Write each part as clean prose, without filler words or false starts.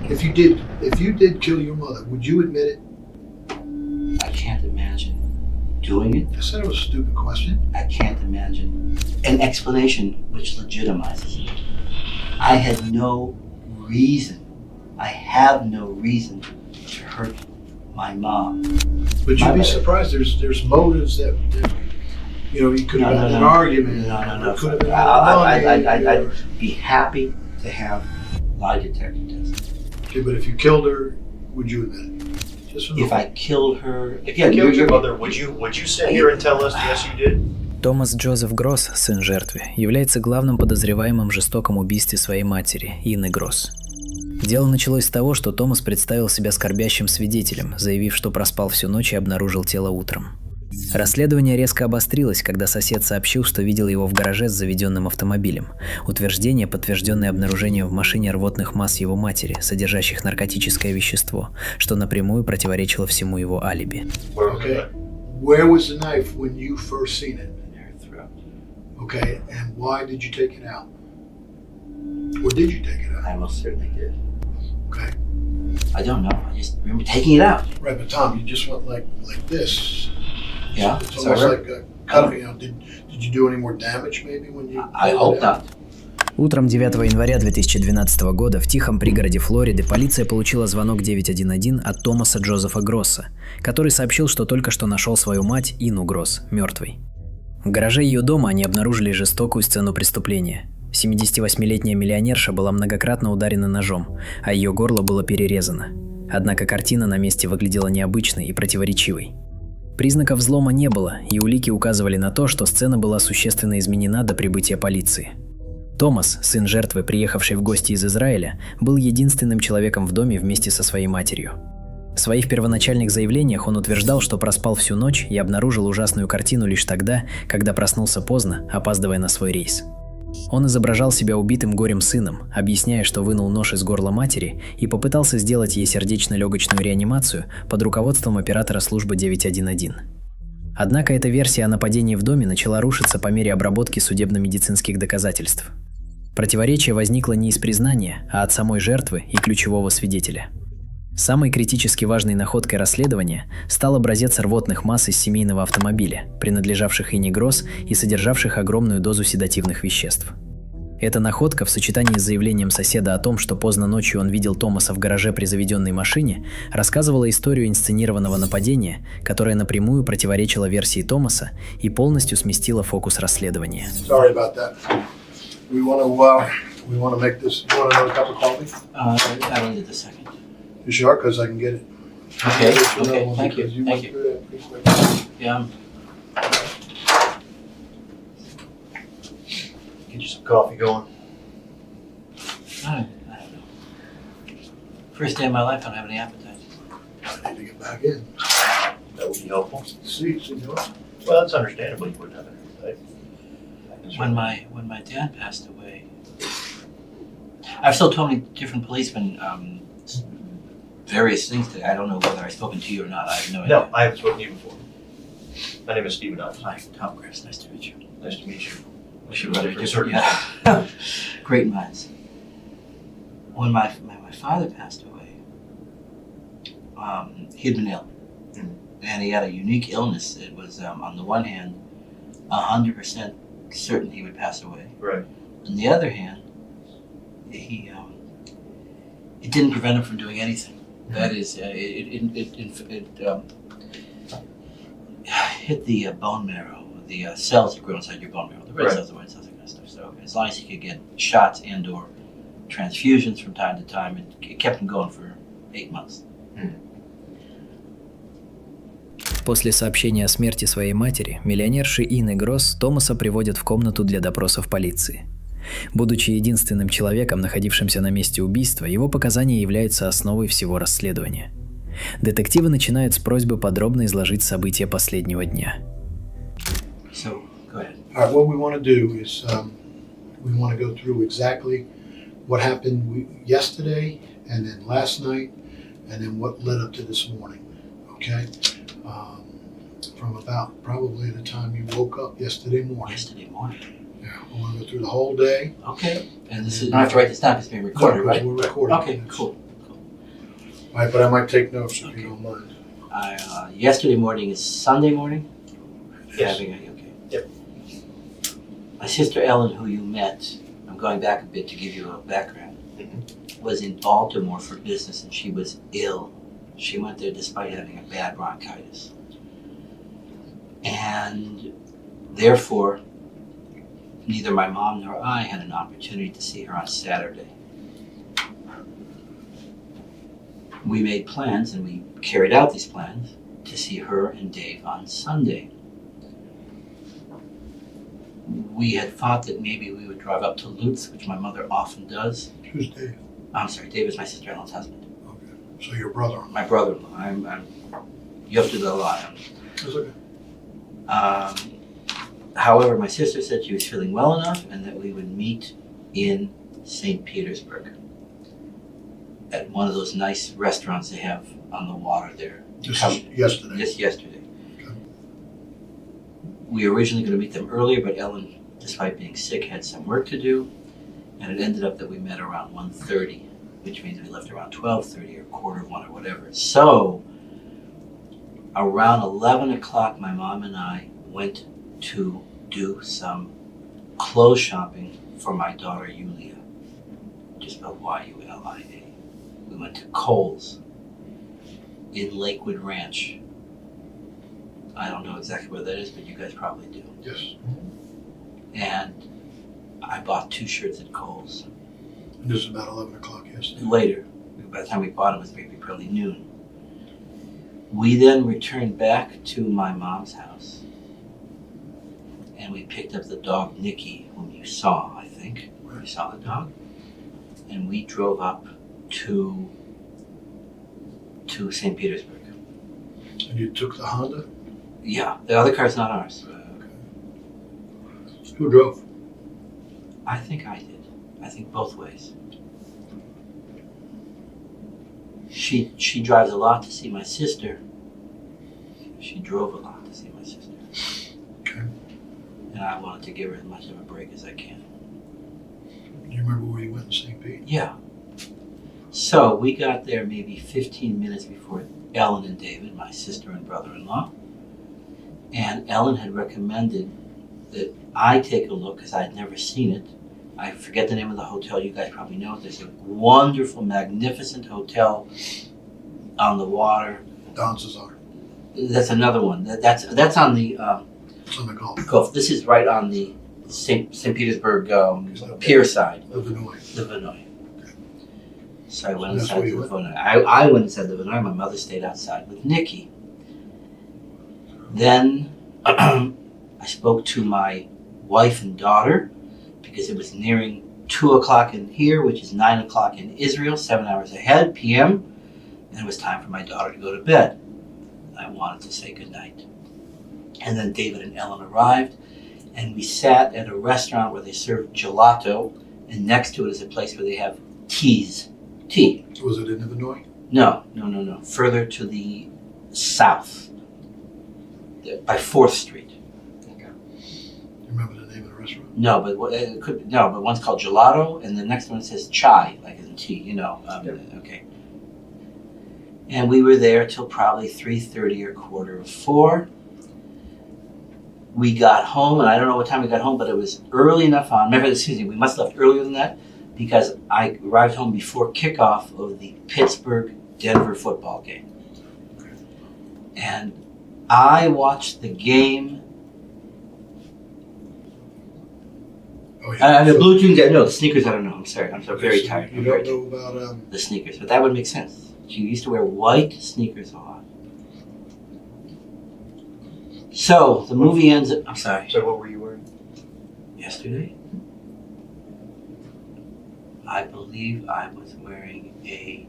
If you did kill your mother, would you admit it? I can't imagine doing it. I said it was a stupid question. I can't imagine an explanation which legitimizes it. I had no reason. I have no reason to hurt my mom. But you'd be surprised. There's motives that you know, you could have had an argument. No. Could have been I'd be happy to have lie detector tests. Okay, but if you killed her, would you admit it? If I killed her, if you killed your mother, would you sit here and tell us yes you did? Томас Джозеф Гросс, сын жертвы, является главным подозреваемым в жестоком убийстве своей матери, Ины Гросс. Дело началось с того, что Томас представил себя скорбящим свидетелем, заявив, что проспал всю ночь и обнаружил тело утром. Расследование резко обострилось, когда сосед сообщил, что видел его в гараже с заведенным автомобилем. Утверждение, подтвержденное обнаружением в машине рвотных масс его матери, содержащих наркотическое вещество, что напрямую противоречило всему его алиби. Where was the knife when you first seen it? In her throat. Okay, and why did you take it out? Or did you take it out? I most certainly did. Okay. I don't know. I just remember taking it out. Right, but Tom, you just went like this. Yeah. It's almost like a cut. You know, did you do any more damage maybe when you? I hope not. Утром 9 января 2012 года в тихом пригороде Флориды полиция получила звонок 911 от Томаса Джозефа Гросса, который сообщил, что только что нашел свою мать Ину Гросс мертвой. В гараже ее дома они обнаружили жестокую сцену преступления. 78-летняя миллионерша была многократно ударена ножом, а ее горло было перерезано. Однако картина на месте выглядела необычной и противоречивой. Признаков взлома не было, и улики указывали на то, что сцена была существенно изменена до прибытия полиции. Томас, сын жертвы, приехавший в гости из Израиля, был единственным человеком в доме вместе со своей матерью. В своих первоначальных заявлениях он утверждал, что проспал всю ночь и обнаружил ужасную картину лишь тогда, когда проснулся поздно, опаздывая на свой рейс. Он изображал себя убитым горем сыном, объясняя, что вынул нож из горла матери и попытался сделать ей сердечно-легочную реанимацию под руководством оператора службы 911. Однако эта версия о нападении в доме начала рушиться по мере обработки судебно-медицинских доказательств. Противоречие возникло не из признания, а от самой жертвы и ключевого свидетеля. Самой критически важной находкой расследования стал образец рвотных масс из семейного автомобиля, принадлежавших Ине Гросс и содержавших огромную дозу седативных веществ. Эта находка в сочетании с заявлением соседа о том, что поздно ночью он видел Томаса в гараже при заведенной машине, рассказывала историю инсценированного нападения, которое напрямую противоречило версии Томаса и полностью сместило фокус расследования. We want to make this. You want another cup of coffee? I don't need the second. You sure? Because I can get it. Okay. Okay. Thank you. Thank you. Yeah. Get you some coffee going. I don't know. First day of my life, I don't have any appetite. I need to get back in. That would be helpful. See, senor. Well, that's understandable. You wouldn't have an appetite. When my dad passed away, I've still told many different policemen various things today. I don't know whether I've spoken to you or not. I have no idea. No, I haven't spoken to you before. My name is Stephen Ives. Hi, Tom Gryce. Nice to meet you. Nice to meet you. Wish you were Great minds. When my father passed away, he had been ill, and he had a unique illness. It was on the one hand, 100% certain he would pass away. Right. On the other hand, it didn't prevent him from doing anything. That is, it hit the bone marrow, the cells that grow inside your bone marrow, the red cells, the white cells, that kind of stuff. So as long as he could get shots and/or transfusions from time to time, it kept him going for 8 months. После сообщения о смерти своей матери, миллионерши Ины Гросс Томаса приводят в комнату для допросов полиции. Будучи единственным человеком, находившимся на месте убийства, его показания являются основой всего расследования. Детективы начинают с просьбы подробно изложить события последнего дня. So, go ahead. All right, what we want to do is we want to go through exactly what happened yesterday, and then last night, and then what led up to this morning. Okay, from about probably the time you woke up yesterday morning. Yesterday morning. Yeah, we want to go through the whole day. Okay. And this is, I have to write this down because it's being recorded, right? We're recording. Okay, cool. All right, but I might take notes if you don't mind. Yesterday morning is Sunday morning? Yes. Okay. Yep. My sister Ellen, who you met, I'm going back a bit to give you a background, was in Baltimore for business and she was ill. She went there despite having a bad bronchitis. And therefore, neither my mom nor I had an opportunity to see her on Saturday. We made plans and we carried out these plans to see her and Dave on Sunday. We had thought that maybe we would drive up to Lutz, which my mother often does. Who's Dave? I'm sorry, Dave is my sister Ellen's husband. Okay. So your brother. My brother-in-law. I'm you have to rely on. That's okay. However, my sister said she was feeling well enough and that we would meet in St. Petersburg at one of those nice restaurants they have on the water there. This is yesterday. Just yesterday. Okay. We were originally going to meet them earlier, but Ellen, despite being sick, had some work to do, and it ended up that we met around 1:30, which means we left around 12:30 or 1:45 or whatever. So, around 11 o'clock, my mom and I went to do some clothes shopping for my daughter Yulia, just spelled Yulia. We went to Kohl's in Lakewood Ranch. I don't know exactly where that is, but you guys probably do. Yes. And I bought 2 shirts at Kohl's. And this is about 11 o'clock yesterday. Later, by the time we bought them, it was maybe probably noon. We then returned back to my mom's house, and we picked up the dog Nikki, whom you saw, I think. You saw the dog, and we drove up to St. Petersburg. And you took the Honda? Yeah, the other car's not ours. Who drove? I think I did. I think both ways. She drives a lot to see my sister. She drove a lot to see my sister. Okay. And I wanted to give her as much of a break as I can. Do you remember where you went in St. Pete? Yeah. So we got there maybe 15 minutes before Ellen and David, my sister and brother-in-law. And Ellen had recommended that I take a look because I had never seen it. I forget the name of the hotel. You guys probably know it. There's a wonderful, magnificent hotel on the water. Don Cesar. That's another one. That's on the It's on the Gulf. Gulf. This is right on the St. Petersburg pier side. The Vinoy. The Vinoy. So I went That's inside where you the went? Vinoy. I went inside the Vinoy. My mother stayed outside with Nikki. Then I spoke to my wife and daughter because it was nearing 2 o'clock in here, which is 9 o'clock in Israel, 7 hours ahead, p.m. And it was time for my daughter to go to bed. I wanted to say goodnight. And then David and Ellen arrived, and we sat at a restaurant where they served gelato, and next to it is a place where they have tea. Was it in the Vinoy? No. Further to the south, by 4th Street. You remember the name of the restaurant? No, but it could no. But one's called gelato, and the next one says chai, like in tea. You know. Okay. And we were there till probably 3:30 or 3:45. We got home, and I don't know what time we got home, but it was early enough on. We must have left earlier than that because I arrived home before kickoff of the Pittsburgh-Denver football game, and I watched the game. Oh, yeah. The blue jeans, no, the sneakers, I don't know. I'm sorry. I'm so very tired. You I'm don't very tired. know about... The sneakers, but that would make sense. She used to wear white sneakers a lot. So, the movie ends I'm sorry. So what were you wearing? Yesterday? I believe I was wearing a...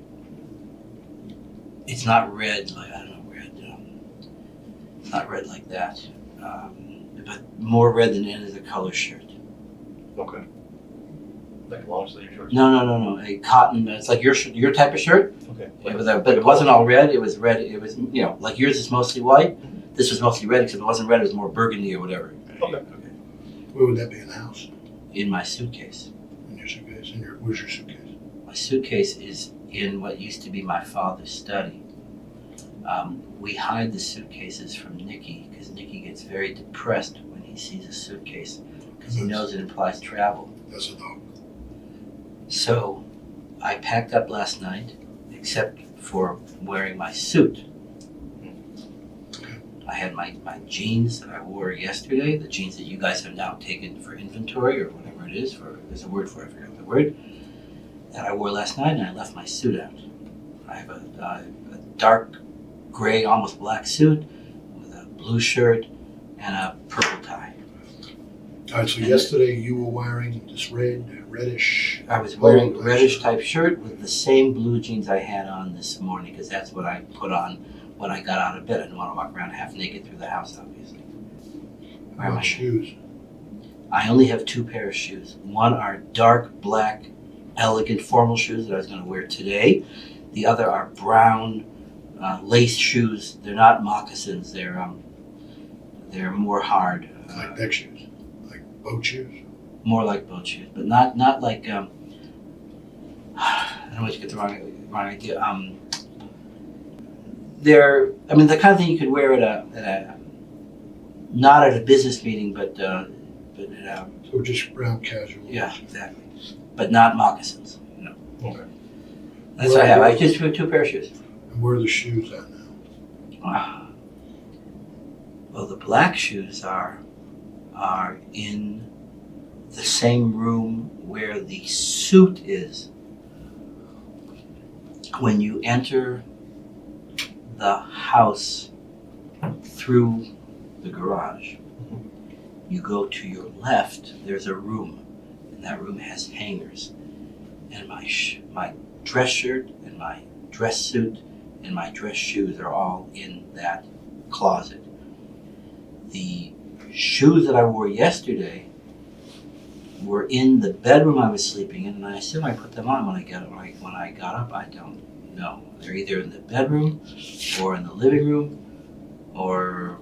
It's not red, like, I don't know, red. It's not red like that. But more red than any other color shirt. Okay. Like long sleeve shorts? No. A cotton, it's like your type of shirt. Okay. But it wasn't all red. It was red. It was, like yours is mostly white. This was mostly red, except it wasn't red. It was more burgundy or whatever. Okay. Where would that be in the house? In my suitcase. In your suitcase? Where's your suitcase? My suitcase is in what used to be my father's study. We hide the suitcases from Nicky because Nicky gets very depressed when he sees a suitcase because he knows it implies travel. That's a dog. So I packed up last night, except for wearing my suit. I had my jeans that I wore yesterday, the jeans that you guys have now taken for inventory or whatever it is, there's a word for it, I forgot the word, that I wore last night, and I left my suit out. I have a dark gray, almost black suit with a blue shirt and a purple tie. All right, so yesterday you were wearing this reddish. I was wearing a polo reddish shirt. type shirt with the same blue jeans I had on this morning because that's what I put on when I got out of bed. I didn't want to walk around half naked through the house, obviously. How about shoes? I only have 2 pairs of shoes. One are dark black, elegant formal shoes that I was going to wear today. The other are brown lace shoes. They're not moccasins. They're more hard. Like deck shoes, like boat shoes. More like boat shoes, but not like I don't want you to get the wrong idea. They're the kind of thing you could wear at a not at a business meeting, but at a, So just brown casual. yeah, exactly, but not moccasins. Okay. That's what I have. I just have 2 pair of shoes. And where are the shoes at now? Well, the black shoes are in the same room where the suit is. When you enter the house through the garage, you go to your left, there's a room, and that room has hangers. And my dress shirt and my dress suit and my dress shoes are all in that closet. The shoes that I wore yesterday were in the bedroom I was sleeping in, and I assume I put them on when I got up. I don't know. They're either in the bedroom or in the living room, or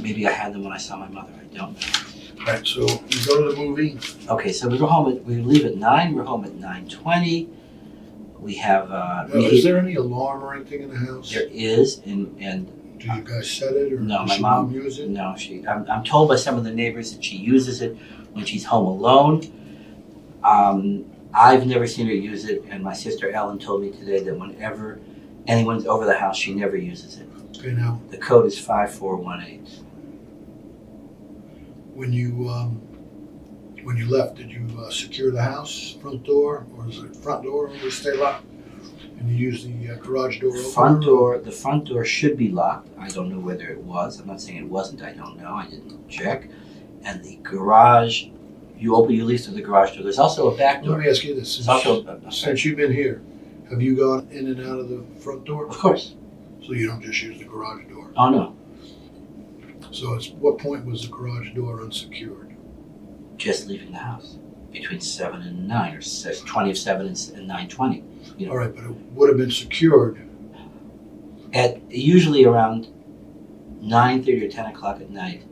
maybe I had them when I saw my mother. I don't know. All right, so you go to the movie. Okay, so we leave at 9. We're home at 9:20. We have. Is there any alarm or anything in the house? There is, and Do you guys set it, or No, does my your mom- use it? no, I'm told by some of the neighbors that she uses it when she's home alone. I've never seen her use it, and my sister Ellen told me today that whenever anyone's over the house, she never uses it. Okay, now The code is 5418. when you left, did you secure the house front door, or is it front door always stay locked? And you use the garage door opener? The front door should be locked. I don't know whether it was. I'm not saying it wasn't. I don't know. I didn't check. And the garage, you leave through the garage door. There's also a back Let door. me ask you this: There's also, since you've been here, have you gone in and out of the front door? of course. So you don't just use the garage door. Oh no, So at what point was the garage door unsecured? just leaving the house between 7 and 9, or 20 of 7 and 9:20. You know, All right, but it would have been secured. at usually around 9:30 or 10 o'clock at night.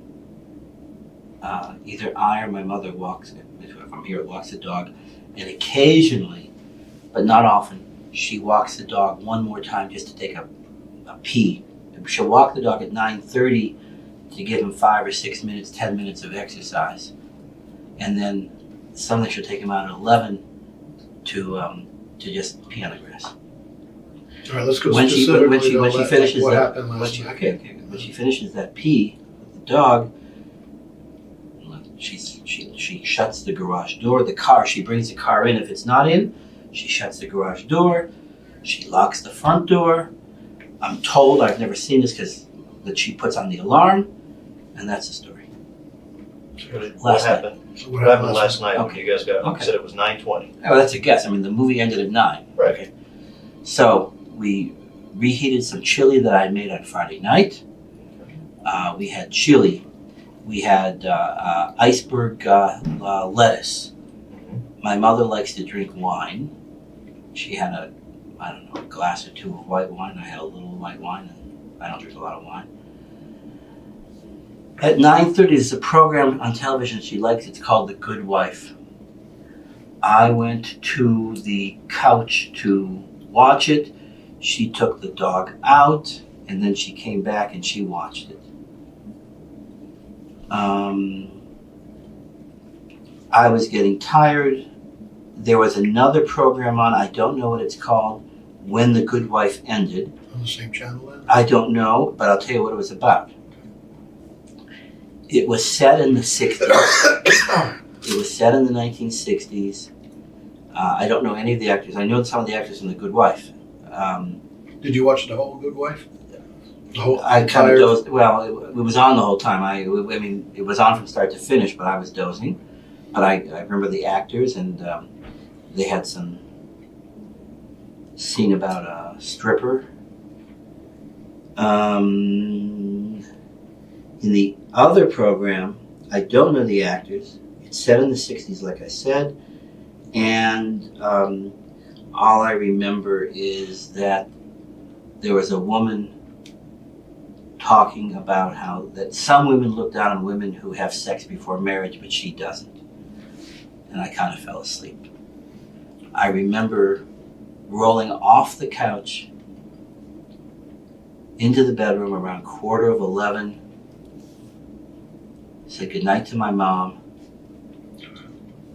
Either I or my mother walks, if I'm here, walks the dog, and occasionally, but not often, she walks the dog one more time just to take a pee. She'll walk the dog at 9:30 to give him 5 or 6 minutes, 10 minutes of exercise, and then something she'll take him out at 11 to just pee on the grass. All right, let's go When she specifically when she finishes what that, happened last night. when she finishes that pee with the dog, she shuts the garage door. The car, she brings the car in. If it's not in, she shuts the garage door. She locks the front door. I'm told, I've never seen this, that she puts on the alarm, and that's the story. What Last night. happened? So What happened last night? Okay. You guys got. Okay. You said it was 9:20. Oh, that's a guess. I mean, the movie ended at 9. Right. Okay. So we reheated some chili that I made on Friday night. We had chili. We had iceberg lettuce. My mother likes to drink wine. She had a glass or 2 of white wine. I had a little white wine, and I don't drink a lot of wine. At 9:30, there's a program on television she likes. It's called The Good Wife. I went to the couch to watch it. She took the dog out, and then she came back and she watched it. I was getting tired. There was another program on, I don't know what it's called, When the Good Wife Ended. On the same channel then? I don't know, but I'll tell you what it was about. It was set in the 60s. It was set in the 1960s. I don't know any of the actors. I know some of the actors in The Good Wife. Did you watch The Whole Good Wife? The whole I kind entire- of dozed. Well, it was on the whole time. I mean, it was on from start to finish, but I was dozing. But I remember the actors, and they had some scene about a stripper. In the other program, I don't know the actors. It's set in the 60s, like I said. And all I remember is that there was a woman talking about how that some women look down on women who have sex before marriage, but she doesn't. And I kind of fell asleep. I remember rolling off the couch into the bedroom around 11:15, said goodnight to my mom.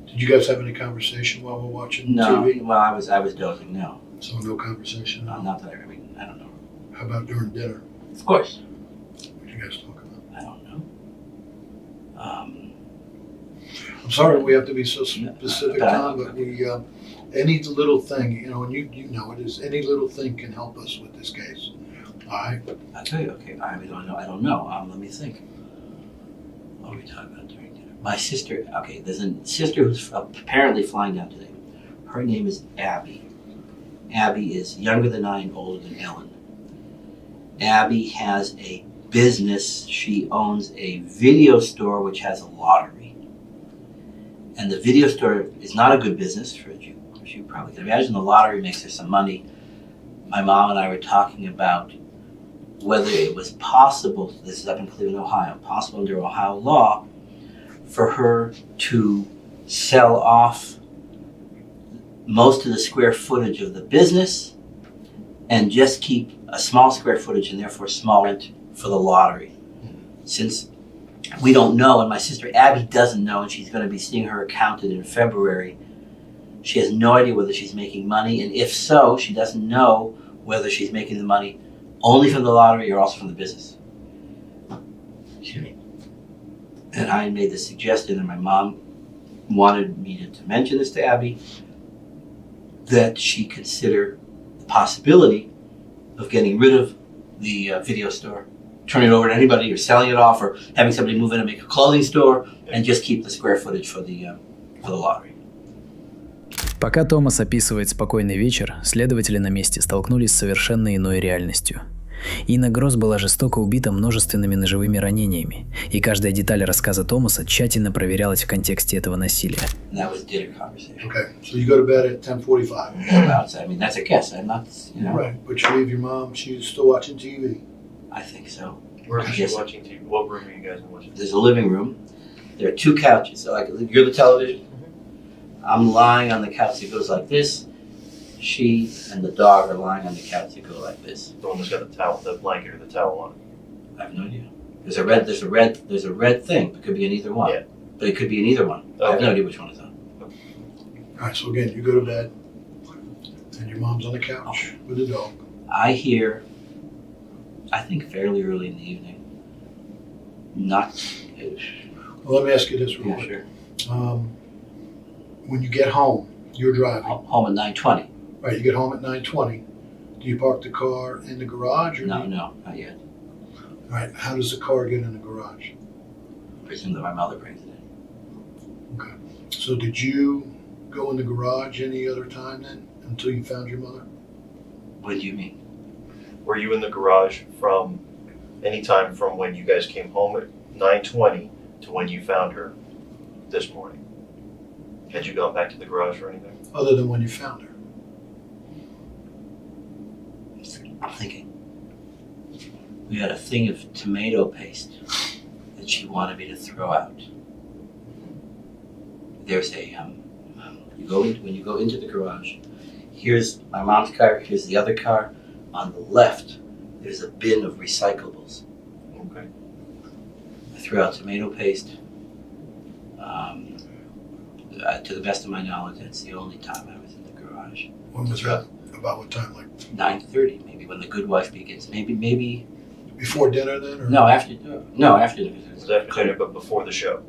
Did you guys have any conversation while we're watching No, TV? well, I was dozing. No, So no conversation? not that I mean, I don't know. How about during dinner? Of course, What did you guys talk about? I don't know. I'm sorry we have to be so specific, but I- Tom, but we, any little thing, you know, and you know it is, any little thing can help us with this case. All right? I'll tell you. Okay, I don't know. Let me think. What were we talking about during dinner? My sister. Okay, there's a sister who's apparently flying down today. Her name is Abby. Abby is younger than I and older than Ellen. Abby has a business. She owns a video store which has a lottery. And the video store is not a good business for you. As you probably can imagine, the lottery makes her some money. My mom and I were talking about whether it was possible, this is up in Cleveland, Ohio, possible under Ohio law, for her to sell off most of the square footage of the business and just keep a small square footage and therefore small rent for the lottery. Since we don't know, and my sister Abby doesn't know, and she's going to be seeing her accountant in February, she has no idea whether she's making money, and if so, she doesn't know whether she's making the money only from the lottery or also from the business. Excuse me. And I made the suggestion, and my mom wanted me to mention this to Abby, that she consider the possibility of getting rid of the video store, turning it over to anybody, or selling it off, or having somebody move in and make a clothing store, and just keep the square footage for the lottery. Пока Томас описывает спокойный вечер, следователи на месте столкнулись с совершенно иной реальностью. Ина Гросс была жестоко убита множественными ножевыми ранениями, и каждая деталь рассказа Томаса тщательно проверялась в контексте этого насилия. And that was dinner conversation. Okay, so you go to bed at 10:45. I mean, that's a guess. I'm not, you know. Right, but you leave your mom, she's still watching TV. I think so. Where was she Yes. watching TV? What room are you guys watching? There's a living room. There are two couches. So like you're the television. I'm lying on the couch that goes like this. She and the dog are lying on the couch that go like this. The one that's got the towel, the blanket or the towel on it. I have no idea. There's a red thing. It could be in either one. Yeah. But it could be in either one. I have no Okay. idea which one is on. All right, so again, you go to bed, and your mom's on the couch with the dog. I hear, I think fairly early in the evening. Not. Well, let me ask you this real Yeah, quick. sure. When you get home, you're driving. Home at 9:20. Right, you get home at 9:20. Do you park the car in the garage? Or No, do you- not yet. All right, how does the car get in the garage? Presume that my mother brings it in. So did you go in the garage any other time then, until you found your mother? What do you mean? Were you in the garage from any time from when you guys came home at 9:20 to when you found her this morning? Had you gone back to the garage or anything? Other than when you found her? I'm thinking. We had a thing of tomato paste that she wanted me to throw out. There's a when you go into the garage, here's my mom's car, here's the other car. On the left, there's a bin of recyclables. Okay. I threw out tomato paste. To the best of my knowledge, that's the only time I was in the garage. When was that? About what time? Like 9:30, maybe when the good wife begins. Maybe before dinner then? Or? no, after the It was after dinner, but before the show.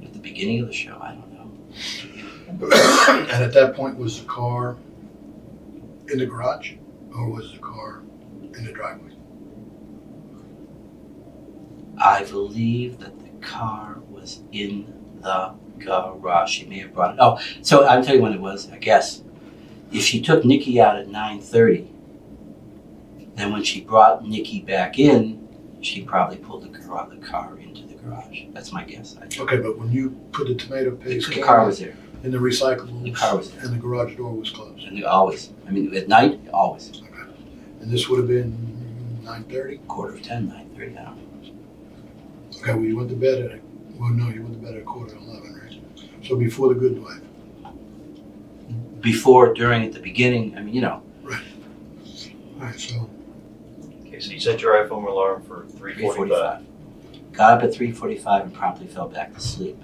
at the beginning of the show. I don't know. And at that point, was the car in the garage, or was the car in the driveway? I believe that the car was in the garage. She may have brought it. Oh, so I'll tell you when it was. I guess if she took Nikki out at 9:30, then when she brought Nikki back in, she probably pulled the car into the garage. That's my guess. Okay, but when you put the tomato paste The car was there. in the recyclables, The car was there. and the garage door was closed. And always. I mean, at night, always. And this would have been 9:30? 9:45, 9:30. I don't know. Okay, well, you went to bed at, you went to bed at 11:15, right? So before the good wife. Before, during, at the beginning. I mean, you know. All right, so Okay, so you set your iPhone alarm for 3:45. Got up at 3:45 and promptly fell back to sleep.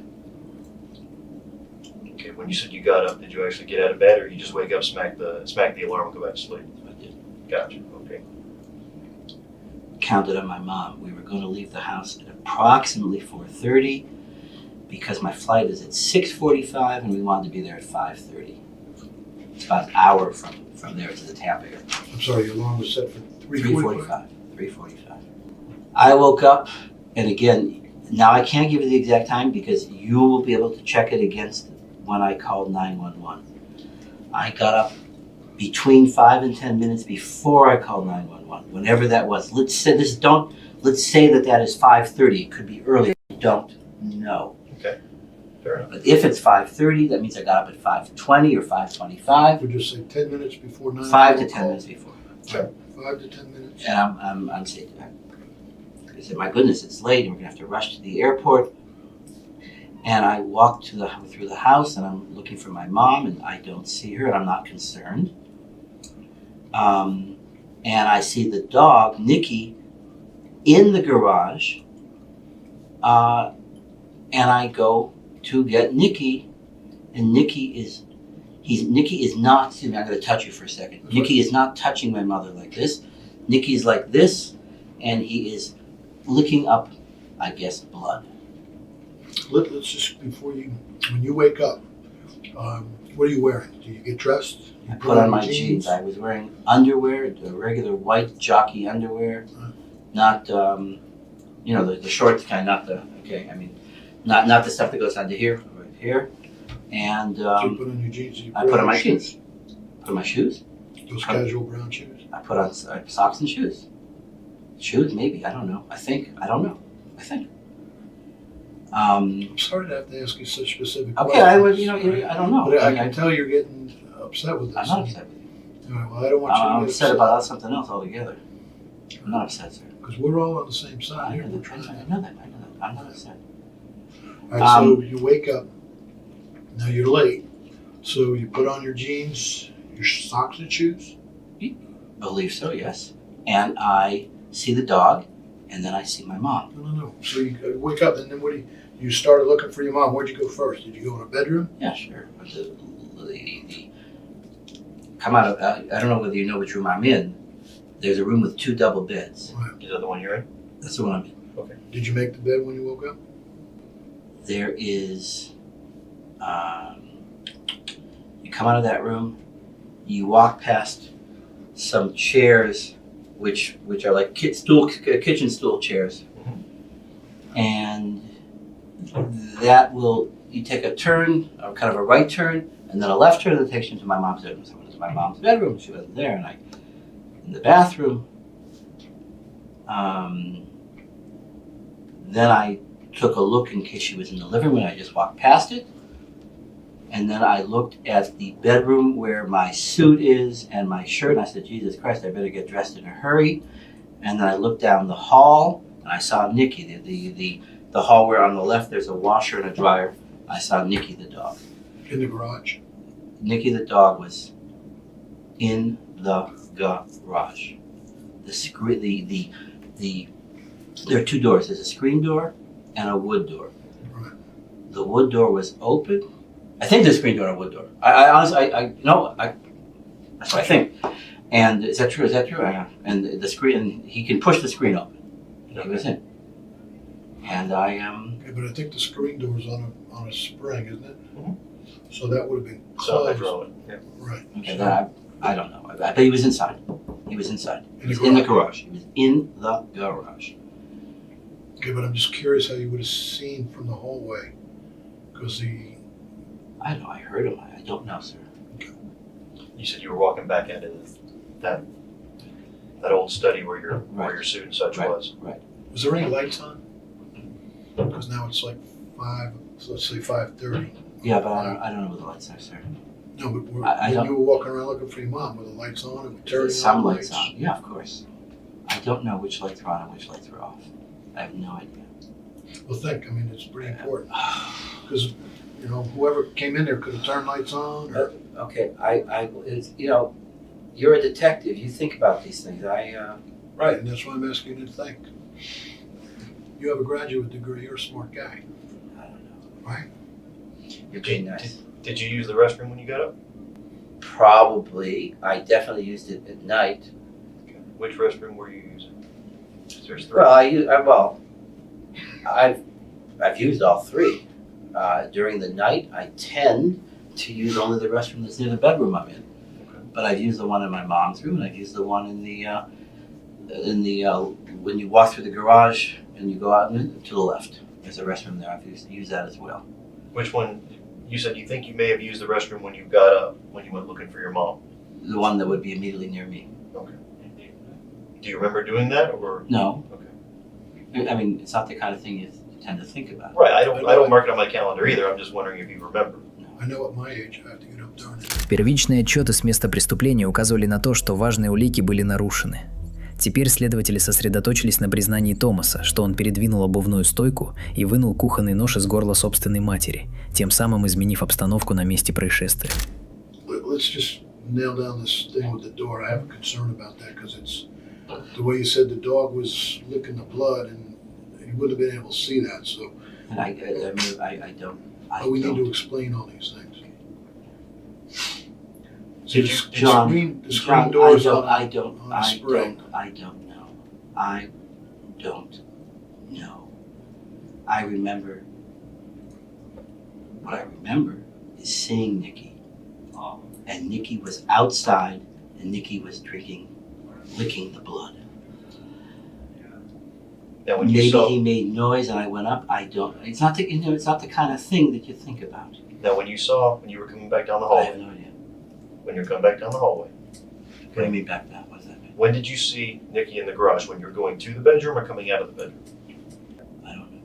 Okay, when you said you got up, did you actually get out of bed, or you just wake up, smack the alarm, and go back to sleep? So I did. Gotcha. Okay. Counted on my mom. We were going to leave the house at approximately 4:30 because my flight is at 6:45 and we wanted to be there at 5:30. It's about an hour from there to the Tampa airport. I'm sorry, your alarm was set for 3:45? 3:45. I woke up, and again, now I can't give you the exact time because you will be able to check it against when I called 911. I got up between 5 and 10 minutes before I called 911, whenever that was. Let's say that is 5:30. It could be earlier. I don't know. Fair enough. But if it's 5:30, that means I got up at 5:20 or 5:25. We'll just say 10 minutes before 9. 5 to 10 minutes before. 5 to 10 minutes. And I'm safe. I said, my goodness, it's late, and we're gonna have to rush to the airport. And I walked through the house, and I'm looking for my mom, and I don't see her, and I'm not concerned. And I see the dog, Nikki, in the garage, and I go to get Nikki, and Nikki is not. Excuse me, I'm going to touch you for a second. Okay. Nikki is not touching my mother like this. Nikki's like this, and he is licking up, I guess, blood. Let's just, when you wake up, what are you wearing? Do you get dressed? I put on my jeans. I was wearing underwear, the regular white jockey underwear, not the shorts kind, not the not the stuff that goes down to here, right here. And So you put on your jeans? I put on my jeans. Put on my shoes. Those casual brown shoes? I put on socks and shoes. Shoes, maybe. I don't know. I think. I don't know. I think. I'm sorry to have to ask you such specific Okay, questions. I don't know. But I mean, can tell you're getting upset with this. I'm not upset with you. All right, well, I don't want you to I'm get upset about something else altogether. I'm not upset, sir. Because we're all on the same side I here. know We're that. trying to. I know that. I'm not upset. All right, so you wake up. Now you're late. So you put on your jeans, your socks and shoes. Believe so, yes. And I see the dog, and then I see my mom. No. So you wake up, and then what do you started looking for your mom? Where'd you go first? Did you go in a bedroom? Yeah, sure. But come out of, I don't know whether you know which room I'm in. There's a room with 2 double beds. Is that the one you're in? That's the one I'm in. Okay. Did you make the bed when you woke up? There is, you come out of that room, you walk past some chairs, which are like kitchen stool chairs, and you take a turn, or kind of a right turn, and then a left turn that takes you into my mom's bedroom. So I went to my mom's bedroom. She wasn't there, and in the bathroom. Then I took a look in case she was in the living room. I just walked past it. And then I looked at the bedroom where my suit is and my shirt, and I said, Jesus Christ, I better get dressed in a hurry. And then I looked down the hall, and I saw Nikki, the hall where on the left there's a washer and a dryer. I saw Nikki the dog. In the garage. Nikki the dog was in the garage. The screen, there are two doors. There's a screen door and a wood door. Right. The wood door was open. I think there's a screen door and a wood door. I honestly, that's what I think. And is that true? Is that true? And the screen, he can push the screen open. He was in. And I am. Okay, but I think the screen door is on a spring, isn't it? Mhm. So that would have been So closed. hydraulic, yeah. Right. Okay, So- then I don't know. But he was inside. He was inside. He was in the garage. He was in the garage. Okay, but I'm just curious how you would have seen from the hallway, because I don't know. I heard him. I don't know, sir. You said you were walking back into that old study where your suit and such Right. was. was there any lights on? Because now it's like 5, so let's say 5:30. Yeah, but I don't know where the lights are, sir. No, but I when don't- you were walking around looking for your mom, were the lights on and turning There's some on lights on. Yeah, of course. I don't know which lights were on and which lights were off. I have no idea. Well, think. I mean, it's pretty important because whoever came in there could have turned lights on. Or, Okay, it's, you're a detective. You think about these things. right, and that's why I'm asking you to think. You have a graduate degree. You're a smart guy, I don't know. right? You're being nice. Did you use the restroom when you got up? Probably. I definitely used it at night. Okay. Which restroom were you using? There's 3. Well, I've used all three. During the night, I tend to use only the restroom that's near the bedroom I'm in. Okay. But I've used the one in my mom's room, and I've used the one in the when you walk through the garage and you go out to the left. There's a restroom there. I've used that as well. Which one? You said you think you may have used the restroom when you got up, when you went looking for your mom. The one that would be immediately near me. Okay. Do you remember doing that, or? No. Okay. I mean, it's not the kind of thing you tend to think about. Right. I don't mark it on my calendar either. I'm just wondering if you remember. I know at my age I have to get up during it. Первичные отчеты с места преступления указывали на то, что важные улики были нарушены. Теперь следователи сосредоточились на признании Томаса, что он передвинул обувную стойку и вынул кухонный нож из горла собственной матери, тем самым изменив обстановку на месте происшествия. Let's just nail down this thing with the door. I have a concern about that because it's the way you said the dog was licking the blood, and you wouldn't have been able to see that. So, And I don't. but we need to explain all these things. So The John, screen John, doors I on a don't spring. know. I don't know. I don't know. I remember. What I remember is seeing Nikki, and Nikki was outside, and Nikki was licking the blood. Now, when you Maybe saw, he made noise, and I went up. I don't. It's not the. It's not the kind of thing that you think about. when you were coming back down the I hallway, have no idea. when you were coming back down the hallway, What do you mean back now? What does that mean? when did you see Nikki in the garage? When you were going to the bedroom or coming out of the bedroom? I don't know.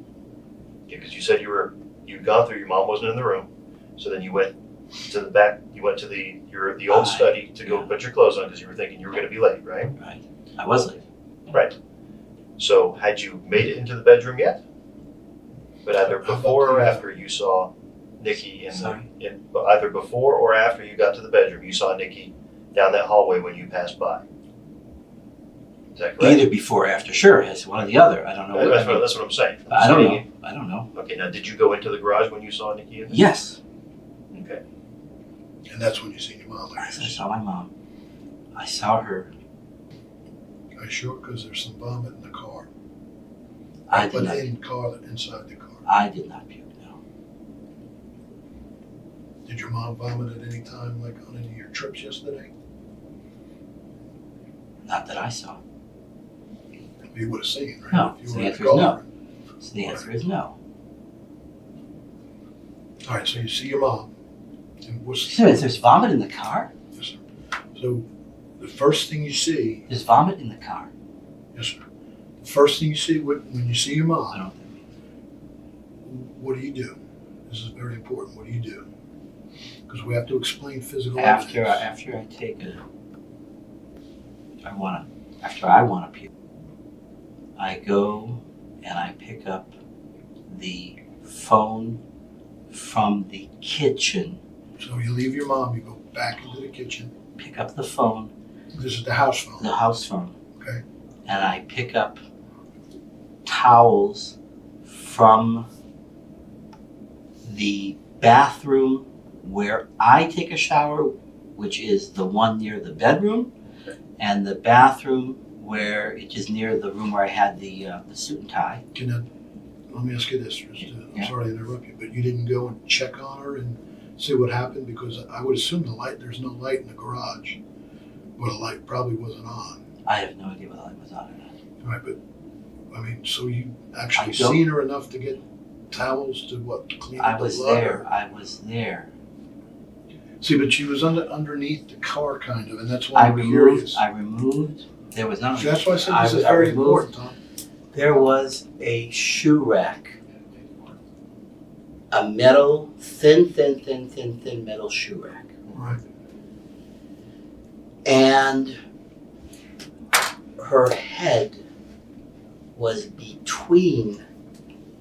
Yeah, because you said you'd gone through. Your mom wasn't in the room, so then you went to the back. You went to the old study to go put your clothes on because you were thinking you were going to be late, right? Right. I was late. Right. So had you made it into the bedroom yet? But either before or after you saw Nikki either before or after you got to the bedroom, you saw Nikki down that hallway when you passed by. Is that correct? Either before or after. Sure, it's one or the other. I don't know. That's what I'm saying. I don't know. I don't know. Okay, now did you go into the garage when you saw Nikki in there? Yes. Okay. And that's when you seen your mom. I saw my mom. I saw her. Are you sure? Because there's some vomit in the car. I did not. Inside the car. I did not puke. No. Did your mom vomit at any time, like on any of your trips yesterday? Not that I saw. You would have seen, right? No. If you So were the in answer is no. car. So the answer is no. All right, so you see your mom. And what's So there's vomit in the car? Yes, sir. So the first thing you see, There's vomit in the car? yes, sir. The first thing you see when you see your I mom, don't think. what do you do? This is very important. What do you do? Because we have to explain physical After evidence. I take after I want to puke, I go and I pick up the phone from the kitchen. So you leave your mom, you go back into the kitchen. pick up the phone, This is the house phone. the house phone. Okay. And I pick up towels from the bathroom where I take a shower, which is the one near the bedroom, and the bathroom where it is near the room where I had the suit and tie. Let me ask you this, I'm Yeah. sorry to interrupt you, but you didn't go and check on her and see what happened? Because I would assume there's no light in the garage. Well, the light probably wasn't on. I have no idea whether I was on or not. Right, but, I mean, so you actually I don't- seen her enough to get towels to clean up I the was blood? there. I was there. See, but she was underneath the car kind of, and that's why I'm curious. I removed. There was not. See, that's why I said this is I very removed- important, Tom. There was a shoe rack. A metal, thin metal shoe rack. Right. And her head was between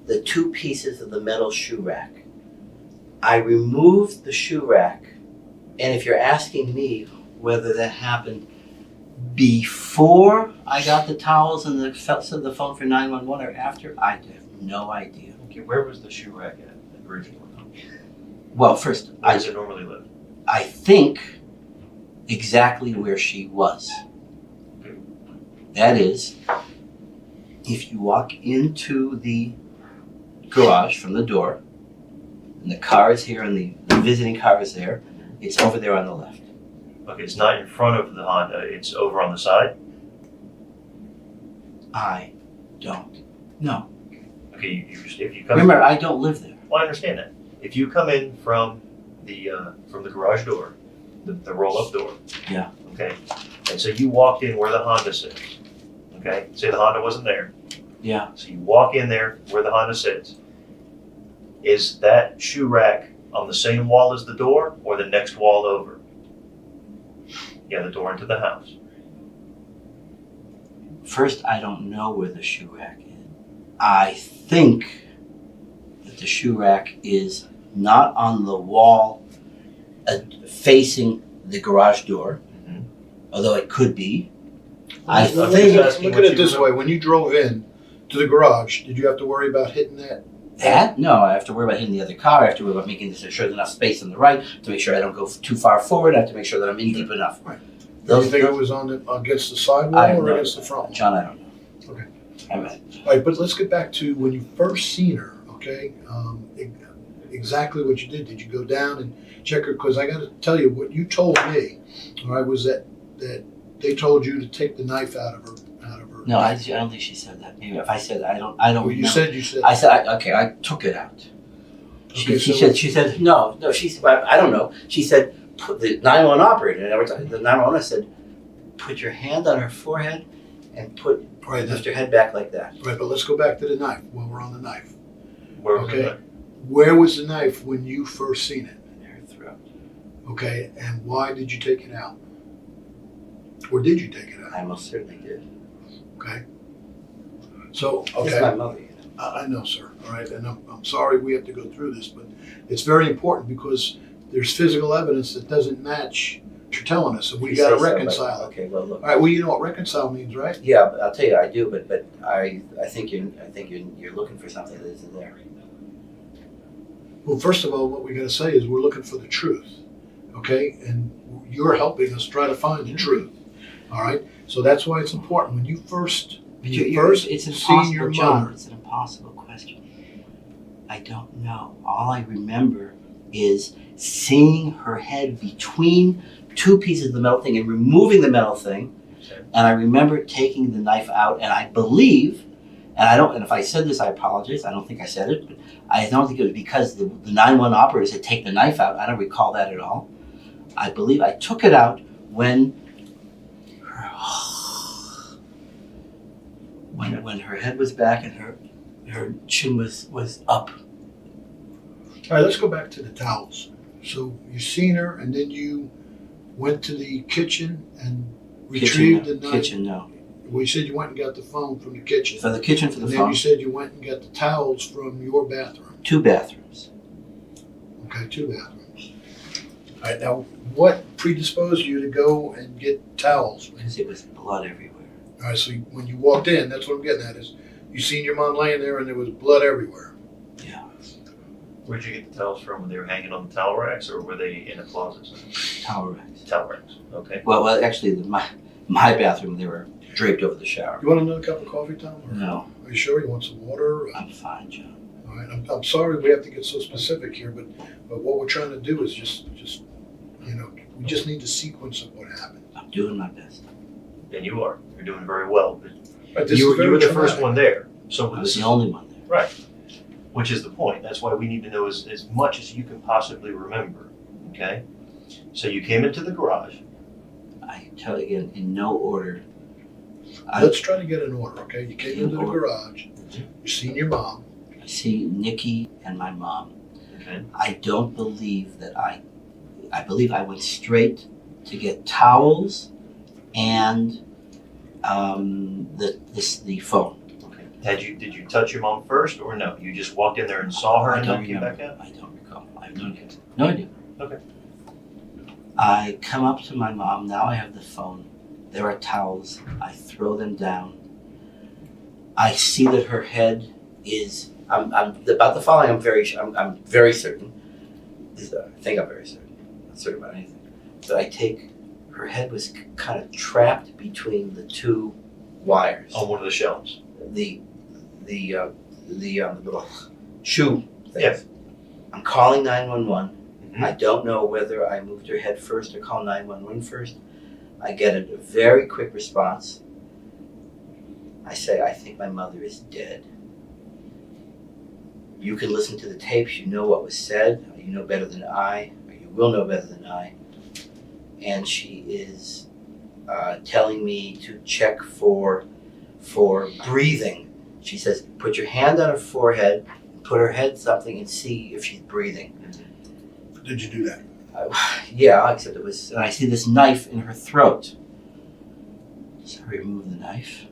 the two pieces of the metal shoe rack. I removed the shoe rack, and if you're asking me whether that happened before I got the towels and the phone for 911 or after, I have no idea. Okay, where was the shoe rack at originally? Well, first, Where does it normally live? I think exactly where she was. That is, if you walk into the garage from the door, and the car is here and the visiting car is there, it's over there on the left. Okay, it's not in front of the Honda, it's over on the side? I don't know. Okay, if you come Remember, I don't live there. Well, I understand that. If you come in from the garage door, the roll-up door. Yeah. Okay, and so you walked in where the Honda sits. Okay, say the Honda wasn't there. Yeah. So you walk in there where the Honda sits. Is that shoe rack on the same wall as the door or the next wall over? Yeah, the door into the house. First, I don't know where the shoe rack is. I think that the shoe rack is not on the wall facing the garage door, Mhm. although it could be. I'm I just think asking Look what at it you this remember. way, when you drove in to the garage, did you have to worry about hitting that? that, no, I have to worry about hitting the other car. I have to worry about making sure there's enough space on the right to make sure I don't go too far forward. I have to make sure that I'm in deep enough. Right. Do you think it was against the sidewall or against the front? John, I don't know. Okay. All right. All right, but let's get back to when you first seen her, okay? Exactly what you did. Did you go down and check her? Because I got to tell you, what you told me, all right, was that they told you to take the knife out of her. No, I don't think she said that. Maybe if I said that, I don't Well, remember. you said. I said, okay, I took it out. Okay, She said, no, I don't know. She said, put the 911 operator, the 911 said, put your hand on her forehead and Right, lift her head back like that. right, but let's go back to the knife while we're on the knife. Where was Okay. it? Where was the knife when you first seen it? In her throat. Okay, and why did you take it out? Or did you take it out? I most certainly did. Okay. So, This is my okay, mother. I know, sir, all right, and I'm sorry we have to go through this, but it's very important because there's physical evidence that doesn't match what you're telling us, and we You gotta say so, but- reconcile it. Okay, well, look. All right, well, you know what reconcile means, right? Yeah, I'll tell you, I do, but I think you're looking for something that isn't there. Well, first of all, what we gotta say is we're looking for the truth, okay? And you're helping us try to find the truth, all right? So that's why it's important, when you first It's seen your impossible, John. mother. It's an impossible question. I don't know. All I remember is seeing her head between two pieces of the metal thing and removing the metal thing. And I remember taking the knife out, and I believe, and if I said this, I apologize. I don't think I said it, but I don't think it was because the 911 operators had taken the knife out. I don't recall that at all. I believe I took it out when her head was back and her chin was up. All right, let's go back to the towels. So you seen her, and then you went to the kitchen and retrieved the knife. Kitchen, no. Well, you said you went and got the phone from the kitchen. For the kitchen, for the And then phone. you said you went and got the towels from your bathroom. 2 bathrooms. Okay, 2 bathrooms. All right, now what predisposed you to go and get towels? Because it was blood everywhere. All right, so when you walked in, that's what I'm getting at, is you seen your mom laying there and there was blood everywhere. Yeah. Where'd you get the towels from? Were they hanging on the towel racks or were they in a closet? Towel racks. Towel racks, okay. Well, actually, my bathroom, they were draped over the shower. You want another cup of coffee, Tom? Or No, Are you sure? You want some water? I'm fine, John. All right, I'm sorry we have to get so specific here, but what we're trying to do is just, you know, we just need the sequence of what happened. I'm doing my best. And you are. You're doing very well. But Right, this you is very were the traumatic. first one there. So I was this the is only one there. right. Which is the point. That's why we need to know as much as you can possibly remember. Okay? So you came into the garage. I tell you again, in no order. Let's try to get an order, okay? You came into the Order. garage, you seen your mom. I see Nikki and my mom. Okay. I don't believe that I believe I went straight to get towels and the phone. Okay. Did you touch your mom first or no? You just walked in there and saw her I and don't then came back remember. out? I don't recall. I have no idea. No idea. Okay. I come up to my mom. Now I have the phone. There are towels. I throw them down. I see that her head is. I'm about the following. I'm very certain. I think I'm very certain. Not certain about anything. That I take. Her head was kind of trapped between the two wires. On one of the shelves. The little shoe thing. Yes. I'm calling 911. Mhm. I don't know whether I moved her head first or call 911 first. I get a very quick response. I say, I think my mother is dead. You can listen to the tapes, you know what was said, you know better than I, or you will know better than I. And she is telling me to check for breathing. She says, put your hand on her forehead, put her head something and see if she's breathing. Did you do that? Yeah, except it was, and I see this knife in her throat. So I remove the knife.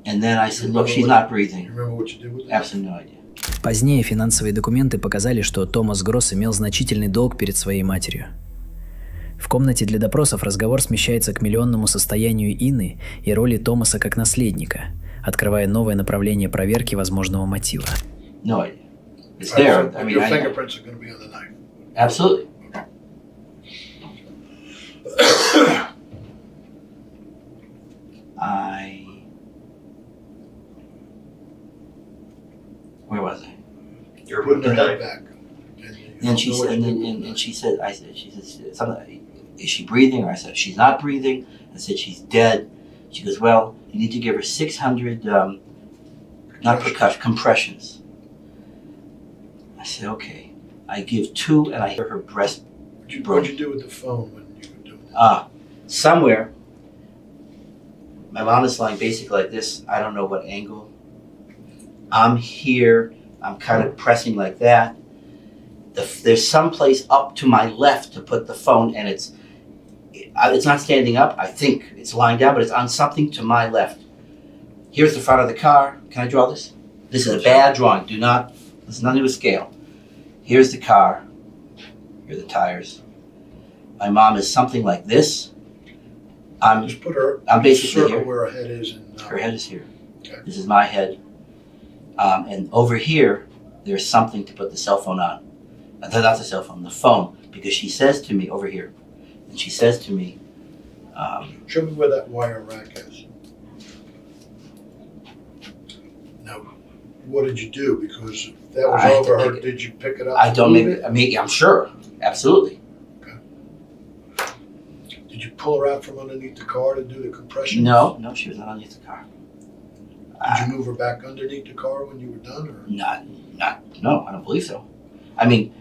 And then I said, look, she's not You breathing. remember what you did with it? Absolutely no idea. Позднее финансовые документы показали, что Томас Гросс имел значительный долг перед своей матерью. В комнате для допросов разговор смещается к миллионному состоянию Ины и роли Томаса как наследника, открывая новое направление проверки возможного мотива. No idea. It's All right, there. so I mean, your I, fingerprints are going to be on the knife. absolutely. Where was I? You're Putting putting her the head knife. back. And she said, and she said, she said something. Is she breathing? Or I said, she's not breathing. I said, she's dead. She goes, well, you need to give her 600, not percussion, compressions. I said, okay. I give 2, and I hear her breast. What'd you do with the phone when you were doing that? Somewhere. My mom is lying basically like this. I don't know what angle. I'm here. I'm kind of pressing like that. There's some place up to my left to put the phone, and it's not standing up. I think it's lying down, but it's on something to my left. Here's the front of the car. Can I draw this? This is a bad drawing. Do not. There's nothing to scale. Here's the car. Here are the tires. My mom is something like this. Just put her. I'm basically circle here. where her head is. And Her head is here. Okay. This is my head. And over here, there's something to put the cell phone on. Not the cell phone, the phone. Because she says to me, over here, and she says to me, Show me where that wire rack is. Now, what did you do? Because if that was I had to over her, pick it. did you pick it up? I and don't move make it? I mean, I'm sure. Absolutely. Did you pull her out from underneath the car to do the compression? No, she was not underneath the car. Did you move her back underneath the car when you were done, or? No, I don't believe so. I mean,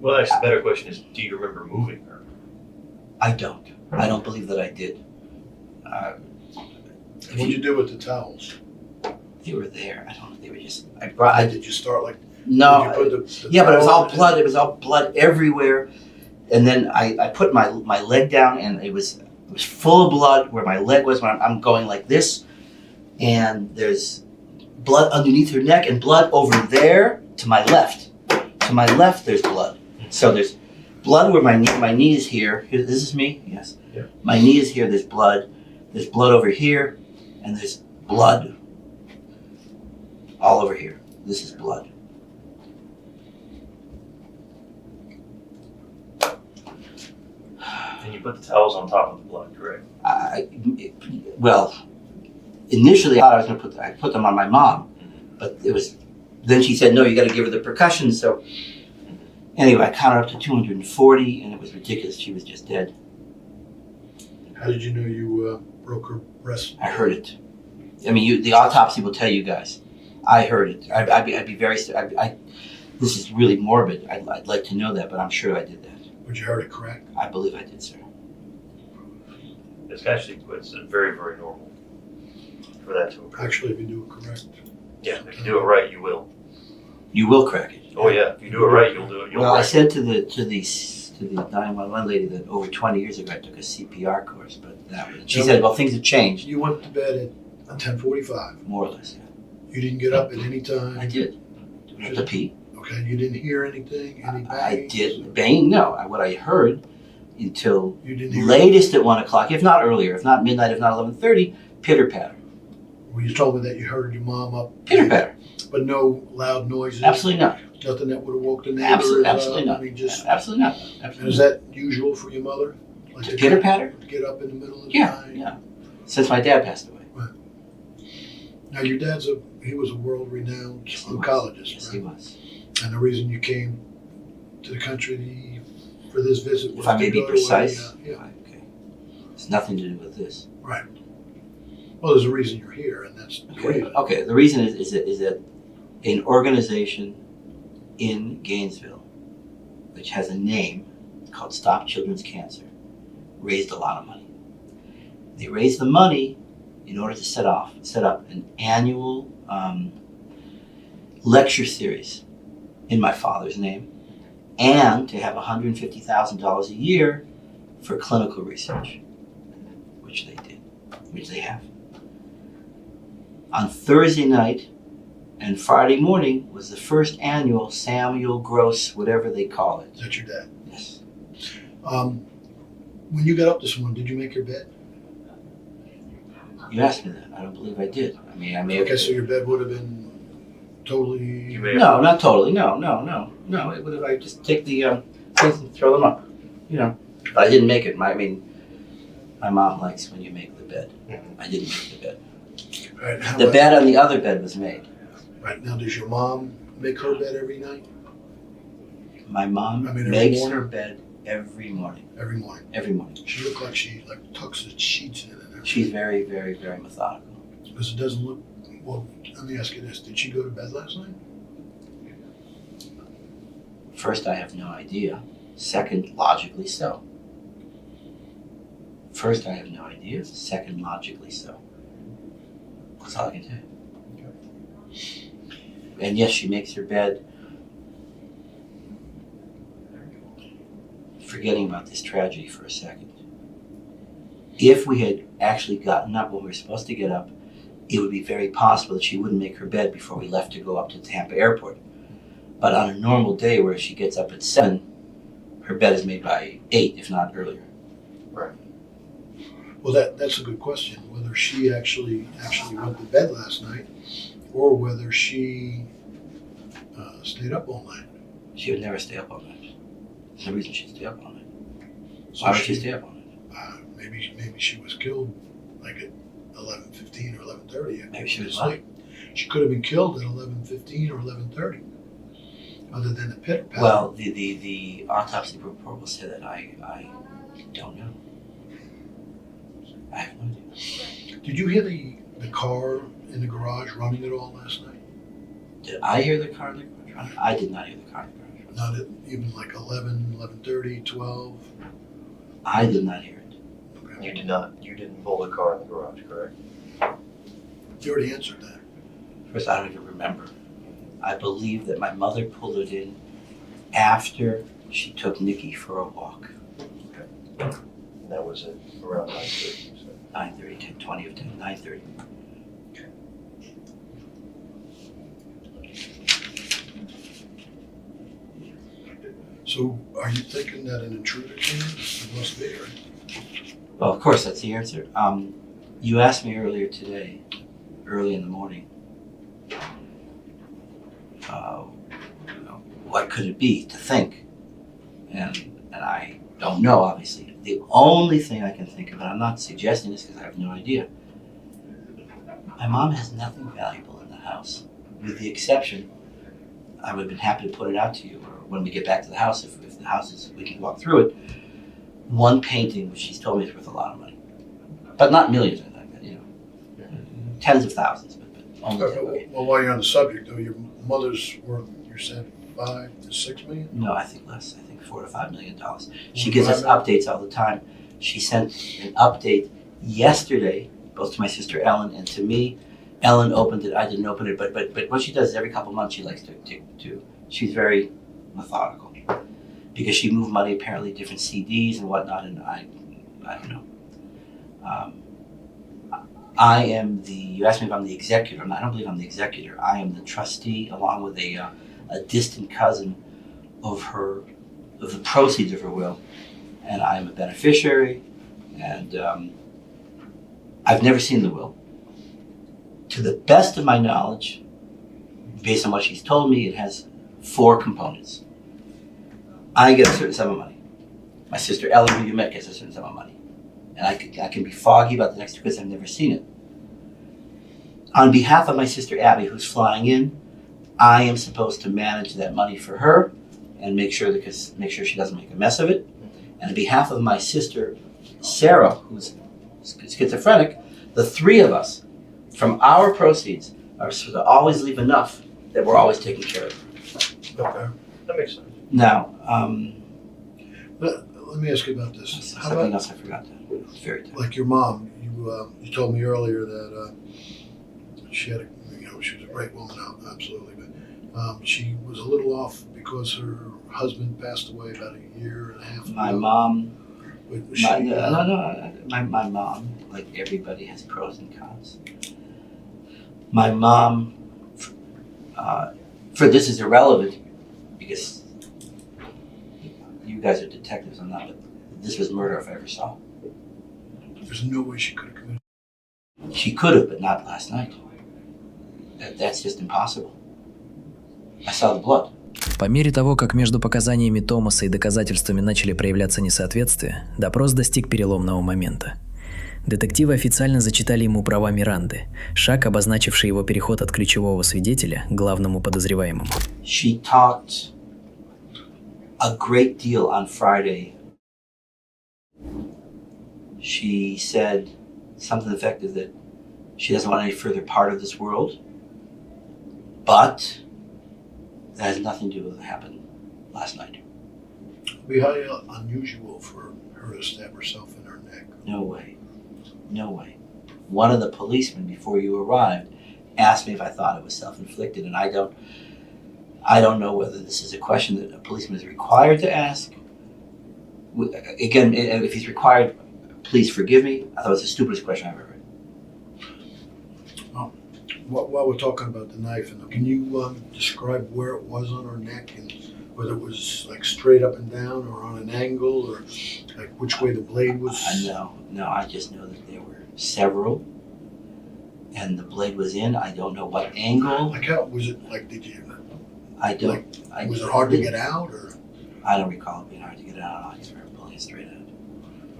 Well, actually, the better question is, do you remember moving her? I don't. I don't believe that I did. And what'd you do with the towels? They were there. I don't know. They were just. Did you start like? No. Did you put the Yeah, but it was towel all in? blood. It was all blood everywhere. And then I put my leg down, and it was full of blood where my leg was. When I'm going like this, and there's blood underneath her neck, and blood over there to my left. To my left, there's blood. So there's blood where my knee is here. This is me, yes. Yeah. My knee is here, there's blood over here, and there's blood all over here. This is blood. And you put the towels on top of the blood, correct? Well, initially I thought I was going to put them on my mom, but then she said, no, you got to give her the percussion. So anyway, I counted up to 240, and it was ridiculous. She was just dead. How did you know you broke her breast? I heard it. I mean, the autopsy will tell you guys. I heard it. I'd be very. This is really morbid. I'd like to know that, but I'm sure I did that. But you heard it correct? I believe I did, sir. It's very, very normal for that to occur. Actually, if you do it correct. Yeah, if you do it right, you will. You will crack it. Oh yeah, if you do it right, you'll do it. Well, I said to the 911 lady that over 20 years ago I took a CPR course, but she said, well, things have changed. You went to bed at 10:45. More or less, yeah. You didn't get up at any time? I did. To pee. Okay, you didn't hear anything? Any I bangs? did. Bang? No. What I heard until You didn't hear latest at 1 o'clock, if not earlier, if not midnight, if not 11:30, pitter patter. Well, you told me that you heard your mom up. Pitter patter. But no loud noises? Absolutely not. Nothing that would have woke the neighbors Absolutely up? not. I mean, just, Absolutely not. and Absolutely is that usual for your mother? Like To pitter patter? to get up in the middle of the Yeah, night? yeah. Since my dad passed away. Now, your dad's he was a world-renowned Yes, he was. oncologist, Yes, right? he was. And the reason you came to the country for this visit was If I may to be go to precise. yeah. Okay. It's nothing to do with this. Well, there's a reason you're here, and that's the reason. Okay. The reason is that an organization in Gainesville, which has a name called Stop Children's Cancer, raised a lot of money. They raised the money in order to set up an annual lecture series in my father's name, and to have $150,000 a year for clinical research, which they have. On Thursday night and Friday morning was the first annual Samuel Gross, whatever they call it. Is that your dad? Yes. When you got up this morning, did you make your bed? You asked me that. I don't believe I did. I mean, I may have. Okay, so your bed would have been totally... You may have. No, not totally. No. It would have. I just take the things and throw them up. But I didn't make it. My mom likes when you make the bed. I didn't make the bed. Right, how The about- bed on the other bed was made. Right, now does your mom make her bed every night? My mom I mean, every makes morning? her bed every morning. Every morning. Every morning. She looked like she tucks the sheets in and everything. She's very, very, very methodical. Because it doesn't look... Well, let me ask you this. Did she go to bed last night? First, I have no idea. Second, logically so. First, I have no idea. Second, logically so. That's all I can tell you. And yes, she makes her bed. Forgetting about this tragedy for a second. If we had actually gotten up when we were supposed to get up, it would be very possible that she wouldn't make her bed before we left to go up to Tampa Airport. But on a normal day where she gets up at 7, her bed is made by 8, if not earlier. Well, that's a good question. Whether she actually went to bed last night, or whether she stayed up all night. She would never stay up all night. There's no reason she'd stay up all night. So Why would she stay up all night? Maybe she was killed like at 11:15 or 11:30. Maybe she was asleep. She could have been killed at 11:15 or 11:30. Other than the pitter patter. Well, the autopsy report will say that I don't know. I have no idea. Did you hear the car in the garage running at all last night? Did I hear the car in the garage running? I did not hear the car in the garage running. Not at even like 11, 11:30, 12? I did not hear it. Okay. You didn't pull the car in the garage, correct? You already answered that. First, I don't even remember. I believe that my mother pulled it in after she took Nikki for a walk. And that was at around 9:30. 9:30, 10, 20 of 10, 9:30. So are you thinking that an intruder came in? It must be, right? Well, of course, that's the answer. You asked me earlier today, early in the morning, what could it be to think? And I don't know, obviously. The only thing I can think of, and I'm not suggesting this because I have no idea, my mom has nothing valuable in the house, with the exception, I would have been happy to put it out to you, or when we get back to the house, if the house is, we can walk through it, one painting, which she's told me is worth a lot of money. But not millions, I think, you know, tens of thousands, but only that way. Well, while you're on the subject, though, your mother's worth, you said, $5 to $6 million? No, I think less. I think $4 to $5 million. She gives us updates all the time. She sent an update yesterday, both to my sister Ellen and to me. Ellen opened it. I didn't open it, but what she does is every couple months she likes to she's very methodical because she moved money apparently different CDs and whatnot, and I don't know. I am the. You asked me if I'm the executor. I don't believe I'm the executor. I am the trustee, along with a distant cousin of the proceeds of her will, and I am a beneficiary. And I've never seen the will. To the best of my knowledge, based on what she's told me, it has 4 components. I get a certain sum of money. My sister Ellen, who you met, gets a certain sum of money. And I can be foggy about the next 2 because I've never seen it. On behalf of my sister Abby, who's flying in, I am supposed to manage that money for her and make sure she doesn't make a mess of it. And on behalf of my sister Sarah, who's schizophrenic, the 3 of us, from our proceeds, are supposed to always leave enough that we're always taking care of. Okay. That makes sense. Now, Let me ask you about this. How something about, else I forgot to. It's very tough. like your mom, you told me earlier that she had she was a great woman, absolutely, but she was a little off because her husband passed away about a year and a half ago. My mom. Was My mom, like everybody, has pros and cons. My mom, for this is irrelevant because you guys are detectives, I'm not, but this was murder if I ever saw. There's no way she could have committed. She could have, but not last night. That's just impossible. I saw the blood. По мере того, как между показаниями Томаса и доказательствами начали проявляться несоответствия, допрос достиг переломного момента. Детективы официально зачитали ему права Миранды, шаг, обозначивший его переход от ключевого свидетеля к главному подозреваемому. She talked a great deal on Friday. She said something to the effect of that she doesn't want any further part of this world, but that has nothing to do with what happened last night. It would be highly unusual for her to stab herself in her neck. No way. No way. One of the policemen before you arrived asked me if I thought it was self-inflicted, and I don't know whether this is a question that a policeman is required to ask. Again, if he's required, please forgive me. I thought it was the stupidest question I've ever heard. While we're talking about the knife, can you describe where it was on her neck and whether it was like straight up and down or on an angle or like which way the blade was? No, I just know that there were several and the blade was in. I don't know what angle. Like how was it? Like did you? Was it hard to get out or? I don't recall it being hard to get out. I just remember pulling it straight out.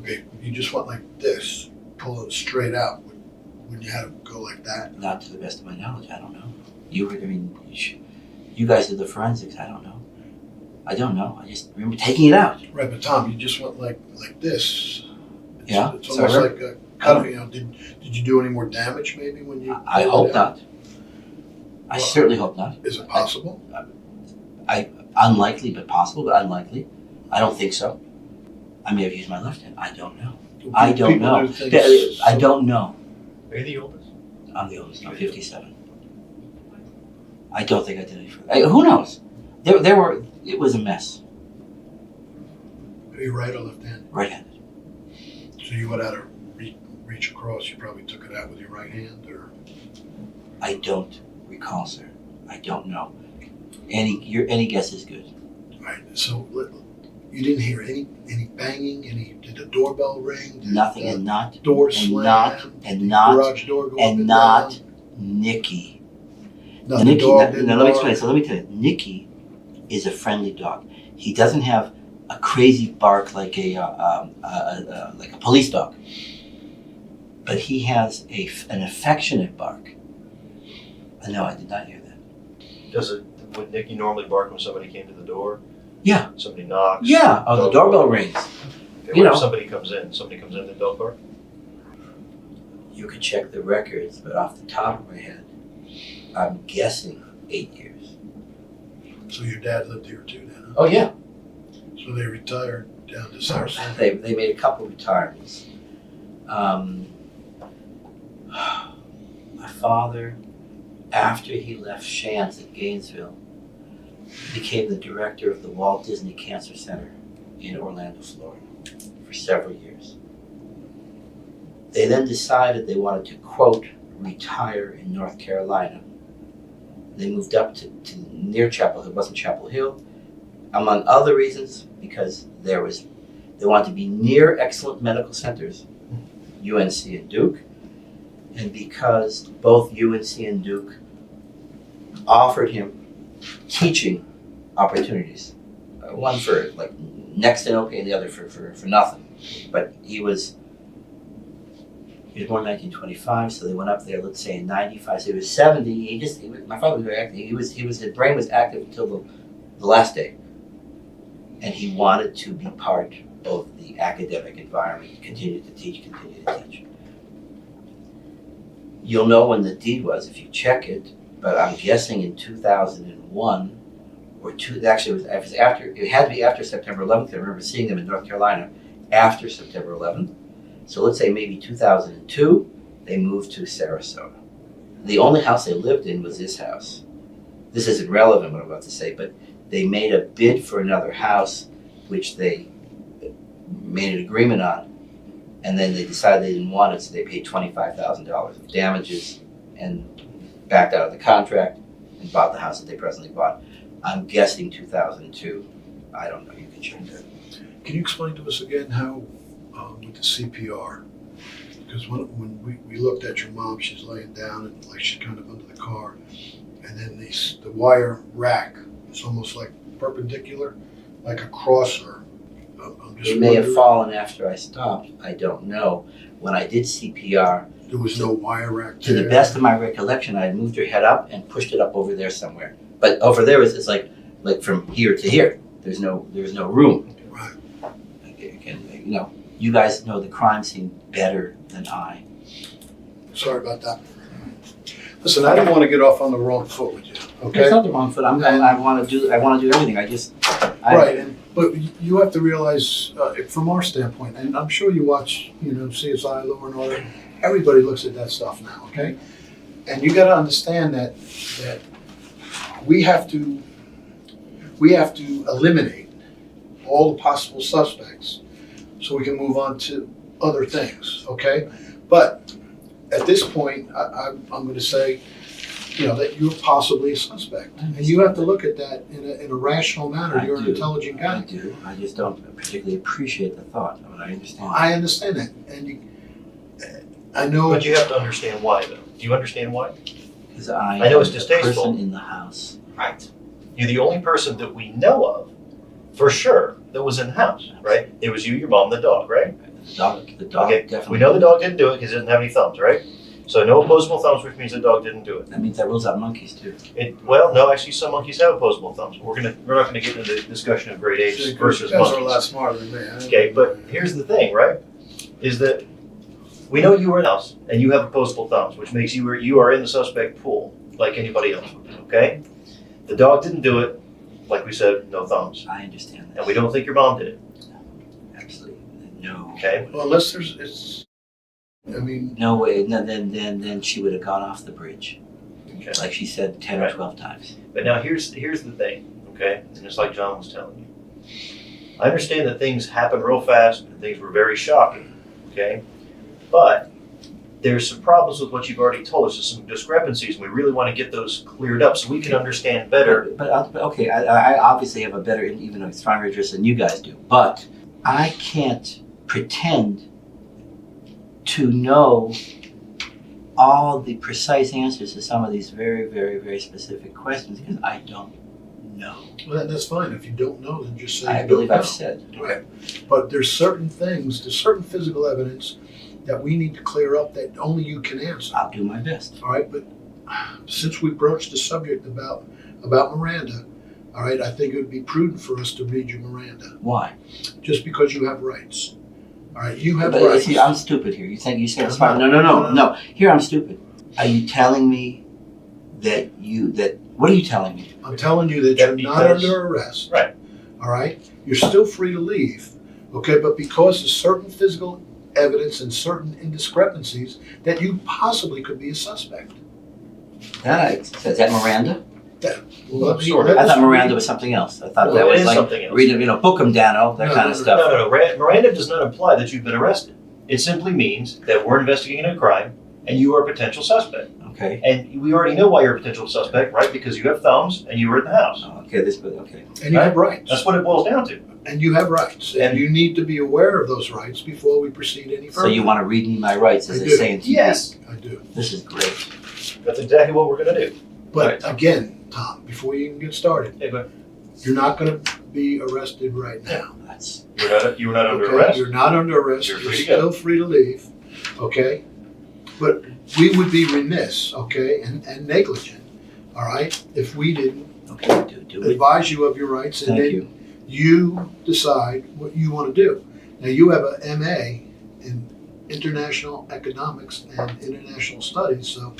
Okay, you just went like this, pull it straight out. When you had to go like that? Not to the best of my knowledge, I don't know. You guys did the forensics, I don't know. I just remember taking it out. Right, but Tom, you just went like this. Yeah. It's almost like a cut. Did you do any more damage maybe when you? I hope not. I certainly hope not. Is it possible? Unlikely, but possible, but unlikely. I don't think so. I may have used my left hand. I don't know. I don't know. I don't know. Are you the oldest? I'm the oldest. I'm 57. I don't think I did any further. Who knows? It was a mess. Are you right or left-handed? Right-handed. So you went out to reach across. You probably took it out with your right hand, or? I don't recall, sir. I don't know. Any guess is good. Right. So you didn't hear any banging? Did the doorbell ring? Did Nothing, the and not, door and slam? not, Did and the not, garage door go up and and not down? Nikki. No, Now, the Nikki, dog didn't now let me bark? explain. So let me tell you, Nikki is a friendly dog. He doesn't have a crazy bark like a police dog, but he has an affectionate bark. No, I did not hear that. Would Nikki normally bark when somebody came to the door? Yeah. Somebody knocks? Yeah. Oh, the dog doorbell barks? rings. Okay, You what know. if somebody comes in, the dog bark? You could check the records, but off the top of my head, I'm guessing 8 years. So your dad lived here too then, huh? Oh yeah. So they retired down to Sarasota. They made a couple retirements. My father, after he left Shands at Gainesville, became the director of the Walt Disney Cancer Center in Orlando, Florida, for several years. They then decided they wanted to, quote, retire in North Carolina. They moved up to near Chapel Hill. It wasn't Chapel Hill, among other reasons, because they wanted to be near excellent medical centers, UNC and Duke, and because both UNC and Duke offered him teaching opportunities. One for like next to no pay, and the other for nothing. But he was born in 1925, so they went up there, let's say in 95, so he was 70. My father was very active. His brain was active until the last day. And he wanted to be part of the academic environment, continue to teach. You'll know when the deed was if you check it, but I'm guessing in 2001 or two. Actually, it was after. It had to be after September 11th. I remember seeing them in North Carolina after September 11th. So let's say maybe 2002, they moved to Sarasota. The only house they lived in was this house. This isn't relevant what I'm about to say, but they made a bid for another house, which they made an agreement on, and then they decided they didn't want it, so they paid $25,000 of damages and backed out of the contract and bought the house that they presently bought. I'm guessing 2002. I don't know. You can check that. Can you explain to us again how with the CPR? Because when we looked at your mom, she's laying down and like she's kind of under the car, and then the wire rack is almost like perpendicular, like a crosser. I'm just It may have wondering- fallen after I stopped. I don't know. When I did CPR, There was no wire rack to there. the best of my recollection, I had moved her head up and pushed it up over there somewhere. But over there it's like from here to here. There's no room. Right. You guys know the crime scene better than I. Sorry about that. Listen, I didn't want to get off on the wrong foot with you. Okay. It's not the wrong foot. I want to do everything. Right, but you have to realize, from our standpoint, and I'm sure you watch, CSI, Law and Order. Everybody looks at that stuff now, okay? And you got to understand that we have to eliminate all the possible suspects so we can move on to other things, okay? But at this point, I'm going to say, that you're possibly a suspect, and you have to look at that in a rational manner. You're an intelligent guy. I do. I just don't particularly appreciate the thought of it. I understand. I understand that, and I know. But you have to understand why, though. Do you understand why? Because I know it's am the distasteful. person in the house. Right. You're the only person that we know of, for sure, that was in the house, right? It was you, your mom, the dog, right? The dog Okay. definitely. We know the dog didn't do it because it didn't have any thumbs, right? So no opposable thumbs, which means the dog didn't do it. That means that rules out monkeys too. Well, no, actually, some monkeys have opposable thumbs. We're not going to get into the discussion of grade apes versus You guys are a lot monkeys. smarter than me. Okay, but here's the thing, right? Is that we know you were in the house and you have opposable thumbs, which makes you are in the suspect pool like anybody else would be. Okay, the dog didn't do it, like we said, no thumbs, I understand that. and we don't think your mom did it. Absolutely no. Okay, Well, unless it's. I mean, No way. No, then she would have gone off the bridge, okay. like she said 10 or 12 times. But now here's the thing, okay? And it's like John was telling you. I understand that things happen real fast and things were very shocking, okay? But there's some problems with what you've already told us. There's some discrepancies, and we really want to get those cleared up so we can understand better. But okay, I obviously have a better, even though it's stronger interest than you guys do. But I can't pretend to know all the precise answers to some of these very, very, very specific questions because I don't know. Well, that's fine. If you don't know, then just say I you believe don't I've know. said. Right. But there's certain physical evidence that we need to clear up that only you can answer. I'll do my best. All right, but since we broached the subject about Miranda, all right, I think it would be prudent for us to read you Miranda, Why? just because you have rights. All right, you have But rights. see, I'm stupid here. You think you said I'm smart? not. No. Here I'm stupid. Are you telling me that what are you telling me? I'm telling you that That you're not because- under arrest. Right. All right, you're still free to leave. Okay, but because of certain physical evidence and certain indiscrepancies, that you possibly could be a suspect. Is that Miranda? Well, Sort of. I thought Miranda was something else. I thought No, that it was is like something else. read them, book them, Dano, that No, kind no, of no, stuff. No. Miranda does not imply that you've been arrested. It simply means that we're investigating a crime and you are a potential suspect. Okay. And we already know why you're a potential suspect, right? Because you have thumbs and you were in the house. Oh, okay. Okay. And you have rights. That's what it boils down to. And you have rights. And you need to be aware of those rights before we proceed any further. So you want to read me my rights, as I they do. say in TV? Yes. I do. This is great. That's exactly what we're going to do. But again, Tom, before you even get started, Yeah, go ahead. you're not going to be arrested right now. That's You were not under Okay? arrest. You're not under arrest. You're You're free to go. still free to leave. Okay? But we would be remiss, okay, and negligent, all right, if we didn't okay. Do it. advise you of your rights and Thank then you. you decide what you want to do. Now, you have a MA in International Economics and International Studies, so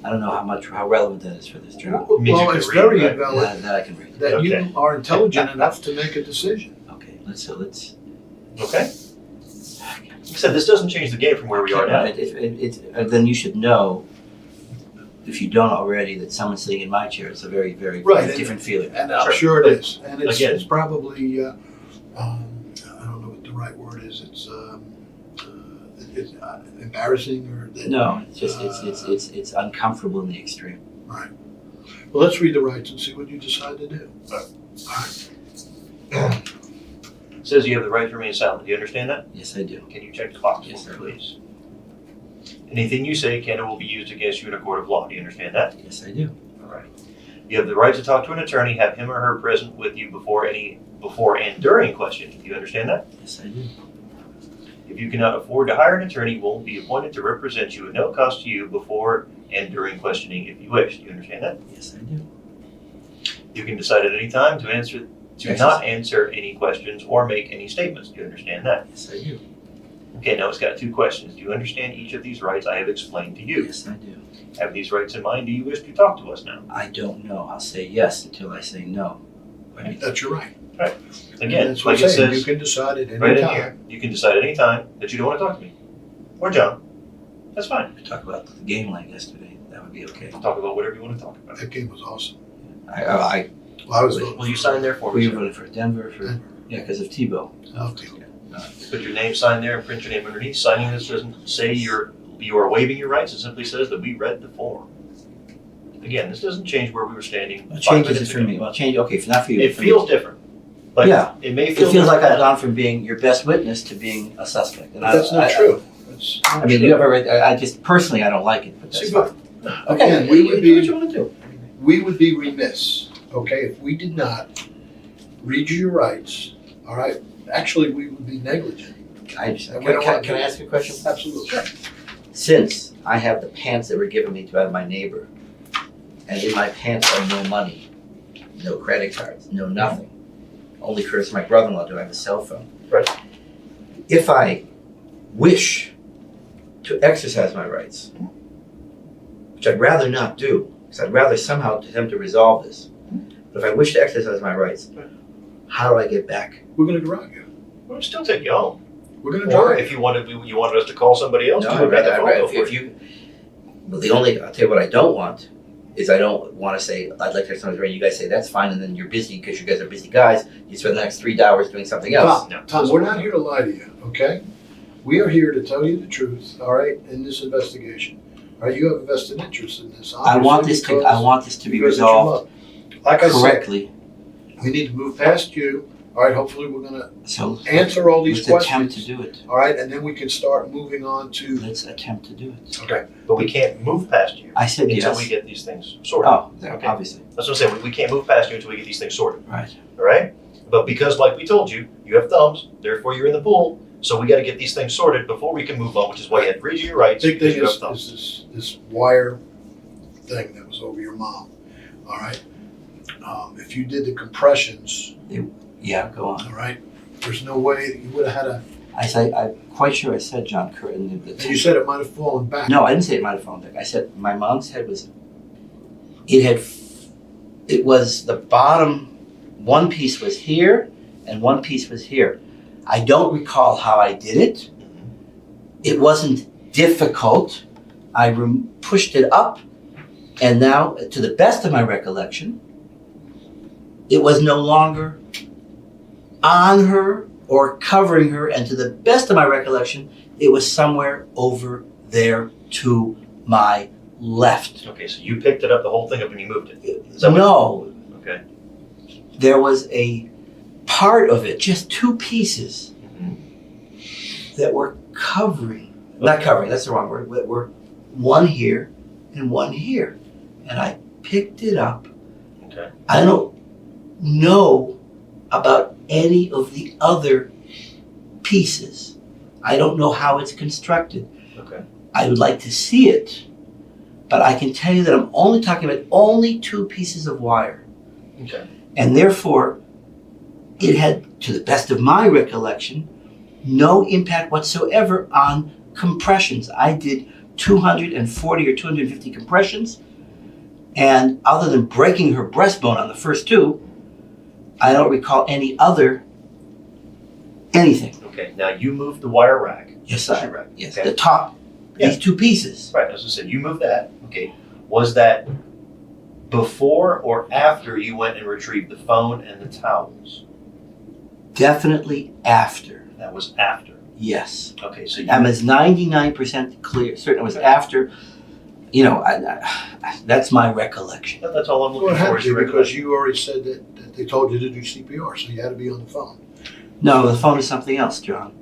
I don't know how relevant that is for this job. Means you well, can it's read, very right? relevant That I can read. that Okay. you are intelligent enough to make a decision. Okay. Let's. Okay? Like I said, this doesn't change the game from where we are now. Then you should know, if you don't already, that someone sitting in my chair is a very, very, Right, very different feeling. And I'm Sure. sure it is. And Again. it's probably, I don't know what the right word is. It's embarrassing or. No, it's just it's uncomfortable in the extreme. Right. Well, let's read the rights and see what you decide to do. Right. All right. It says you have the right to remain silent. Do you understand that? Yes, I do. Can you check the box Yes, for me, sir. please? Anything you say can and will be used against you in a court of law. Do you understand that? Yes, I do. All right. You have the right to talk to an attorney, have him or her present with you before and during questioning. Do you understand that? Yes, I do. If you cannot afford to hire an attorney, he will be appointed to represent you at no cost to you before and during questioning if you wish. Do you understand that? Yes, I do. You can decide at any time to Yes. not answer any questions or make any statements. Do you understand that? Yes, I do. Okay, now it's got two questions. Do you understand each of these rights I have explained to you? Yes, I do. Have these rights in mind? Do you wish to talk to us now? I don't know. I'll say yes until I say no. Right? That's your right. Again, That's what like I'm it saying. You says can decide at any right in time. here, you can decide at any time that you don't want to talk to me or John. That's fine. We talked about the game like yesterday. That would be okay. Talk about whatever you want to talk about. That game was awesome. I Well, I was voting Will you for- sign there for were me? you sir? voting for Denver? Yeah, because of Tebow. Okay. Put your name, sign there, and print your name underneath. Signing this doesn't say you are waiving your rights. It simply says that we read the form. Again, this doesn't change where we were standing. Well, 5 changes it minutes for ago. me. Well, change. Okay, not for you. It for feels me. different, but Yeah. it may It feel. feels like different I've now. gone from being your best witness to being a suspect. And But that's not true. That's not I mean, true. you ever read? I just personally, I don't like it. But that's See, fine. but Okay, again, we would do what be you want to do. remiss, okay, if we did not read you your rights. All right. Actually, we would be negligent. I just, And can, we don't can, want can I to- ask you a question? Absolutely. Since I have the pants that were given me by my neighbor, and in my pants are no money, no credit cards, no nothing, only courtesy of my brother-in-law do I have a cell phone. Right. If I wish to exercise my rights, which I'd rather not do, because I'd rather somehow attempt to resolve this, but if I wish to exercise my rights, how do I get back? We're going to drive you. We'll still take you home. We're going to Or drive if you wanted us to call somebody else, No, to I'd look at the rather, phone if you, well, I'll tell you what I don't want, is I don't want to say, I'd like to have something ready, you guys say, that's fine, and then you're busy, because you guys are busy guys, you spend the next 3 hours doing something else. Tom, we're not here to lie to you, okay? we are here to tell you the truth, all right, in this investigation. All right, you have a vested interest in this. I want this to be resolved like I said, correctly. we need to move past you. All right, hopefully we're gonna So answer all these let's attempt questions. to do it. All right, and then we can start moving on to. Let's attempt to do it. Okay. But we can't move past you I said until yes. we get these things sorted. Oh, Okay. obviously. That's what I'm saying. We can't move past you until we get these things sorted. Right. All right? But because, like we told you, you have thumbs, therefore you're in the pool. So we got to get these things sorted before we can move on, which is why you had to read your rights. Big because thing you have is thumbs. this wire thing that was over your mom. All right. If you did the compressions, Yeah, go on. all right, there's no way that you would have had a. I'm quite sure I said John Curtin. And you said it might have fallen back. No, I didn't say it might have fallen back. I said my mom's head was. It was the bottom. One piece was here, and one piece was here. I don't recall how I did it. It wasn't difficult. I pushed it up, and now, to the best of my recollection, it was no longer on her or covering her, and to the best of my recollection, it was somewhere over there to my left. Okay, so you picked it up, the whole thing up, and you moved it. Is that what- No, Okay. there was a part of it, just two pieces, that were covering, not covering, that's the wrong word, that were one here and one here. And I picked it up. Okay. I don't know about any of the other pieces. I don't know how it's constructed. Okay. I would like to see it, but I can tell you that I'm only talking about only two pieces of wire. Okay. And therefore, it had, to the best of my recollection, no impact whatsoever on compressions. I did 240 or 250 compressions, and other than breaking her breastbone on the first two, I don't recall any other anything. Okay. Now you moved the wire rack. Yes, Tissue rack. yes, Okay. the top, Yeah. these two pieces. Right. As I said, you moved that. Okay. Was that before or after you went and retrieved the phone and the towels? Definitely after. That was after. Yes. Okay. So you. I'm as 99% clear, certain it was after. You know, that's my recollection. That's all I'm Well, looking it for. had Is to your because recollection. you already said that they told you to do CPR, so you had to be on the phone. No, the phone is something else, John.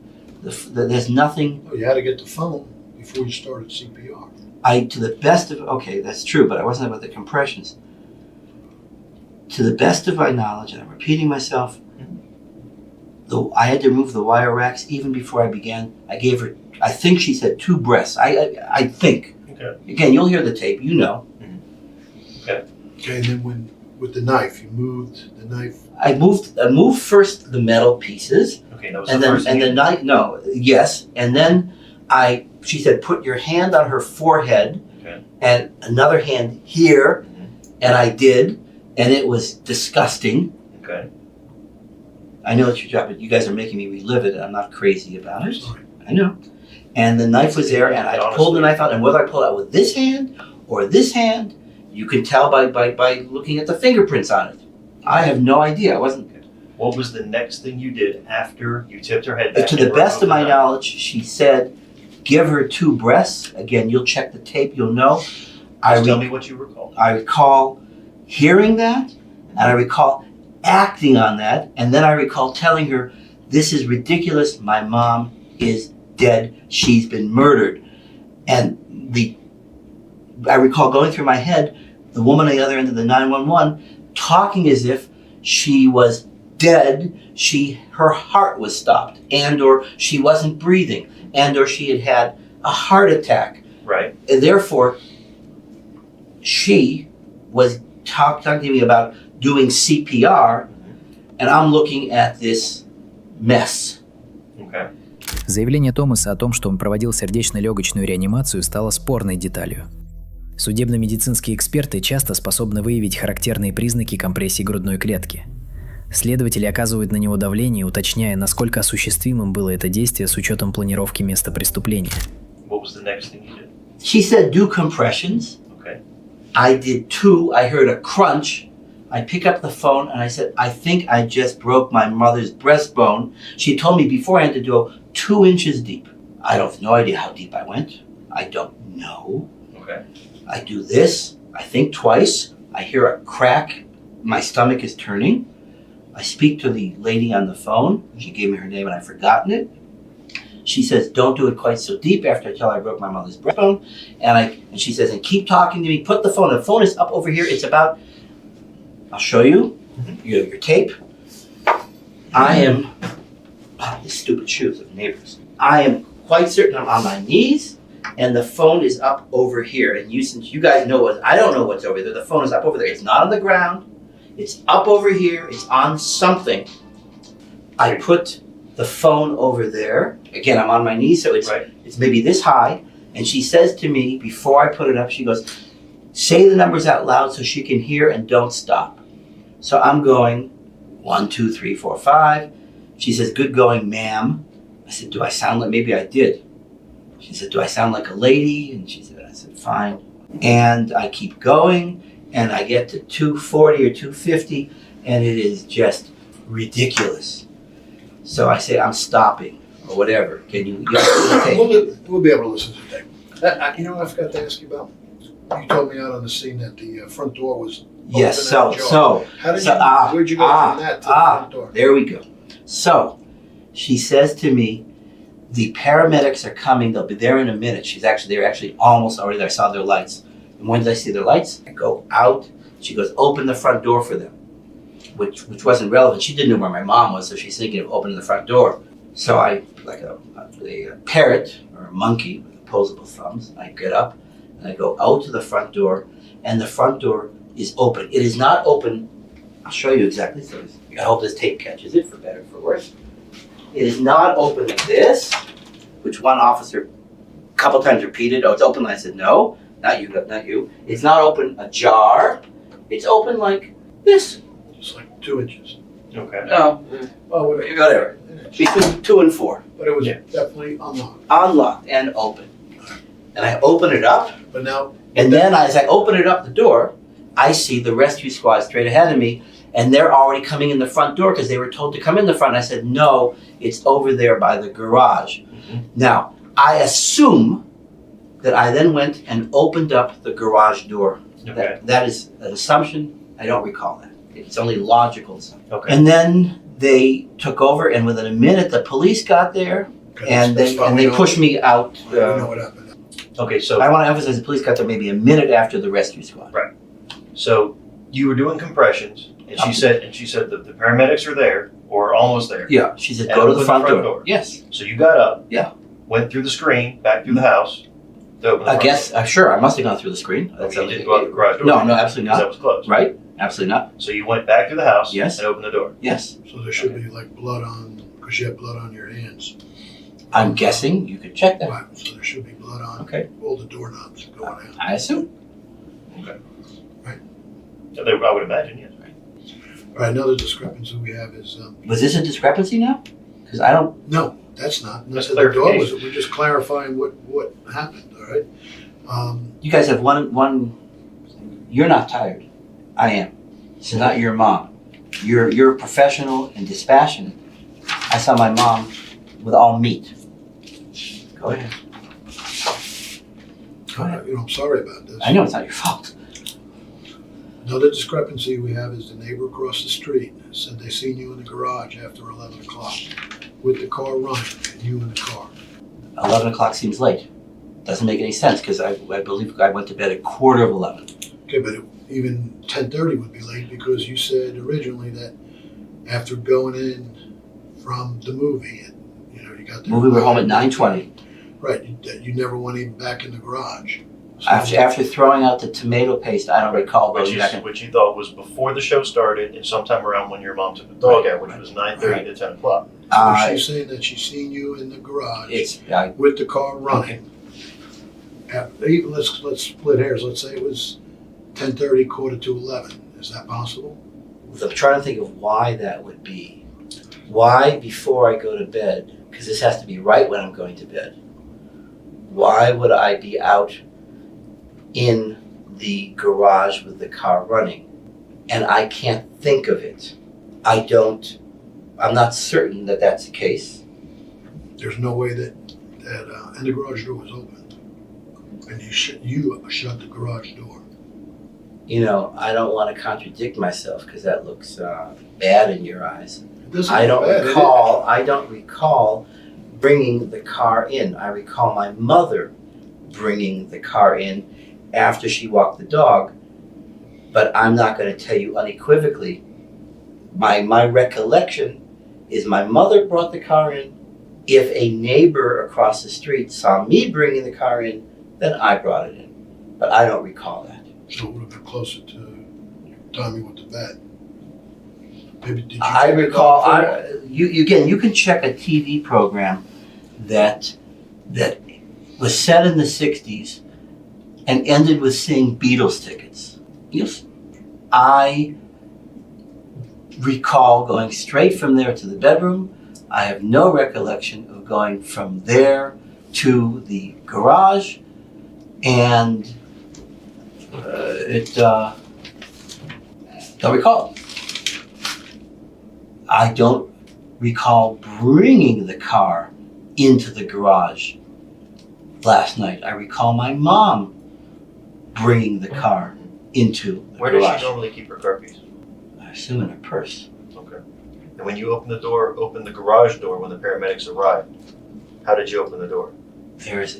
There's nothing. Oh, you had to get the phone before you started CPR. To the best of, okay, that's true, but I wasn't about the compressions. To the best of my knowledge, and I'm repeating myself, I had to remove the wire racks even before I began. I gave her, I think she said 2 breaths. I think. Okay. Again, you'll hear the tape, you know. Okay, and then with the knife, you moved the knife. I moved first the metal pieces, Okay. That was and the then first and thing. the knife. No, yes, and then she said, put your hand on her forehead, Okay. and another hand here, Mhm. and I did, and it was disgusting. Okay. I know it's your job, but you guys are making me relive it, and I'm not crazy about it. Sorry. I know. And the knife was there, and I pulled the knife out, and whether I pulled it out with this hand or this hand, you can tell by looking at the fingerprints on it. I have no idea. I wasn't. What was the next thing you did after you tipped her head back? To the and best of removed my the knife? knowledge, she said, give her 2 breaths. Again, you'll check the tape, you'll know. Just tell me what you recall. I recall hearing that, and I recall acting on that, and then I recall telling her, this is ridiculous, my mom is dead, she's been murdered. And I recall going through my head, the woman on the other end of the 911, talking as if she was dead, her heart was stopped, and or she wasn't breathing, and or she had a heart attack. Right. And therefore, she was talking to me about doing CPR, and I'm looking at this mess. Okay. Заявление Томаса о том, что он проводил сердечно-легочную реанимацию, стало спорной деталью. Судебно-медицинские эксперты часто способны выявить характерные признаки компрессии грудной клетки. Следователи оказывают на него давление, уточняя, насколько осуществимым было это действие с учетом планировки места преступления. What was the next thing you did? She said, do compressions. Okay. I did 2. I heard a crunch. I pick up the phone and I said, I think I just broke my mother's breastbone. She told me beforehand to go 2 inches deep. I have no idea how deep I went. I don't know. Okay. I do this, I think twice, I hear a crack, my stomach is turning. I speak to the lady on the phone. She gave me her name and I've forgotten it. She says, don't do it quite so deep after I tell her I broke my mother's breastbone. And she says, and keep talking to me, put the phone is up over here. It's about, I'll show you, your tape. I am, these stupid shoes of neighbors. I am quite certain I'm on my knees and the phone is up over here. And since you guys know I don't know what's over there, the phone is up over there. It's not on the ground. It's up over here. It's on something. I put the phone over there. Again, I'm on my knees, so it's maybe this high. And she says to me, before I put it up, she goes, say the numbers out loud so she can hear and don't stop. So I'm going 1, 2, 3, 4, 5. She says, good going, ma'am. I said, do I sound like, maybe I did. She said, do I sound like a lady? And I said, fine. And I keep going, and I get to 240 or 250, and it is just ridiculous. So I say, I'm stopping, or whatever. Can you take We'll be able to listen to the tape. You know what I forgot to ask you about? You told me out on the scene that the front door was Yes, open and ajar. Where'd you go from that to the front door? There we go. So, she says to me, the paramedics are coming, they'll be there in a minute. They're actually almost already there. I saw their lights. And when did I see their lights? I go out. She goes, open the front door for them, which wasn't relevant. She didn't know where my mom was, so she's thinking of opening the front door. So I, like a parrot or a monkey with opposable thumbs, I get up and I go out to the front door, and the front door is open. It is not open. I'll show you exactly. So I hope this tape catches it, for better or for worse. It is not open like this, which one officer a couple times repeated, oh, it's open. I said, no, not you. It's not open ajar. It's open like this. Just like 2 inches. Okay. No, Oh, whatever. whatever. Between 2 and 4. But it was definitely unlocked. Unlocked and open. And I open it up. But now, And then as I open it up the door, I see the rescue squad straight ahead of me, and they're already coming in the front door because they were told to come in the front. I said, no, it's over there by the garage. Mm-hmm. Now, I assume that I then went and opened up the garage door. Okay. That is an assumption. I don't recall that. It's only logical. Okay. And then they took over, and within a minute, the police got there, and they pushed me out. We know what happened. Okay, so I want to emphasize the police got there maybe a minute after the rescue squad. Right. So you were doing compressions, and she said that the paramedics are there or almost there. Yeah, she said, And go to open the front door. Yes. So you got up. Yeah. Went through the screen, back through the house. To open the I front guess, sure, I must have gone through the screen. door. Okay, you didn't go out the garage door. No, absolutely Because that not. was closed. Right? Absolutely not. So you went back through the house. Yes. And opened the door. Yes. So there should be like blood on, because you have blood on your hands. I'm guessing you could check that. Right, so there should be blood on Okay. all the doorknobs going out. I assume. I would imagine, yes. All right, another discrepancy we have is, Was this a discrepancy now? Because I don't. no, that's not. That's The door was, clarification. we're just clarifying what happened, all right? You guys have one. You're not tired. I am. This is not your mom. You're professional and dispassionate. I saw my mom with all meat. Go ahead. Go ahead. I'm sorry about this. I know it's not your fault. Another discrepancy we have is the neighbor across the street said they seen you in the garage after 11 o'clock with the car running and you in the car. 11 o'clock seems late. Doesn't make any sense because I believe I went to bed at 11:15. Okay, but even 10:30 would be late because you said originally that after going in from the movie, you got there. We were home at 9:20. Right, that you never went even back in the garage. So After throwing out the tomato paste, I don't recall Which going back in. you thought was before the show started and sometime around when your mom took the dog out, which was 9:30 to 10 o'clock. she's saying that she's seen you in the garage It's with the car running. Even let's split hairs. Let's say it was 10:30, 11:45. Is that possible? I'm trying to think of why that would be. Why before I go to bed? Because this has to be right when I'm going to bed. Why would I be out in the garage with the car running? And I can't think of it. I'm not certain that that's the case. There's no way that and the garage door was open, and you shut the garage door. You know, I don't want to contradict myself because that looks bad in your eyes. It doesn't I look don't bad, recall. I don't recall bringing the car in. I recall my mother bringing the car in after she walked the dog. But I'm not going to tell you unequivocally. My recollection is my mother brought the car in. If a neighbor across the street saw me bringing the car in, then I brought it in. But I don't recall that. So it would have been closer to Tommy with the bat. Maybe did you? I take it recall. off for You can check a TV program that was set in the '60s and ended with seeing Beatles tickets. Yes, I recall going straight from there to the bedroom. I have no recollection of going from there to the garage, and don't recall. I don't recall bringing the car into the garage last night. I recall my mom bringing the car into the Where garage. does she normally keep her car keys? I assume in her purse. Okay. And when you opened the garage door when the paramedics arrived, how did you open the door? There's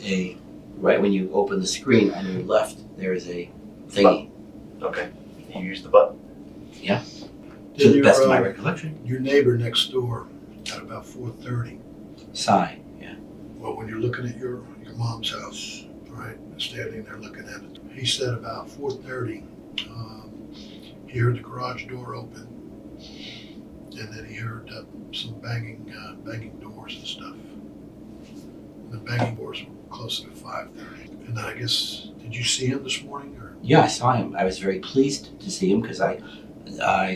right when you open the screen on your left, there is a thingy. Okay. You used the button. To the Did best of my recollection. your neighbor next door at about 4:30? Sigh. Yeah. Well, when you're looking at your mom's house, right, standing there looking at it, he said about 4:30, he heard the garage door open, and then he heard some banging doors and stuff. The banging doors were closer to 5:30. And then I guess, did you see him this morning? Or? Yeah, I saw him. I was very pleased to see him because I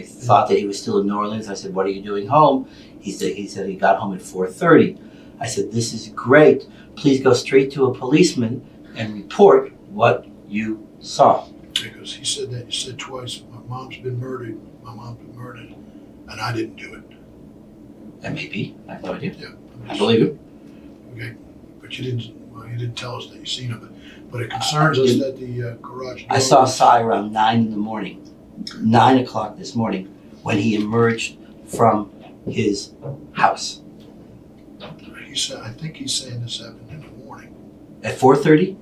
thought that he was still in New Orleans. I said, "What are you doing home?" He said he got home at 4:30. I said, "This is great. Please go straight to a policeman and report what you saw." Because he said that, you said twice, my mom's been murdered, and I didn't do it. That may be. I have no idea. Yeah. I believe him. Okay, but you didn't tell us that you seen him, but it concerns us that the garage door. I saw Cy around 9 in the morning, 9 o'clock this morning, when he emerged from his house. He said, I think he's saying this happened in the morning. At 4:30?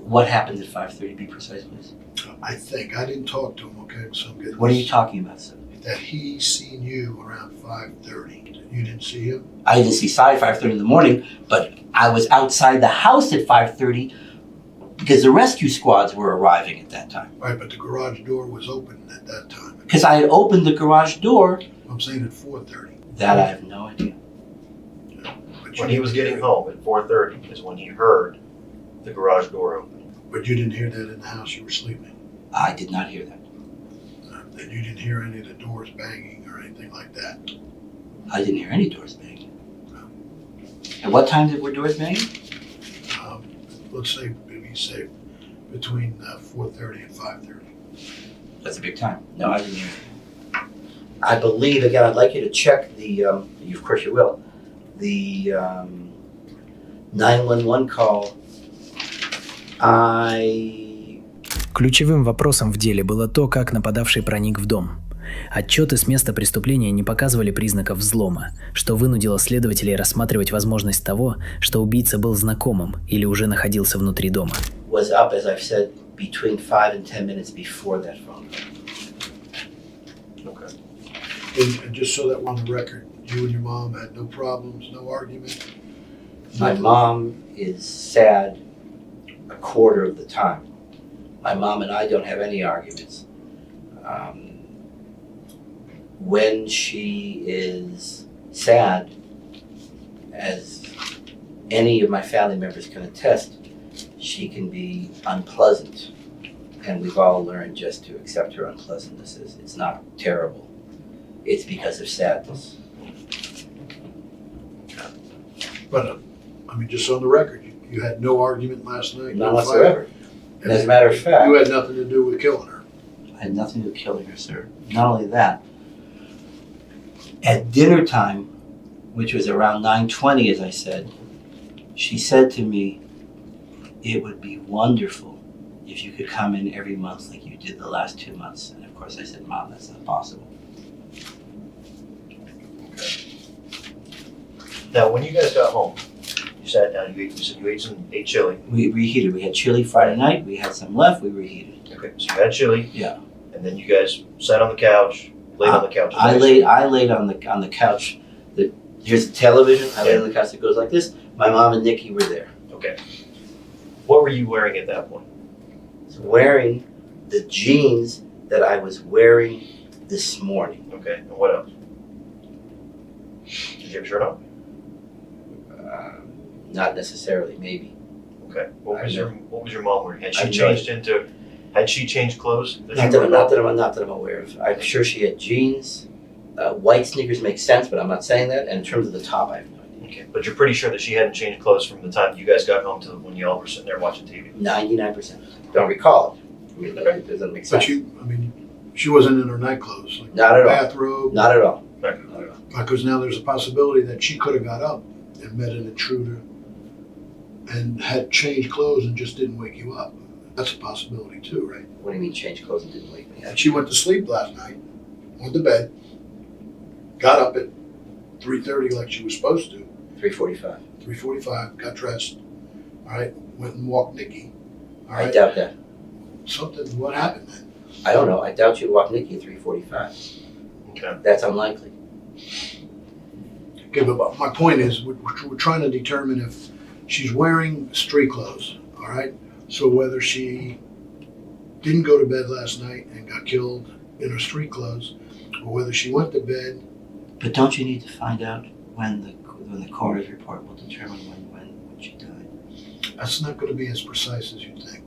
What happened at 5:30? Be precise, please. I think, I didn't talk to him, okay, so I'm getting. What are you talking about, sir? That he seen you around 5:30. You didn't see him? I didn't see Cy at 5:30 in the morning, but I was outside the house at 5:30 because the rescue squads were arriving at that time. Right, but the garage door was open at that time. Because I had opened the garage door. I'm saying at 4:30. That I have no idea. But you When he was didn't getting hear it. home at 4:30 is when he heard the garage door open. But you didn't hear that in the house you were sleeping? I did not hear that. That you didn't hear any of the doors banging or anything like that? I didn't hear any doors banging. At what time were doors banging? Let's say, maybe say between 4:30 and 5:30. That's a big time. No, I didn't hear it. I believe, again, I'd like you to check of course you will, the 911 call. Ключевым вопросом в деле было то, как нападавший проник в дом. Отчеты с места преступления не показывали признаков взлома, что вынудило следователей рассматривать возможность того, что убийца был знакомым или уже находился внутри дома. Was up, as I've said, between 5 and 10 minutes before that phone call. Okay. And just so that we're on the record, you and your mom had no problems, no argument? My mom is sad a quarter of the time. My mom and I don't have any arguments. When she is sad, as any of my family members can attest, she can be unpleasant. And we've all learned just to accept her unpleasantness. It's not terrible. It's because of sadness. But, just on the record, you had no argument last night? None no whatsoever. fight? And as a matter of fact, You had nothing to do with killing her? I had nothing to do with killing her, sir. Not only that, at dinner time, which was around 9:20, as I said, She said to me, it would be wonderful if you could come in every month like you did the last 2 months. And of course I said, Mom, that's not possible. Now, when you guys got home, you sat down, you said you ate chili. We reheated. We had chili Friday night. We had some left. We reheated. Okay, so you had chili. Yeah. And then you guys sat on the couch, laid on the couch. I laid on the couch. Here's the television. I laid on the couch that goes like this. My mom and Nikki were there. Okay. What were you wearing at that point? I was wearing the jeans that I was wearing this morning. Okay, and what else? Did you have a shirt on? Not necessarily, maybe. Okay. What was your mom wearing? Had she changed clothes? Not that I'm aware of. I'm sure she had jeans. White sneakers make sense, but I'm not saying that. And in terms of the top, I have no idea. Okay, but you're pretty sure that she hadn't changed clothes from the time you guys got home to when you all were sitting there watching TV. 99%. Don't recall it. I mean, it doesn't make sense. But she wasn't in her night clothes, like Not at all. bathrobe. Not at all. Right. Not at all. Because now there's a possibility that she could have got up and met an intruder and had changed clothes and just didn't wake you up. That's a possibility too, right? What do you mean change clothes and didn't wake me up? And she went to sleep last night, went to bed, got up at 3:30 like she was supposed to, 3:45. 3:45, got dressed, all right, went and walked Nikki, all I right? doubt that. What happened then? I don't know. I doubt you'd walk Nikki at 3:45. Okay. That's unlikely. Okay, but my point is, we're trying to determine if she's wearing street clothes, all right? So whether she didn't go to bed last night and got killed in her street clothes, or whether she went to bed. But don't you need to find out when the coroner's report will determine when she died? That's not going to be as precise as you think.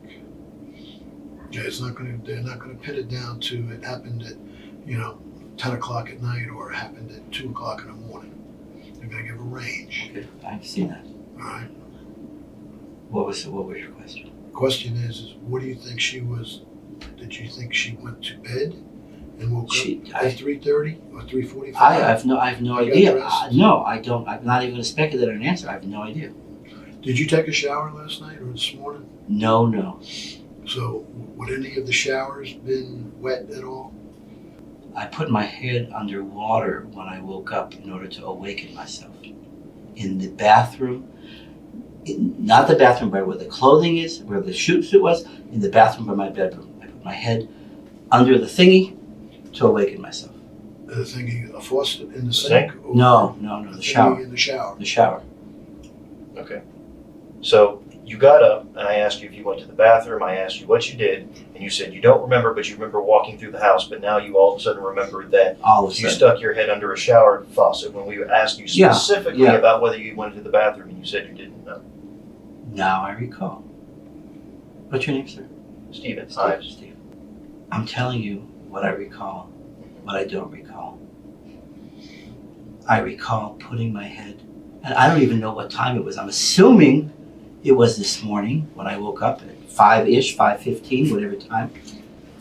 Yeah, they're not going to pin it down to it happened at, 10 o'clock at night or it happened at 2 o'clock in the morning. They're going to give a range, Okay, I've seen that. all right? What was your question? The question is what do you think did you think she went to bed and woke up at 3:30 or 3:45? I have no You got idea. dressed? No, I don't. I'm not even going to speculate on an answer. I have no idea. Did you take a shower last night or this morning? No. So would any of the showers been wet at all? I put my head under water when I woke up in order to awaken myself. In the bathroom, not the bathroom by where the clothing is, where the suit was, in the bathroom by my bedroom. I put my head under the thingy to awaken myself. The thingy, a faucet in the Sink? sink? Or No, the the thingy shower. in the shower. The shower. Okay. So you got up, and I asked you if you went to the bathroom. I asked you what you did, and you said you don't remember, but you remember walking through the house. But now you all of a sudden remembered that All of a you sudden. stuck your head under a shower faucet when we asked you Yeah, specifically yeah. about whether you went to the bathroom, and you said you didn't know. Now I recall. What's your name, sir? Stephen, Steve. I'm telling you what I recall, what I don't recall. I recall putting my head, and I don't even know what time it was. I'm assuming it was this morning when I woke up at 5-ish, 5:15, whatever time.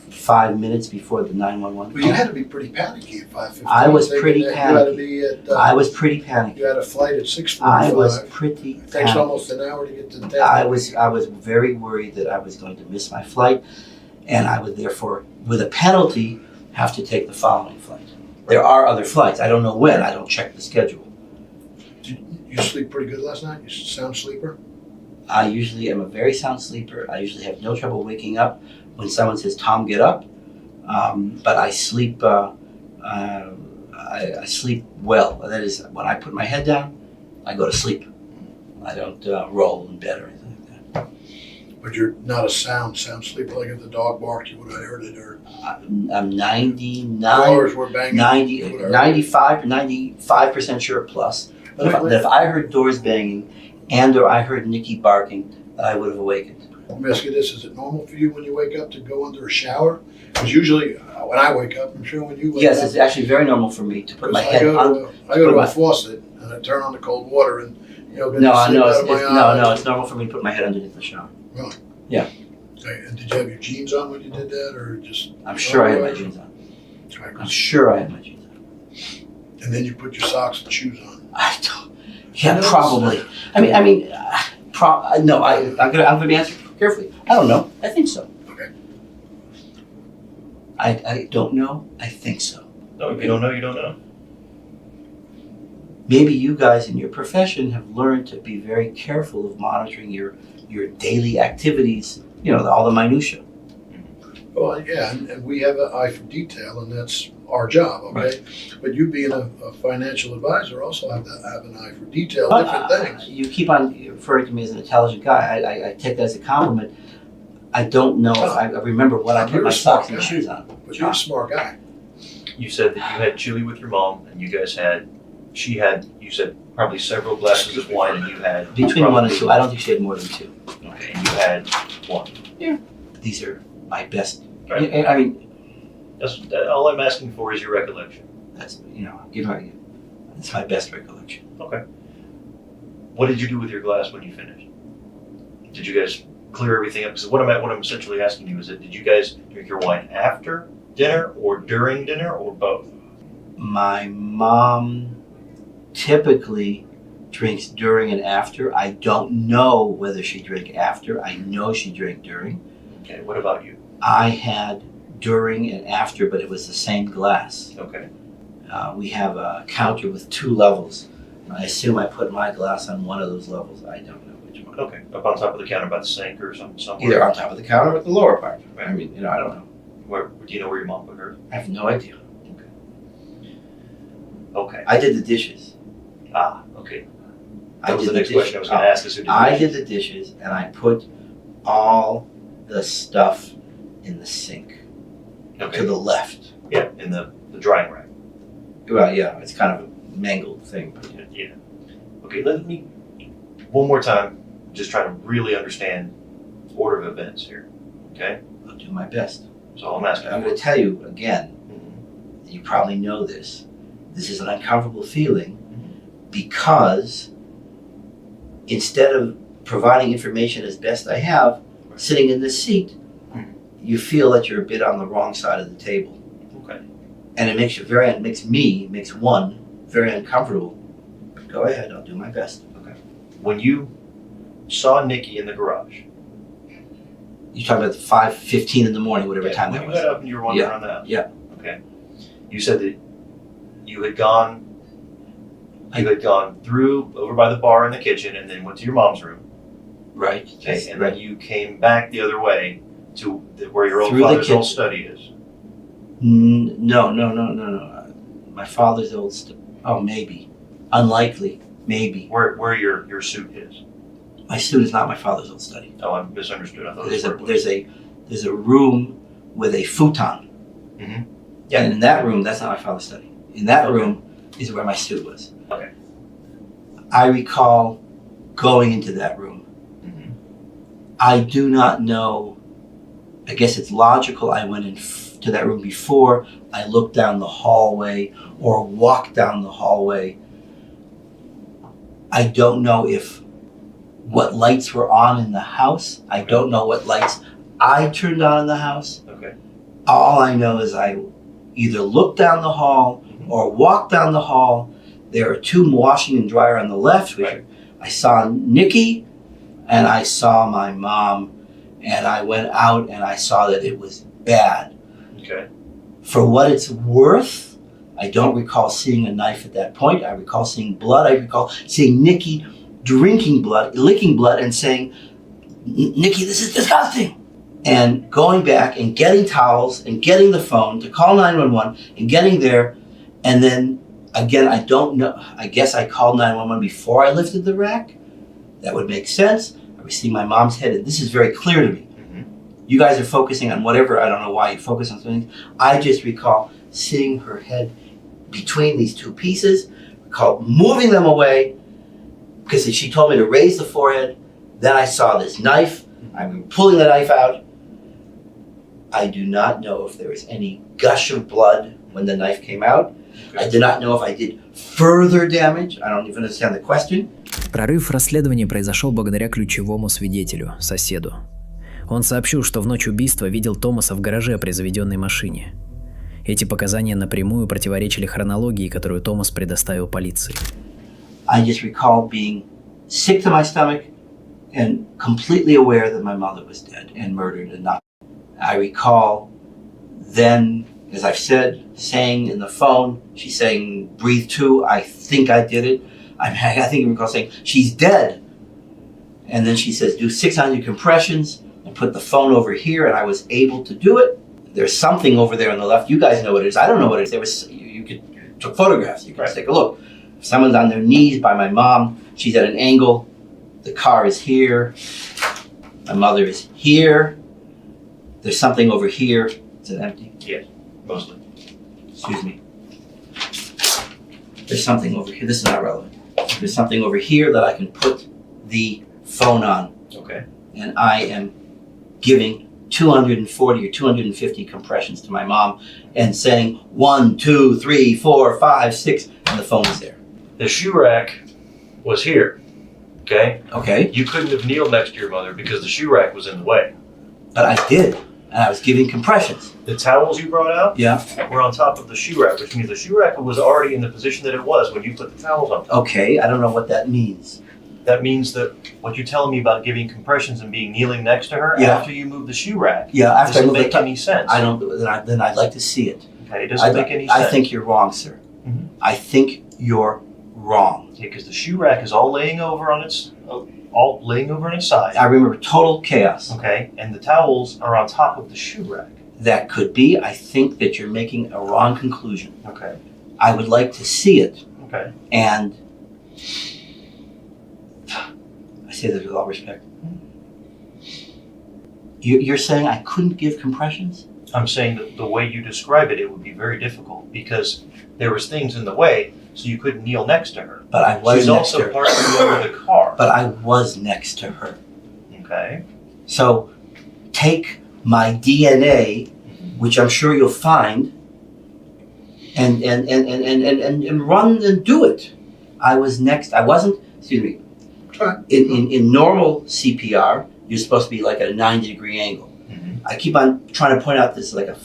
5 minutes before the 911 Well, you call. had to be pretty panicky at 5:15. I was thinking pretty that You had to panicky. be at. I was pretty panicked. You had a flight at 6:45. I was pretty It takes panicked. almost an hour to get to Denver. I was very worried that I was going to miss my flight, and I would therefore, with a penalty, have to take the following flight. There are other flights. I don't know when. I don't check the schedule. You sleep pretty good last night? You sound sleeper? I usually am a very sound sleeper. I usually have no trouble waking up when someone says, "Tom, get up." But I sleep. I sleep well. That is, when I put my head down, I go to sleep. I don't roll in bed or anything like that. But you're not a sound sleeper. Like if the dog barked, you would have heard it, or I'm 99, doors were banging. 90, you would have heard 95% sure plus. That if I heard doors banging and or I heard Nikki barking, that I would have awakened. Let me ask you this: is it normal for you when you wake up to go under a shower? Because usually when I wake up, I'm sure when you wake Yes, up. it's actually very normal for me to put my head on. I go to a faucet and I turn on the cold water and get No, the sleep out of my eyes. no, it's normal for me to put my head underneath the shower. Okay, and did you have your jeans on when you did that, or just? I'm sure I had my jeans on. Right, I'm sure I had my jeans on. and then you put your socks and shoes on. I don't. Yeah, No, probably. No. I'm gonna answer carefully. I don't know. I think so. Okay. I don't know. I think so. No, if you don't know, you don't know. Maybe you guys in your profession have learned to be very careful of monitoring your daily activities. You know, all the minutia. Well, yeah, and we have an eye for detail, and that's our job, okay? But you being a financial advisor also have to have an eye for detail, different things. You keep on referring to me as an intelligent guy. I take that as a compliment. I don't know if I remember what I put You're my a smart socks and guy. shoes on. But you're a smart guy. You said that you had chili with your mom, and you guys she had, you said, probably several glasses of wine, and you had Between one and probably- two. I don't think she had more than two. Okay, and you had one. These are my best. Right. I mean, All I'm asking for is your recollection. that's that's my best recollection. Okay. What did you do with your glass when you finished? Did you guys clear everything up? Because what I'm essentially asking you is that did you guys drink your wine after dinner or during dinner or both? My mom typically drinks during and after. I don't know whether she drank after. I know she drank during. Okay, what about you? I had during and after, but it was the same glass. Okay. We have a counter with 2 levels. I assume I put my glass on one of those levels. I don't know which one. Okay. Up on top of the counter by the sink or somewhere? Either on top of the counter or at the lower part. I mean, I don't know. Where, do you know where your mom put hers? I have no idea. Okay. I did the dishes. Okay. I That was did the next dishes. question I was going to ask is who did the I dishes? did the dishes, and I put all the stuff in the sink Okay. to the left. Yeah, in the drying rack. Well, yeah, it's kind of a mangled thing. But Yeah. Okay, let me, one more time, just trying to really understand order of events here. Okay? I'll do my best. That's all I'm asking I'm for. going to tell you again, Mhm. you probably know this. This is an uncomfortable feeling because instead of providing information as best I have, sitting in this seat, you feel that you're a bit on the wrong side of the table. Okay. And it makes one very uncomfortable. But go ahead, I'll do my best. When you saw Nikki in the garage, You talk about the 5:15 in the morning, whatever yeah, time when that you was. got up and you were wandering around the house. Yeah. Okay. You said that you had gone through over by the bar in the kitchen and then went to your mom's room. Right. Okay. And then you came back the other way to where your old Through the father's old kitchen. study is. No. My father's maybe. Unlikely. Maybe. Where your suit is. My suit is not my father's old study. Oh, I misunderstood. I thought it was where it was. There's a room with a futon. Mhm. Yeah, and in that room, that's not my father's study. In that Okay. room is where my suit was. Okay. I recall going into that room. Mhm. I do not know. I guess it's logical I went to that room before I looked down the hallway or walked down the hallway. I don't know what lights were on in the house. I don't know what lights I turned on in the house. Okay. All I know is I either looked down the hall or walked down the hall. There are 2 washing and dryer on the left, which Right. I saw Nikki and I saw my mom, and I went out and I saw that it was bad. Okay. For what it's worth, I don't recall seeing a knife at that point. I recall seeing blood. I recall seeing Nikki drinking blood, licking blood, and saying, "Nikki, this is disgusting." And going back and getting towels and getting the phone to call 911 and getting there. And then again, I don't know. I guess I called 911 before I lifted the rack. That would make sense. I was seeing my mom's head, and this is very clear to me. Mhm. You guys are focusing on whatever. I don't know why you focus on something. I just recall seeing her head between these 2 pieces, recall moving them away because she told me to raise the forehead. Then I saw this knife. I'm pulling the knife out. I do not know if there was any gush of blood when the knife came out. I do not know if I did further damage. I don't even understand the question. Прорыв в расследовании произошел благодаря ключевому свидетелю, соседу. Он сообщил, что в ночь убийства видел Томаса в гараже при заведенной машине. Эти показания напрямую противоречили хронологии, которую Томас предоставил полиции. I just recall being sick to my stomach and completely aware that my mother was dead and murdered and not. I recall then, as I've said, saying in the phone, she's saying, breathe too. I think I did it. I think I recall saying, she's dead. And then she says, do 600 compressions and put the phone over here. And I was able to do it. There's something over there on the left. You guys know what it is. I don't know what it is. There was, you took photographs. You can take a look. Someone's on their knees by my mom. She's at an angle. The car is here. My mother is here. There's something over here. Is it empty? Yes, mostly. Excuse me. There's something over here. This is not relevant. There's something over here that I can put the phone on. Okay. And I am giving 240 or 250 compressions to my mom and saying 1, 2, 3, 4, 5, 6, and the phone is there. The shoe rack was here, okay? Okay, You couldn't have kneeled next to your mother because the shoe rack was in the way. but I did, and I was giving compressions. The towels you brought out Yeah. were on top of the shoe rack, which means the shoe rack was already in the position that it was when you put the towels on top. Okay, I don't know what that means. That means that what you're telling me about giving compressions and being kneeling next to her Yeah. after you move the shoe rack Yeah, after I doesn't move the make top- any sense. I don't. Then I'd like to see it. Okay, it doesn't make any sense. I think you're wrong, sir. Mhm. I think you're wrong. Because the shoe rack is all laying over on its side. I remember total chaos. Okay, and the towels are on top of the shoe rack. That could be. I think that you're making a wrong conclusion. Okay, I would like to see it, okay. and I say this with all respect. You're saying I couldn't give compressions? I'm saying that the way you describe it, it would be very difficult because there was things in the way, so you couldn't kneel next to her. But I was She's next to also her. partly over the car. But I was next to her. Okay. So take my DNA, which I'm sure you'll find, and run and do it. I was next. I wasn't. Excuse me. Try. In normal CPR, you're supposed to be like at a 90-degree angle. Mhm. I keep on trying to point out this is like a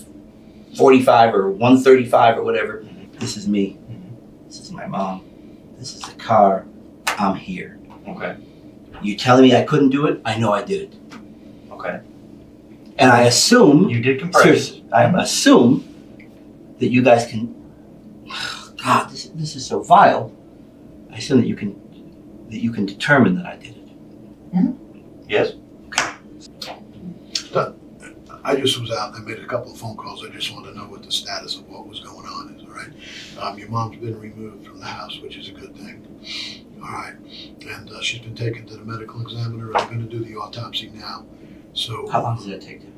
45 or 135 or whatever. This is me. This is my mom. This is the car. I'm here. Okay. You telling me I couldn't do it? I know I did it. Okay. And I assume, You did compressions. seriously, I assume that you guys can, God, this is so vile. I assume that you can determine that I did it. Yes. I just was out and I made a couple of phone calls. I just wanted to know what the status of what was going on is, all right? Your mom's been removed from the house, which is a good thing. All right. And she's been taken to the medical examiner. I'm going to do the autopsy now. So How long does that take typically?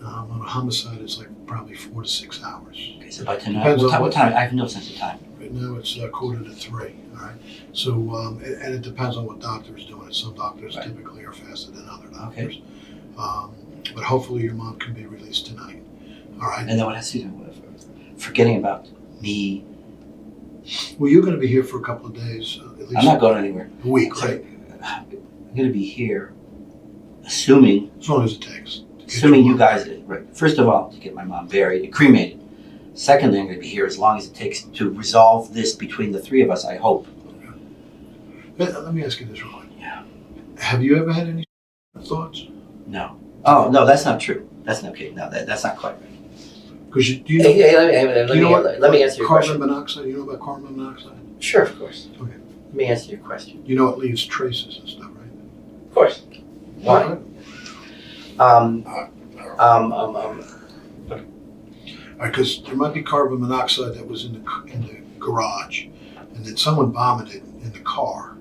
on a homicide, it's like probably 4 to 6 hours. Okay, so by tonight, Depends on what what- time? I have no sense of time. Right now, it's 2:45, all right? So, and it depends on what doctor is doing it. Some doctors Right. typically are faster than other doctors. But hopefully your mom can be released tonight, all right? And then what has to do with forgetting about me? Well, you're gonna be here for a couple of days, at least I'm not going anywhere. a week, right? I'm going to be here, assuming As long as it takes. to get assuming your you mom. guys, right, first of all, to get my mom buried and cremated. Secondly, I'm going to be here as long as it takes to resolve this between the three of us, I hope. Let me ask you this real quick. Yeah. Have you ever had any thoughts? No. Oh, no, that's not true. That's not okay. No, that's not quite right. Because do you know, Let do you know what, me answer your carbon question. monoxide, you know about carbon monoxide? Sure, of course. Okay. Let me answer your question. You know it leaves traces and stuff, right? Of course. Why? Because there might be carbon monoxide that was in the garage, and then someone vomited in the car.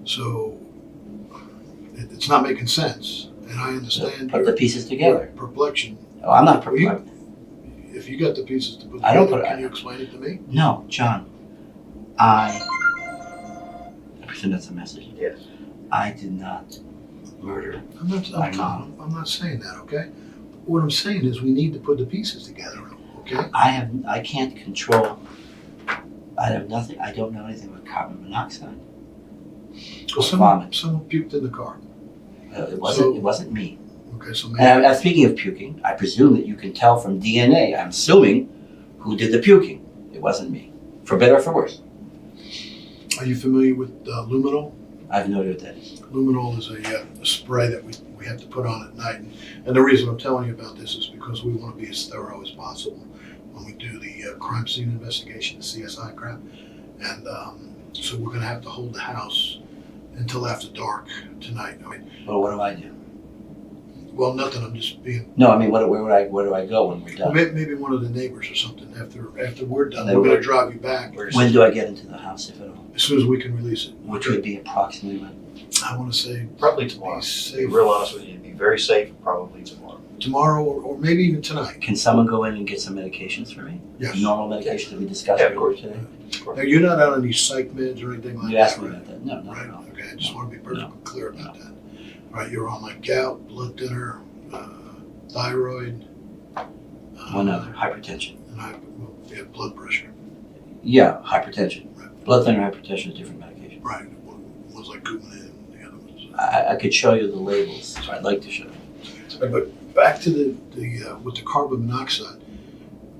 So it's not making sense, and I understand Put the pieces together. perplexion. Oh, I'm not Well, you- perplexed. If you got the pieces to put I don't together, put- can you explain it to me? No, John. I presume that's a message. Yes. I did not murder. I'm not saying that, okay? What I'm saying is we need to put the pieces together, okay? I can't control. I have nothing. I don't know anything about carbon monoxide. Well, vomit. someone puked in the car. It wasn't me. Okay, so maybe. And speaking of puking, I presume that you can tell from DNA. I'm assuming who did the puking. It wasn't me, for better or for worse. Are you familiar with luminol? I have no idea what that is. Luminol is a spray that we have to put on at night. And the reason I'm telling you about this is because we want to be as thorough as possible when we do the crime scene investigation, the CSI crap. And so we're going to have to hold the house until after dark tonight. I mean, Well, what do I do? well, nothing. I'm just being. No, I mean, where do I go when we're Well, done? maybe one of the neighbors or something. After we're done, They we're going will. to drive you back When do I get into the house, if at all? as soon as we can release it. Which would be approximately when? I want to say Probably tomorrow. be To be safe real honest with you, be very safe probably tomorrow. tomorrow or maybe even tonight. Can someone go in and get some medications for me? Yes. Normal medications that we discussed Yeah, of earlier course. today? Of course. Now you're not on any psych meds or anything like You that. asked me right? about that. No, not Right. at all. Okay. I just want to be perfectly clear about No. that. All right. You're on like gout, blood thinner, thyroid. One other, hypertension. Yeah, blood pressure. Yeah, hypertension. Right. Blood thinner hypertension is different medication. Right. One was like Coumadin, and the other ones. I could show you the labels. I'd like to show you. But back to the with the carbon monoxide.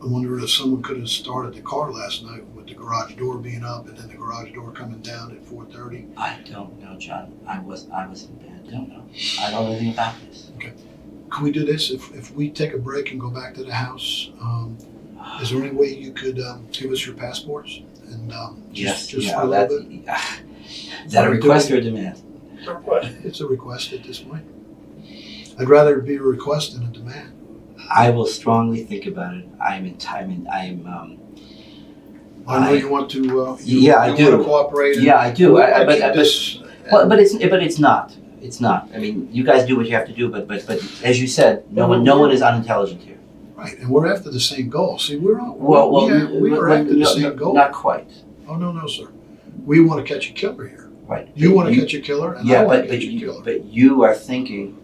I'm wondering if someone could have started the car last night with the garage door being up and then the garage door coming down at 4:30. I don't know, John. I was in bed. I don't know. I don't know anything about this. Can we do this? If we take a break and go back to the house, is there any way you could give us your passports? And Yes, just yeah, for a little bit? Is that a request or a demand? It's a request at this point. I'd rather it be a request than a demand. I will strongly think about it. I know I- you want to. Yeah, I you do. want to cooperate. and Yeah, I do. we'll I- keep but- this. but it's not. It's not. I mean, you guys do what you have to do, but as you said, no one is unintelligent here. Right, and we're after the same goal. See, we're on. Well, we are after the same goal. Not quite. Oh no, sir. We want to catch a killer here. Right. You want to catch a killer, and I Yeah, want but to catch a killer. you are thinking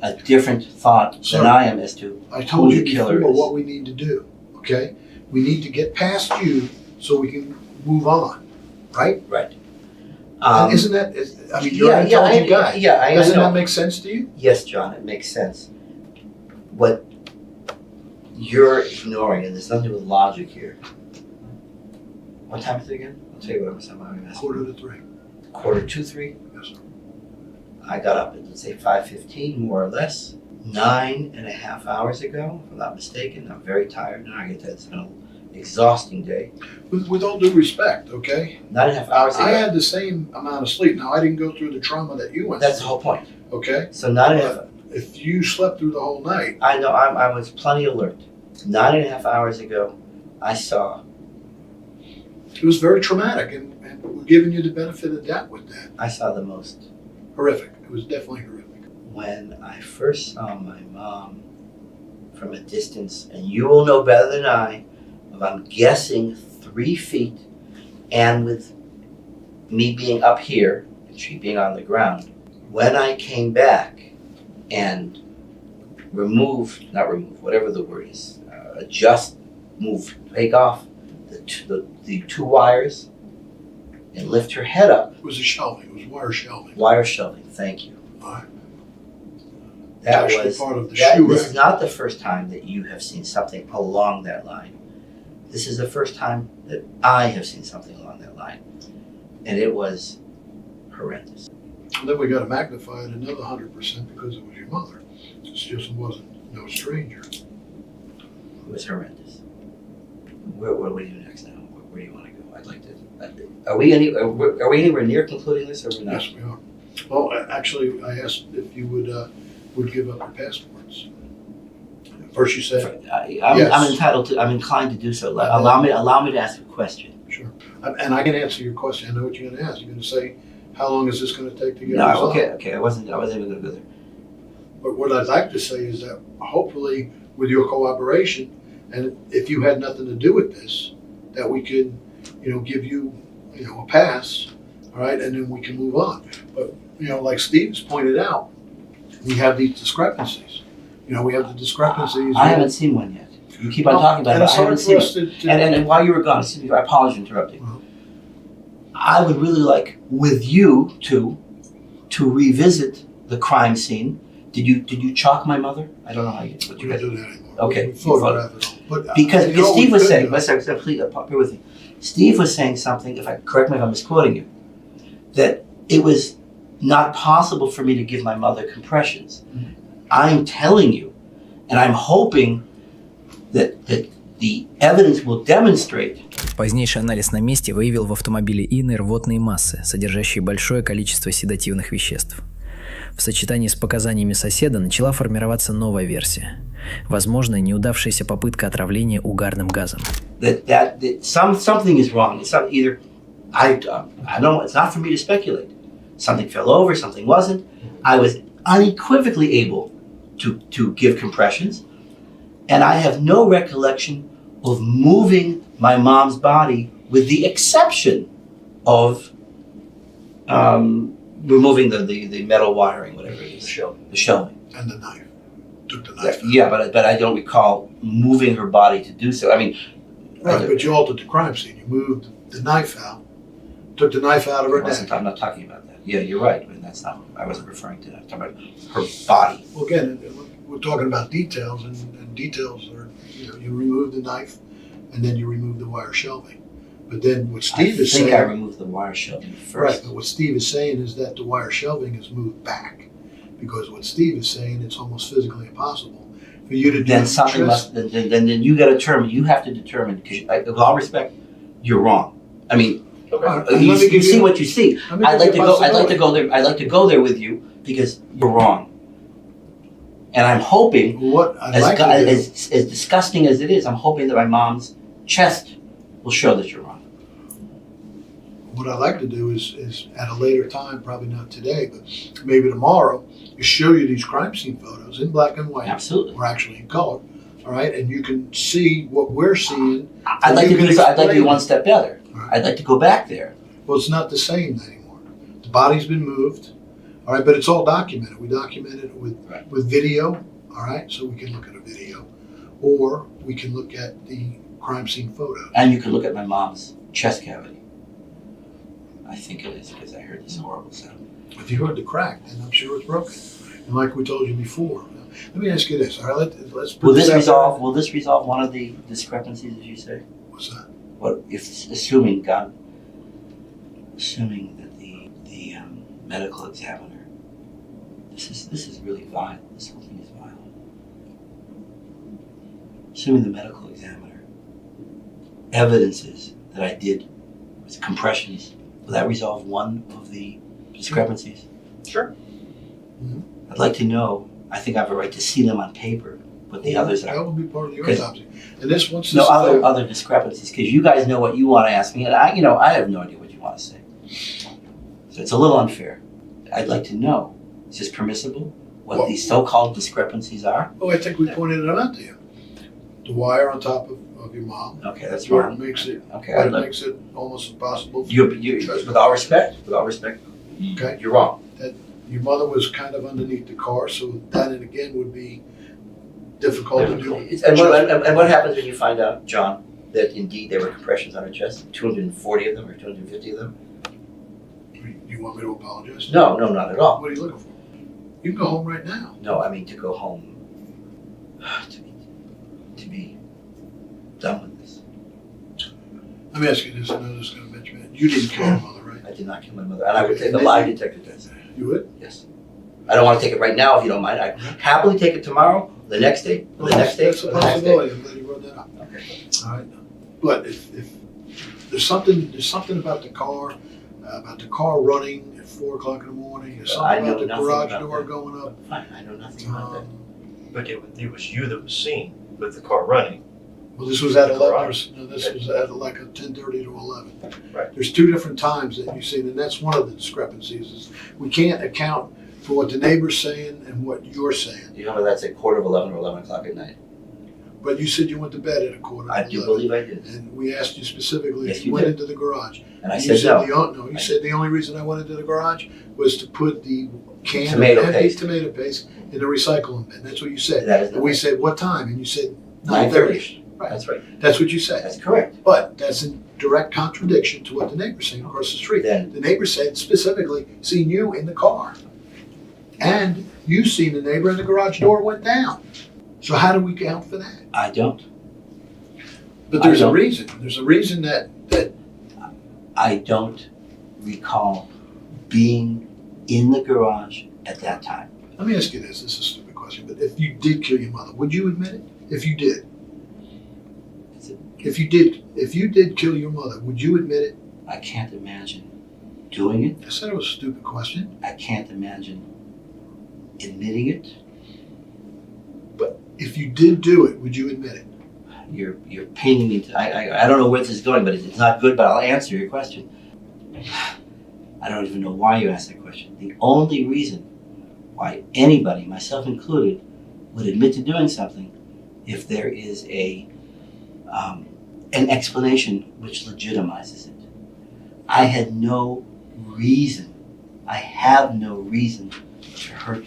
a different thought Sir, than I am as to I told who you the killer before is. what we need to do. Okay, we need to get past you so we can move on. Right? right. And isn't that? I mean, you're an intelligent guy. I Doesn't know. that make sense to you? Yes, John, it makes sense. What you're ignoring, and there's nothing with logic here. What time is it again? I'll tell you what I'm asking. 2:45. 2:45? Yes, sir. I got up at, let's say, 5:15, more or less. 9.5 hours ago, if I'm not mistaken. I'm very tired now. I get that. It's been an exhausting day. With all due respect, okay. 9.5 hours ago. I had the same amount of sleep. Now I didn't go through the trauma that you went That's the through. whole point. Okay. So 9.5. If you slept through the whole night, I know. I was plenty alert. 9.5 hours ago, I saw. it was very traumatic, and we're giving you the benefit of the doubt with that. I saw the most. Horrific. It was definitely horrific. When I first saw my mom from a distance, and you will know better than I, of I'm guessing 3 feet, and with me being up here and she being on the ground. When I came back and not remove, whatever the word is, take off the 2 wires and lift her head up. It was a shelving. It was wire shelving. Wire shelving, thank you. All right. That Actually was part of the that, shoe this rack. is not the first time that you have seen something along that line. This is the first time that I have seen something along that line. And it was horrendous. And then we got to magnify it another 100% because it was your mother. It just wasn't no stranger. It was horrendous. Where do you do next now? Where do you want to go? I'd like to. Are we anywhere near concluding this, or we're not? Yes, we are. Well, actually, I asked if you would give up your passports. First, you said I'm inclined to do so. Allow me to ask a question. sure, and I can answer your question. I know what you're going to ask. You're going to say, "How long is this going to take to get No, resolved?" okay. I wasn't even going to go there. But what I'd like to say is that hopefully, with your cooperation, and if you had nothing to do with this, that we could, give you, a pass, all right, and then we can move on. But like Steve's pointed out, we have these discrepancies. We have the discrepancies. I haven't seen one yet. You keep on talking about and it. it's I haven't hard seen for us it. to And while you were gone, excuse me, I apologize for interrupting. Uh-huh. I would really like with you to revisit the crime scene. Did you chalk my mother? I don't know how what we you don't guys do that anymore. Okay. We photograph it all. But because you know what Steve we was could saying, do? bear with me. Steve was saying something, correct me if I'm misquoting you, that it was not possible for me to give my mother compressions. I'm telling you, and I'm hoping that the evidence will demonstrate. Позднейший анализ на месте выявил в автомобиле Ины рвотные массы, содержащие большое количество седативных веществ. В сочетании с показаниями соседа начала формироваться новая версия. Возможно, неудавшаяся попытка отравления угарным газом. Something is wrong. It's not either. I don't know. It's not for me to speculate. Something fell over. Something wasn't. I was unequivocally able to give compressions, and I have no recollection of moving my mom's body, with the exception of removing the metal wiring, whatever it is, the shelving. And the knife. Took the knife out. Yeah, but I don't recall moving her body to do so. I mean, Right, but you altered the crime scene. You moved the knife out, took the knife out of her neck. I'm not talking about that. Yeah, you're right. I mean, that's not. I wasn't referring to that. I'm talking about her body. Well, again, we're talking about details, and details are, you remove the knife, and then you remove the wire shelving. But then what Steve is saying... I think I removed the wire shelving first. Right, but what Steve is saying is that the wire shelving is moved back. Because what Steve is saying, it's almost physically impossible for you to do... Then something must... Then you got to determine, you have to determine, because with all respect, you're wrong. I mean, you see what you see. I'd like to go there with you, because you're wrong. And I'm hoping, as disgusting as it is, I'm hoping that my mom's chest will show that you're wrong. What I'd like to do is at a later time, probably not today, but maybe tomorrow, is show you these crime scene photos in black and white. Absolutely. Or actually in color, all right? And you can see what we're seeing. I'd like to do one step better. Right. I'd like to go back there. Well, it's not the same anymore. The body's been moved, all right, but it's all documented. We documented it with video, all right? So we can look at a video, or we can look at the crime scene photos. And you can look at my mom's chest cavity. I think it is, because I heard this horrible sound. If you heard the crack, then I'm sure it's broken. And like we told you before, let me ask you this. All right, let's put will this resolve one of the discrepancies, as you say? What's that? What if, assuming that the medical examiner, this is really violent. This whole thing is violent. Assuming the medical examiner evidences that I did with compressions, will that resolve one of the discrepancies? Sure. Mm-hmm. I'd like to know. I think I have a right to see them on paper, but the others are. That will be part of your autopsy. And this once no other discrepancies, because you guys know what you want to ask me, and I have no idea what you want to say. So it's a little unfair. I'd like to know, is this permissible? What these so-called discrepancies are? Oh, I think we pointed it out to you. The wire on top of your mom. Okay, that's where wrong. it makes it. Okay, it makes it almost impossible. You, with all respect, okay, you're wrong. That your mother was kind of underneath the car, so that and again would be difficult to do. And what happens when you find out, John, that indeed there were compressions on her chest? 240 of them or 250 of them? You want me to apologize? No, not at all. What are you looking for? You can go home right now. No, I mean to go home. To be done with this. Let me ask you this. I know this is going to mention it. You didn't kill your mother, right? I did not kill my mother, and I would take a lie detector test. You would? Yes. I don't want to take it right now, if you don't mind. I happily take it tomorrow, the next day, the next day. That's a possibility. I'm glad you brought that up. Okay. All right. But if there's something about the car running at 4 o'clock in the morning. There's something about the garage door going up. Fine, I know nothing about that. But it was you that was seen with the car running. Well, this was at 11. No, this was at like 10:30 to 11. Right. There's 2 different times that you've seen, and that's one of the discrepancies. Is we can't account for what the neighbor's saying and what you're saying. You know whether that's at 11:15 or 11 o'clock at night? But you said you went to bed at 11:15. I do believe I did. And we asked you specifically Yes, if you you went did. into the garage. And I said no. You said the only reason I went into the garage was to put the can Tomato of empty paste. tomato paste in the recycling bin. That's what you said. That is And we correct. said, what time? And you said 9:30. Right. That's right. That's what you said. That's correct. But that's in direct contradiction to what the neighbor's saying across the street. Then The neighbor said specifically, seen you in the car. And you seen the neighbor and the garage door went down. So how do we count for that? I don't. But there's I a don't. reason. There's a reason that I don't recall being in the garage at that time. Let me ask you this. This is a stupid question, but if you did kill your mother, would you admit it? If you did. If you did kill your mother, would you admit it? I can't imagine doing it. I said it was a stupid question. I can't imagine admitting it. But if you did do it, would you admit it? You're painting me. I don't know where this is going, but it's not good. But I'll answer your question. I don't even know why you asked that question. The only reason why anybody, myself included, would admit to doing something if there is an explanation which legitimizes it. I had no reason. I have no reason to hurt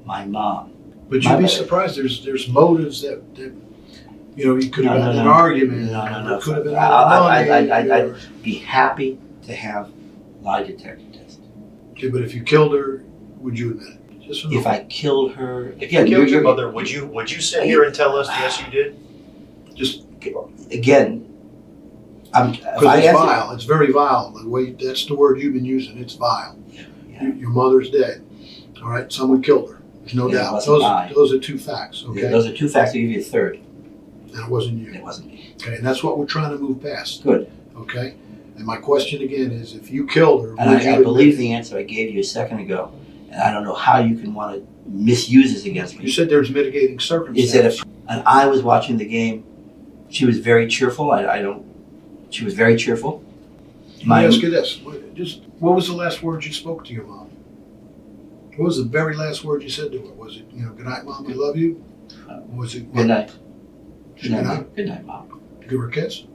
my mom. But you'd be surprised. There's motives that you could have had an argument. No. Could have been money. I'd be happy to have lie detector test. Okay, but if you killed her, would you admit it? Just If I killed her, If again, you killed your mother, would you sit here and tell us yes you did? just again, if because I it's answer, vile. It's very vile. The way that's the word you've been using. It's vile. Yeah. Your mother's dead. All right, someone killed her. There's no Yeah, it doubt. wasn't I. Those are two facts. Okay, Those are two facts. I'll give you a third. and it wasn't you. It wasn't me. Okay, and that's what we're trying to move past. Good. Okay, and my question again is, if you killed her, And would you I admit believe it? the answer I gave you a second ago, and I don't know how you can want to misuse this against me. You said there's mitigating Is circumstances. that if and I was watching the game, she was very cheerful. She was very cheerful. Let me ask you this: what was the last word you spoke to your mom? What was the very last word you said to her? Was it, good night, Mom, I love you? Was it Good night. Good night. Good night, Mom. Give her a kiss?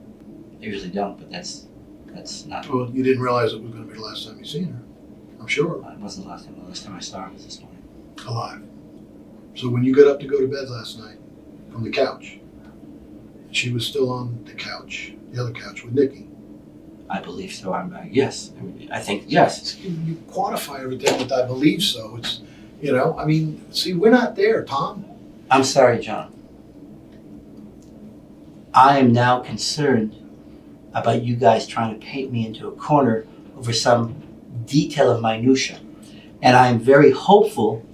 I usually don't, but that's not. Well, you didn't realize it was going to be the last time you seen her. I'm sure. It wasn't the last time. The last time I saw her was this morning. Alive. So when you got up to go to bed last night from the couch, she was still on the couch, the other couch with Nikki. I believe so. Yes. I think yes. You quantify everything with I believe so. It's, see, we're not there, Tom. I'm sorry, John. I am now concerned about you guys trying to paint me into a corner over some detail of minutia. And I am very hopeful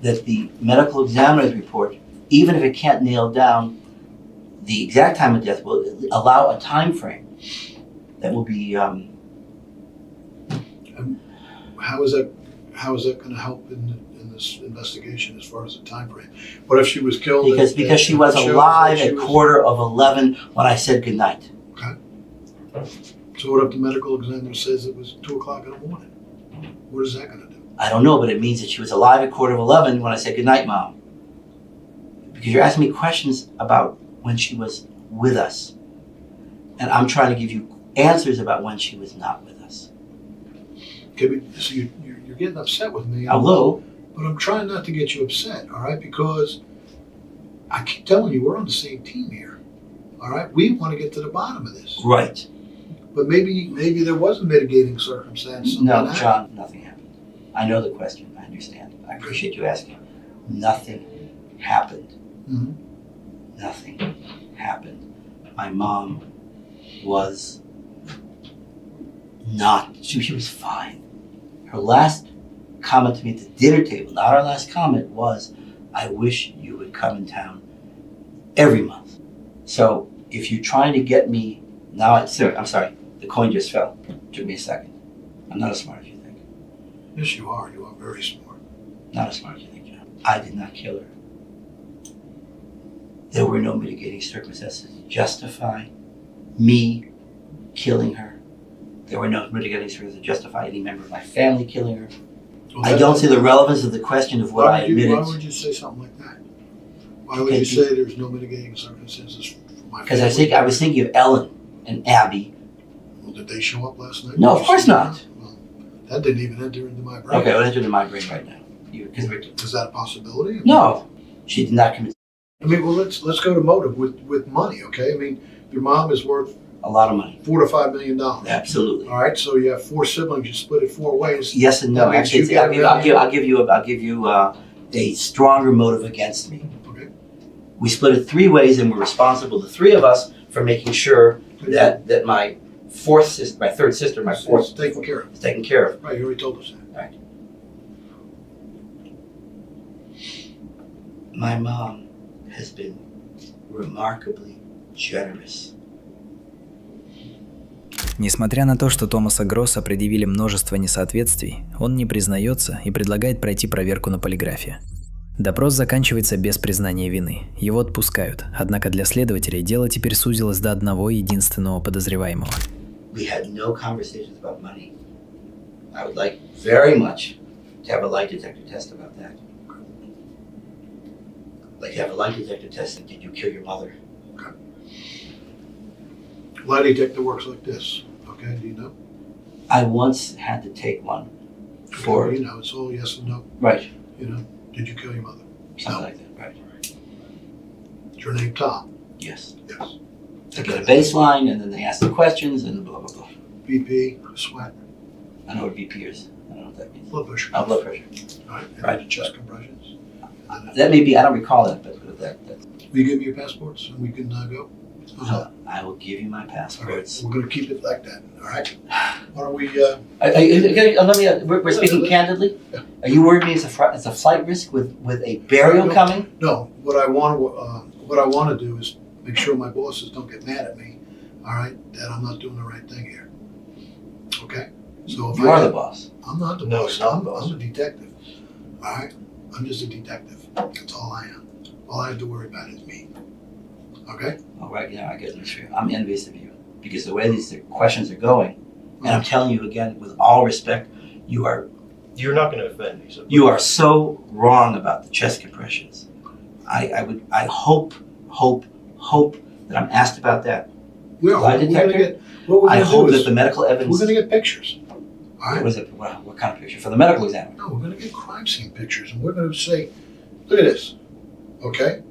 that the medical examiner's report, even if it can't nail down the exact time of death, will allow a time frame that will be How is that going to help in this investigation as far as the time frame? What if she was killed? because she was alive at 11:15 when I said goodnight. So what if the medical examiner says it was 2:00 in the morning? What is that going to do? I don't know, but it means that she was alive at 11:15 when I said goodnight, Mom. Because you're asking me questions about when she was with us. And I'm trying to give you answers about when she was not with us. Okay, so you're getting upset with me. A little. But I'm trying not to get you upset, all right? Because I keep telling you, we're on the same team here, all right? We want to get to the bottom of this. Right. But maybe there was a mitigating circumstance. No, John, nothing happened. I know the question. I understand. I appreciate you asking. Nothing happened. Mm-hmm. Nothing happened. My mom was she was fine. Her last comment to me at the dinner table, not our last comment, was, I wish you would come in town every month. So if you're trying to get me, I'm sorry, the coin just fell. Took me a second. I'm not as smart as you think. Yes, you are. You are very smart. Not as smart as you think, John. I did not kill her. There were no mitigating circumstances to justify me killing her. There were no mitigating circumstances to justify any member of my family killing her. Well, I don't see the relevance of the question of what I admitted. Why would you say something like that? Why would you say there's no mitigating circumstances for my family? Because I was thinking of Ellen and Abby. Well, did they show up last night? No, of course not. Well, that didn't even enter into my brain. Okay, well, enter into my brain right now. Is that a possibility? No, she did not commit. I mean, well, let's go to motive with money, okay? I mean, your mom is worth A lot of money. $4 to $5 million. Absolutely. All right, so you have 4 siblings. You split it 4 ways. Yes and no. That means Actually, you get I'll give you a stronger motive against me. Okay. We split it 3 ways, and we're responsible, the 3 of us, for making sure that my fourth sister, my third sister, my fourth It's taken care of. is taken care of. Right, you already told us that. My mom has been remarkably generous. Несмотря на то, что Томаса Гросса предъявили множество несоответствий, он не признается и предлагает пройти проверку на полиграфе. Допрос заканчивается без признания вины. Его отпускают, однако для следователей дело теперь сузилось до одного единственного подозреваемого. We had no conversations about money. I would like very much to have a lie detector test about that. Like to have a lie detector test and did you kill your mother? Lie detector works like this, okay, do you know? I once had to take one for, You know, it's all yes and no, right, you know, did you kill your mother? something No. like that, right? Is your name Tom? Yes. Yes. They get a baseline and then they ask the questions and blah, blah, blah. BP, sweat, I know what BP is. I don't know what that means. blood pressure. Oh, blood pressure. All right, and Right. the chest compressions. And, That may be, I don't recall that, but that will you give me your passports and we can go? How's that? I will give you my All right, passports. we're gonna keep it like that, all right? Why don't we, Let me, we're speaking candidly. Yeah. Are you worried me as a flight risk with a burial No. coming? no, what I wanna do is make sure my bosses don't get mad at me, all right, that I'm not doing the right thing here. Okay? So if You are the boss. I'm not the No, boss, you're not the boss. I'm a detective, all right? I'm just a detective, that's all I am. All I have to worry about is me, okay? All right, yeah, I get news for you. I'm envious of you because the way these questions are going, and I'm telling you again, with all respect, You're not going to offend me. So you are so wrong about the chest compressions. I hope that I'm asked about that. We're Lie gonna detector? get, what we're I gonna hope do that is, the medical evidence. we're gonna get pictures, all What right? was it? What kind of picture for the medical examiner? No, we're gonna get crime scene pictures, and we're gonna say, look at this, okay?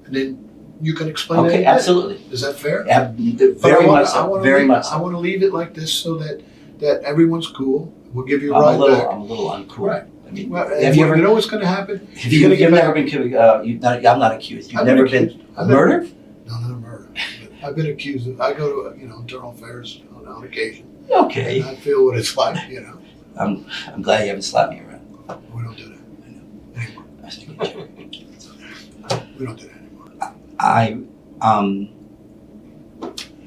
And then you can explain Okay, anything. absolutely. Is that fair? Very But I wanna- much I so. wanna Very leave- much I so. wanna leave it like this so that everyone's cool. We'll give you a I'm ride a little back. uncool. Right. I mean, Well, have you ever? know what's gonna happen? Have you're you, gonna get you've never back- been I'm not accused. You've I've never accused. been I've been- murdered? No, not a murder. But I've been accused of, I go to, internal affairs on occasion. Okay. And I feel what it's like, I'm glad you haven't slapped me around. We don't do that anymore. I was thinking, Joe. We don't do that anymore.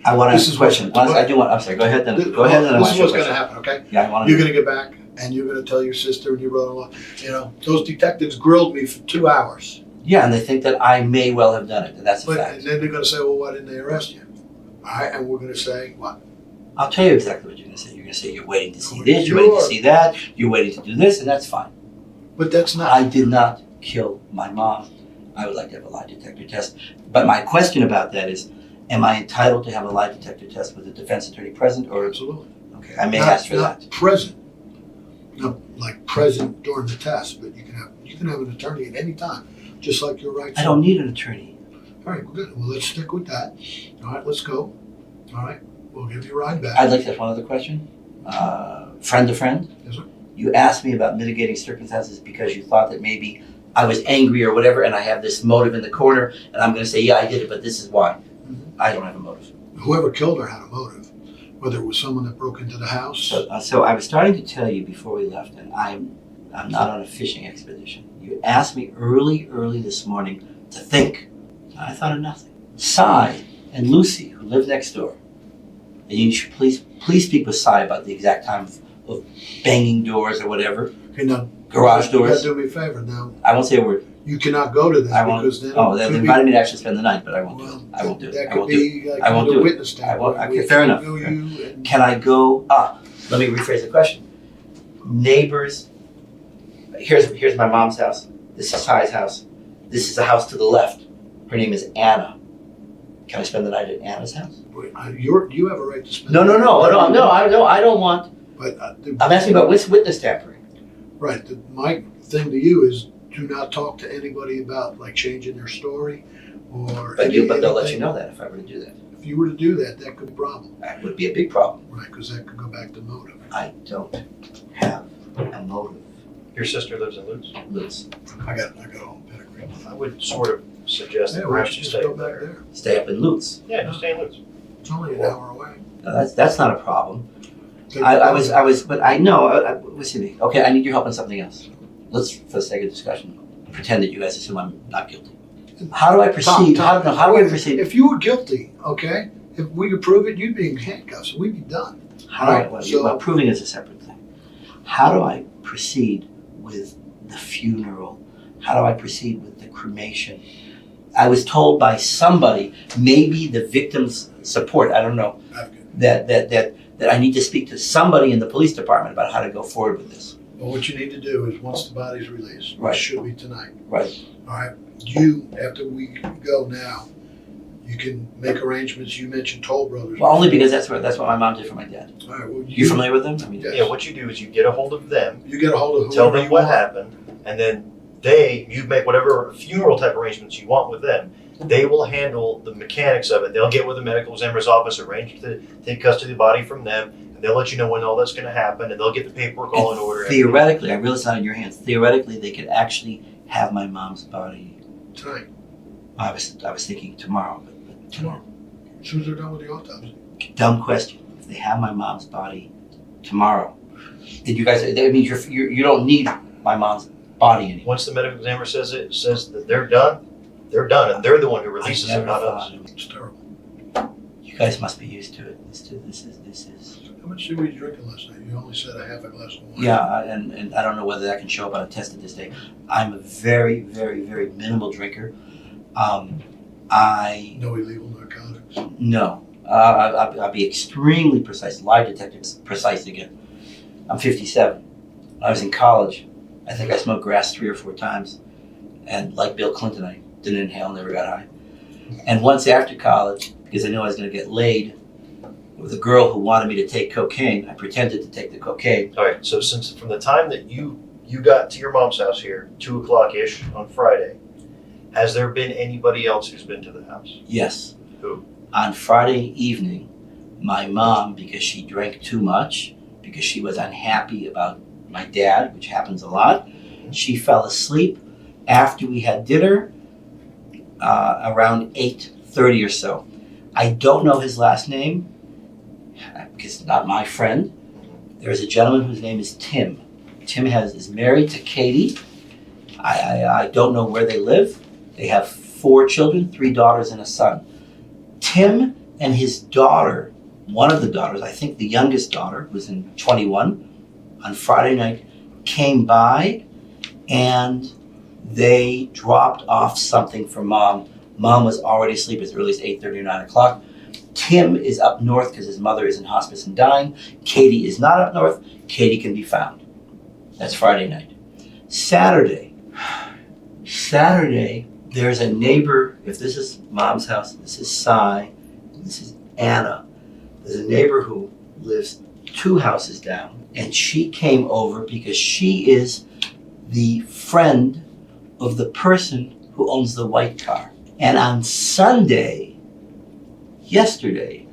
I want to This ask is a question. what's- I'm sorry. Go ahead then. Go ahead and This ask is your what's gonna question. happen, okay? Yeah, I want You're to. gonna get back and you're gonna tell your sister and your brother-in-law, those detectives grilled me for 2 hours. Yeah, and they think that I may well have done it, and that's a And fact. then they're gonna say, well, why didn't they arrest you? All right, and we're gonna say, what? I'll tell you exactly what you're going to say. You're going to say you're waiting to see this, you're waiting to see that, you're waiting to do this, and that's fine. But that's not, I did not kill my mom. I would like to have a lie detector test. But my question about that is, am I entitled to have a lie detector test with the defense attorney present, or absolutely. okay, I may ask for that. Not present, not like present during the test, but you can have an attorney at any time, just like your right. I don't need an attorney. All right, well, good. Well, let's stick with that. All right, let's go. All right, we'll give you a ride back. I'd like to ask one other question. Friend to friend. Yes, sir. You asked me about mitigating circumstances because you thought that maybe I was angry or whatever, and I have this motive in the corner, and I'm going to say, yeah, I did it, but this is why. Mhm. I don't have a motive. Whoever killed her had a motive, whether it was someone that broke into the house. So I was starting to tell you before we left, and I'm not on a fishing expedition. You asked me early this morning to think. I thought of nothing. Cy and Lucy, who live next door, and you should please speak with Cy about the exact time of banging doors or whatever, Okay, now, garage you gotta doors. do me a favor. Now, I won't say a word. you cannot go to I that won't. because then. Oh, it they could be- invited me to actually spend the night, but I won't do it. Well, I won't do it. That I could won't do it. be like I won't under do it. witness stand. I won't- where okay, we fair can't enough. go you and- Can I go? Let me rephrase the question. Neighbors. Here's my mom's house. This is Cy's house. This is a house to the left. Her name is Anna. Can I spend the night at Anna's house? You have a right to spend. No. I don't want. But I'm asking about witness tampering. Right. My thing to you is do not talk to anybody about like changing their story or. But they'll let you anything. know that if I were to do that. If you were to do that, that could be a problem. That would be a big problem. Right, because that could go back to motive. I don't have a motive. Your sister lives in Lutz. Lutz. I got a whole pedigree. I would sort of suggest Yeah, that we perhaps should you just stay go back there. there. Stay up in Lutz. Yeah, just stay in Lutz. It's only an hour away. No, that's not a problem. I was, but I know. Listen to me. Okay, I need your help on something else. Let's, for the sake of discussion, pretend that you guys assume I'm not guilty. How do I proceed? Tom, How do I proceed? If you were guilty, okay, if we could prove it, you'd be in handcuffs. We'd be done. How do I? Well, So- proving is a separate thing. How do I proceed with the funeral? How do I proceed with the cremation? I was told by somebody, maybe the victim's support, I don't know, that I need to speak to somebody in the police department about how to go forward with this. Well, what you need to do is once the body's released, Right. which should be tonight, Right. all right, you, after we go now, you can make arrangements. You mentioned Toll Brothers. Well, only because that's what my mom did for my dad. All right, well, You familiar with them? I mean, Yes. Yeah, what you do is you get a hold of them, You get a hold of tell whoever them you what want. happened, and then you make whatever funeral type arrangements you want with them. They will handle the mechanics of it. They'll get with the medical examiner's office, arrange to take custody of the body from them, and they'll let you know when all that's going to happen, and they'll get the paperwork all in order. theoretically, I realize it's not in your hands. Theoretically, they could actually have my mom's body. Tonight, I was thinking tomorrow, but tomorrow. as soon as they're done with the autopsy. Dumb question. If they have my mom's body tomorrow, did you guys? That means you don't need my mom's body anymore. Once the medical examiner says that they're done, and they're the one who releases I it, never not thought us. of it. It's terrible. You guys must be used to it. This is. How much did we drink last night? You only said a half a glass of wine. Yeah, and I don't know whether that can show up on a test at this day. I'm a very, very, very minimal drinker. No illegal narcotics. No. I'll be extremely precise. Lie detector is precise again. I'm 57. When I was in college, I think I smoked grass 3 or 4 times. And like Bill Clinton, I didn't inhale, never got high. And once after college, because I knew I was going to get laid with a girl who wanted me to take cocaine, I pretended to take the cocaine. All right, so since from the time that you got to your mom's house here, 2:00-ish on Friday, has there been anybody else who's been to the house? Yes. Who? On Friday evening, my mom, because she drank too much, because she was unhappy about my dad, which happens a lot, she fell asleep after we had dinner around 8:30 or so. I don't know his last name because it's not my friend. There is a gentleman whose name is Tim. Tim is married to Katie. I don't know where they live. They have 4 children, 3 daughters and a son. Tim and his daughter, one of the daughters, I think the youngest daughter, who's in 21, on Friday night, came by and they dropped off something for Mom. Mom was already asleep as early as 8:30 or 9 o'clock. Tim is up north because his mother is in hospice and dying. Katie is not up north. Katie can be found. That's Friday night. Saturday, there's a neighbor. If this is Mom's house, this is Cy, this is Anna. There's a neighbor who lives 2 houses down, and she came over because she is the friend of the person who owns the white car. And on Sunday, yesterday,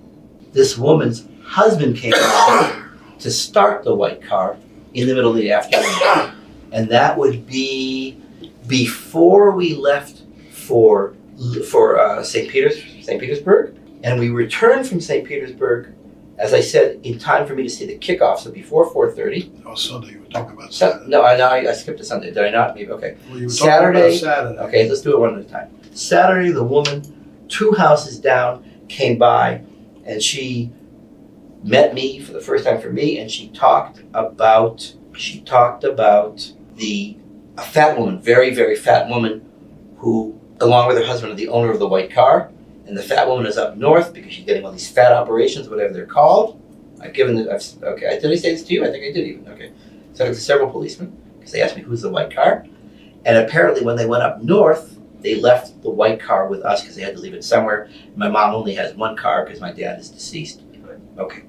this woman's husband came along to start the white car in the middle of the afternoon. And that would be before we left for St. Petersburg. And we returned from St. Petersburg, as I said, in time for me to see the kickoff, so before 4:30. Oh, Sunday. You were talking about Saturday. No, I skipped a Sunday. Did I not? Maybe, okay. Well, you were Saturday. talking about Saturday. Okay, let's do it one at a time. Saturday, the woman 2 houses down came by, and she met me for the first time for me, and she talked about a fat woman, very, very fat woman, who, along with her husband, are the owner of the white car. And the fat woman is up north because she's getting all these fat operations, whatever they're called. Did I say this to you? I think I did even. Okay. So it was several policemen because they asked me who's the white car. And apparently when they went up north, they left the white car with us because they had to leave it somewhere. My mom only has 1 car because my dad is deceased. Okay.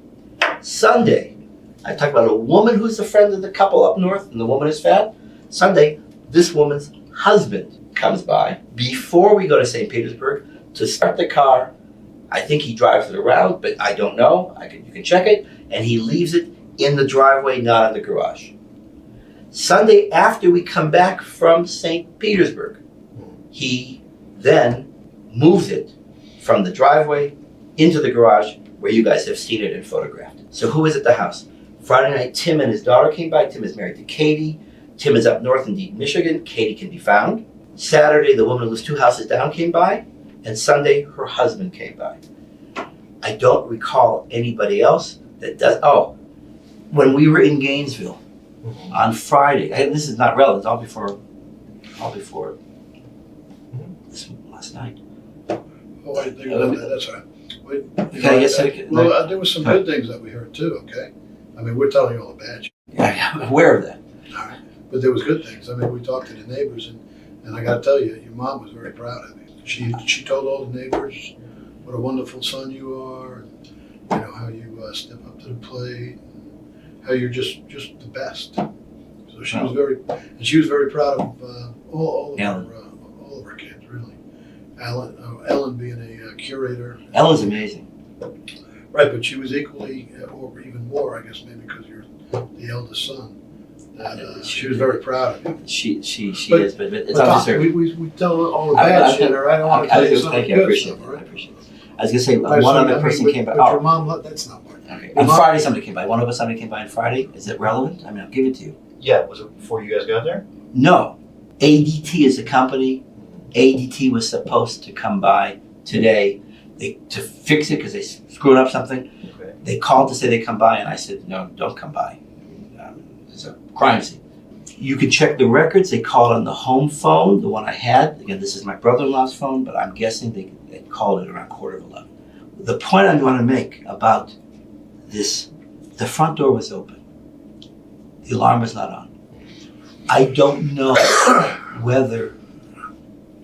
Sunday, I talked about a woman who's a friend of the couple up north and the woman is fat. Sunday, this woman's husband comes by before we go to St. Petersburg to start the car. I think he drives it around, but I don't know. You can check it. And he leaves it in the driveway, not in the garage. Sunday, after we come back from St. Petersburg, he then moves it from the driveway into the garage where you guys have seen it and photographed it. So who is at the house? Friday night, Tim and his daughter came by. Tim is married to Katie. Tim is up north in Deep, Michigan. Katie can be found. Saturday, the woman who lives 2 houses down came by. And Sunday, her husband came by. I don't recall anybody else that does. Oh, when we were in Gainesville on Friday, and this is not relevant, all before this last night. Oh, I think that's right. Wait, Okay, yes, I can- well, there was some good things that we heard too, okay? I mean, we're telling you all the bad shit, Yeah, I'm aware of that. all right? But there was good things. I mean, we talked to the neighbors and I gotta tell you, your mom was very proud of you. She told all the neighbors what a wonderful son you are, and, you know, how you step up to the plate, and how you're just the best. So she was very proud of all of her kids, really. Ellen being a curator. Ellen's amazing. Right, but she was equally, or even more, I guess, maybe because you're the eldest son. That, she was very proud of you. She But- is, but it's But obviously. we tell her all the bad shit, or I don't want to tell you Thank something you, I good appreciate stuff, it. I right? appreciate it. I was gonna say Right, one so, other I mean, person but- came by. But your mom, that's not one. Okay. Your On mom- Friday, somebody came by. One of us, somebody came by on Friday. Is it relevant? I mean, I'll give it to you. Yeah, was it before you guys got there? No. ADT is a company. ADT was supposed to come by today to fix it because they screwed up something. Okay. They called to say they come by, and I said, no, don't come by. It's a crime scene. You can check the records. They called on the home phone, the one I had. Again, this is my brother-in-law's phone, but I'm guessing they called it around 11:15. The point I want to make about this, the front door was open. The alarm was not on. I don't know whether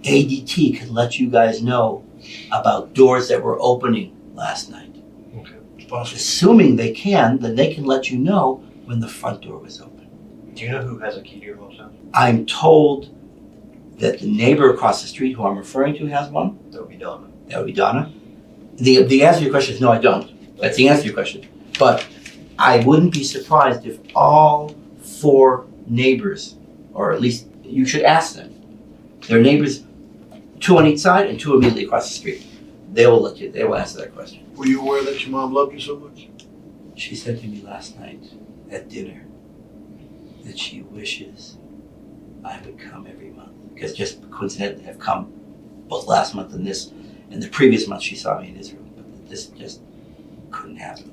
ADT can let you guys know about doors that were opening last night. Okay. It's possible. Assuming they can, then they can let you know when the front door was open. Do you know who has a key to your mom's house? I'm told that the neighbor across the street who I'm referring to has one. That would be Donna. That would be Donna. The answer to your question is no, I don't. That's the answer to your question. But I wouldn't be surprised if all 4 neighbors, or at least you should ask them. They're neighbors, 2 on each side and 2 immediately across the street. They will answer that question. Were you aware that your mom loved you so much? She said to me last night at dinner that she wishes I would come every month. Because just coincidentally, I've come both last month and this, and the previous month she saw me in Israel. But this just couldn't happen.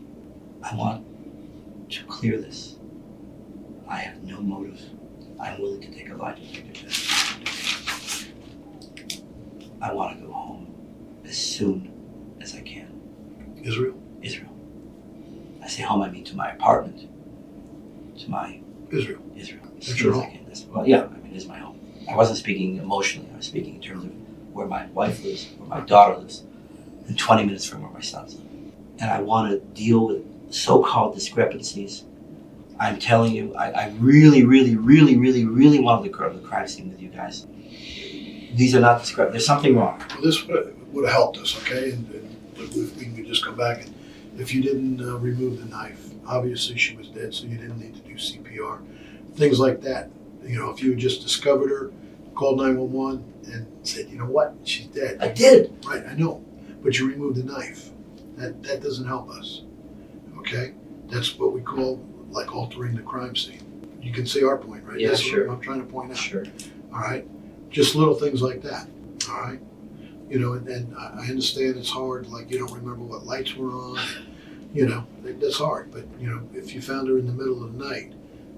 I want to clear this. I have no motive. I'm willing to take a lie detector test. I want to go home as soon as I can. Israel? Israel. I say home, I mean to my apartment. To my Israel. Israel. As That's soon your as I home? can. Well, yeah, I mean, it's my home. I wasn't speaking emotionally. I was speaking in terms of where my wife lives, where my daughter lives, and 20 minutes from where my sons live. And I want to deal with so-called discrepancies. I'm telling you, I really, really, really, really, really wanted to go to the crime scene with you guys. These are not discrepancies. There's something wrong. Well, this would have helped us, okay? And if we could just come back and if you didn't remove the knife, obviously she was dead, so you didn't need to do CPR. Things like that. You know, if you had just discovered her, called 911 and said, you know what, she's dead. I did. Right, I know. But you removed the knife. That doesn't help us. Okay? That's what we call like altering the crime scene. You can see our point, right? Yeah, That's sure. what I'm trying to point out. Sure. All right? Just little things like that. All right? You know, and I understand it's hard, like you don't remember what lights were on. You know, that's hard. But, you know, if you found her in the middle of the night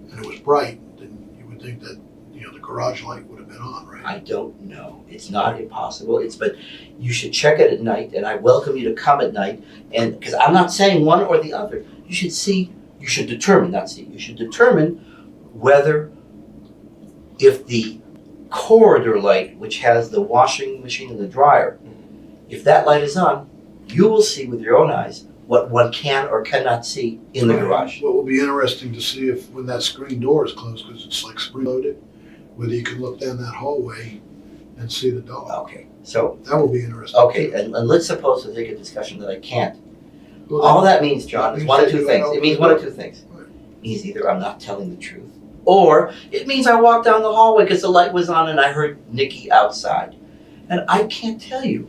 and it was bright, then you would think that, you know, the garage light would have been on, right? I don't know. It's not impossible. But you should check it at night, and I welcome you to come at night. And because I'm not saying one or the other, you should determine whether if the corridor light, which has the washing machine and the dryer, if that light is on, you will see with your own eyes what one can or cannot see in the garage. What will be interesting to see if when that screen door is closed, because it's like spring loaded, whether you can look down that hallway and see the dog. Okay, so, That will be interesting. okay, too. and let's suppose to take a discussion that I can't. Well, All then- that means, John, is means one of that two you things. gotta It means open one the of door. two things. Right. It means either I'm not telling the truth, or it means I walked down the hallway because the light was on and I heard Nikki outside. And I can't tell you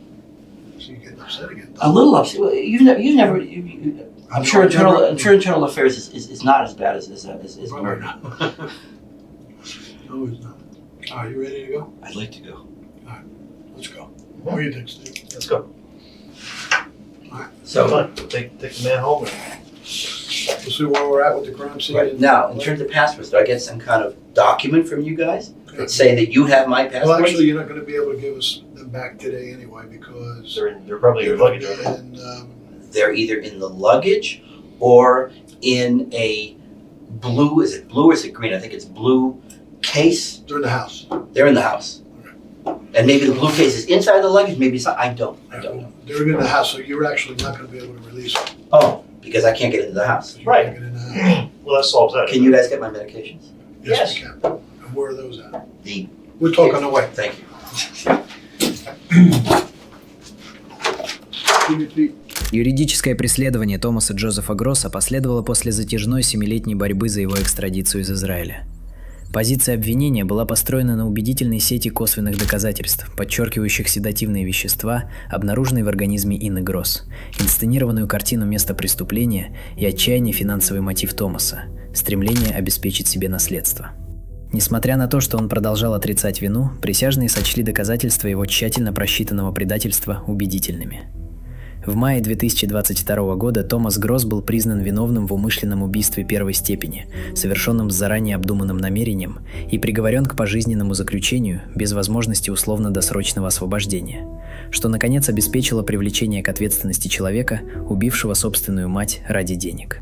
So you're getting upset again. A little upset. Well, I'm sure internal affairs is not as bad as Probably murder. not. No, it's not. All right, you ready to go? I'd like to go. Let's go. What do you think, Steve? Let's go. So Fine. Take the man home. We'll see where we're at with the crime scene. right now, in terms of passports, do I get some kind of document from you guys that say that you have my passport? Well, actually, you're not going to be able to give us them back today anyway because They're probably in your luggage, aren't they? and, They're either in the luggage or in a blue. Is it blue or is it green? I think it's blue case. they're in the house. They're in the house. And maybe the blue case is inside the luggage, maybe it's not. I don't know. They're in the house, so you're actually not going to be able to release them. Oh, because I can't get into the house. You Right. can't get in the house. Well, that solves that. Can you guys get my medications? Yes, we can. And where are those at? The We'll talk on the way. Thank you. Keep your feet. Юридическое преследование Томаса Джозефа Гросса последовало после затяжной 7-летней борьбы за его экстрадицию из Израиля. Позиция обвинения была построена на убедительной сети косвенных доказательств, подчеркивающих седативные вещества, обнаруженные в организме Ины Гросс, инсценированную картину места преступления и отчаянный финансовый мотив Томаса – стремление обеспечить себе наследство. Несмотря на то, что он продолжал отрицать вину, присяжные сочли доказательства его тщательно просчитанного предательства убедительными. В мае 2022 года Томас Гросс был признан виновным в умышленном убийстве первой степени, совершенном с заранее обдуманным намерением, и приговорен к пожизненному заключению без возможности условно-досрочного освобождения, что, наконец, обеспечило привлечение к ответственности человека, убившего собственную мать ради денег.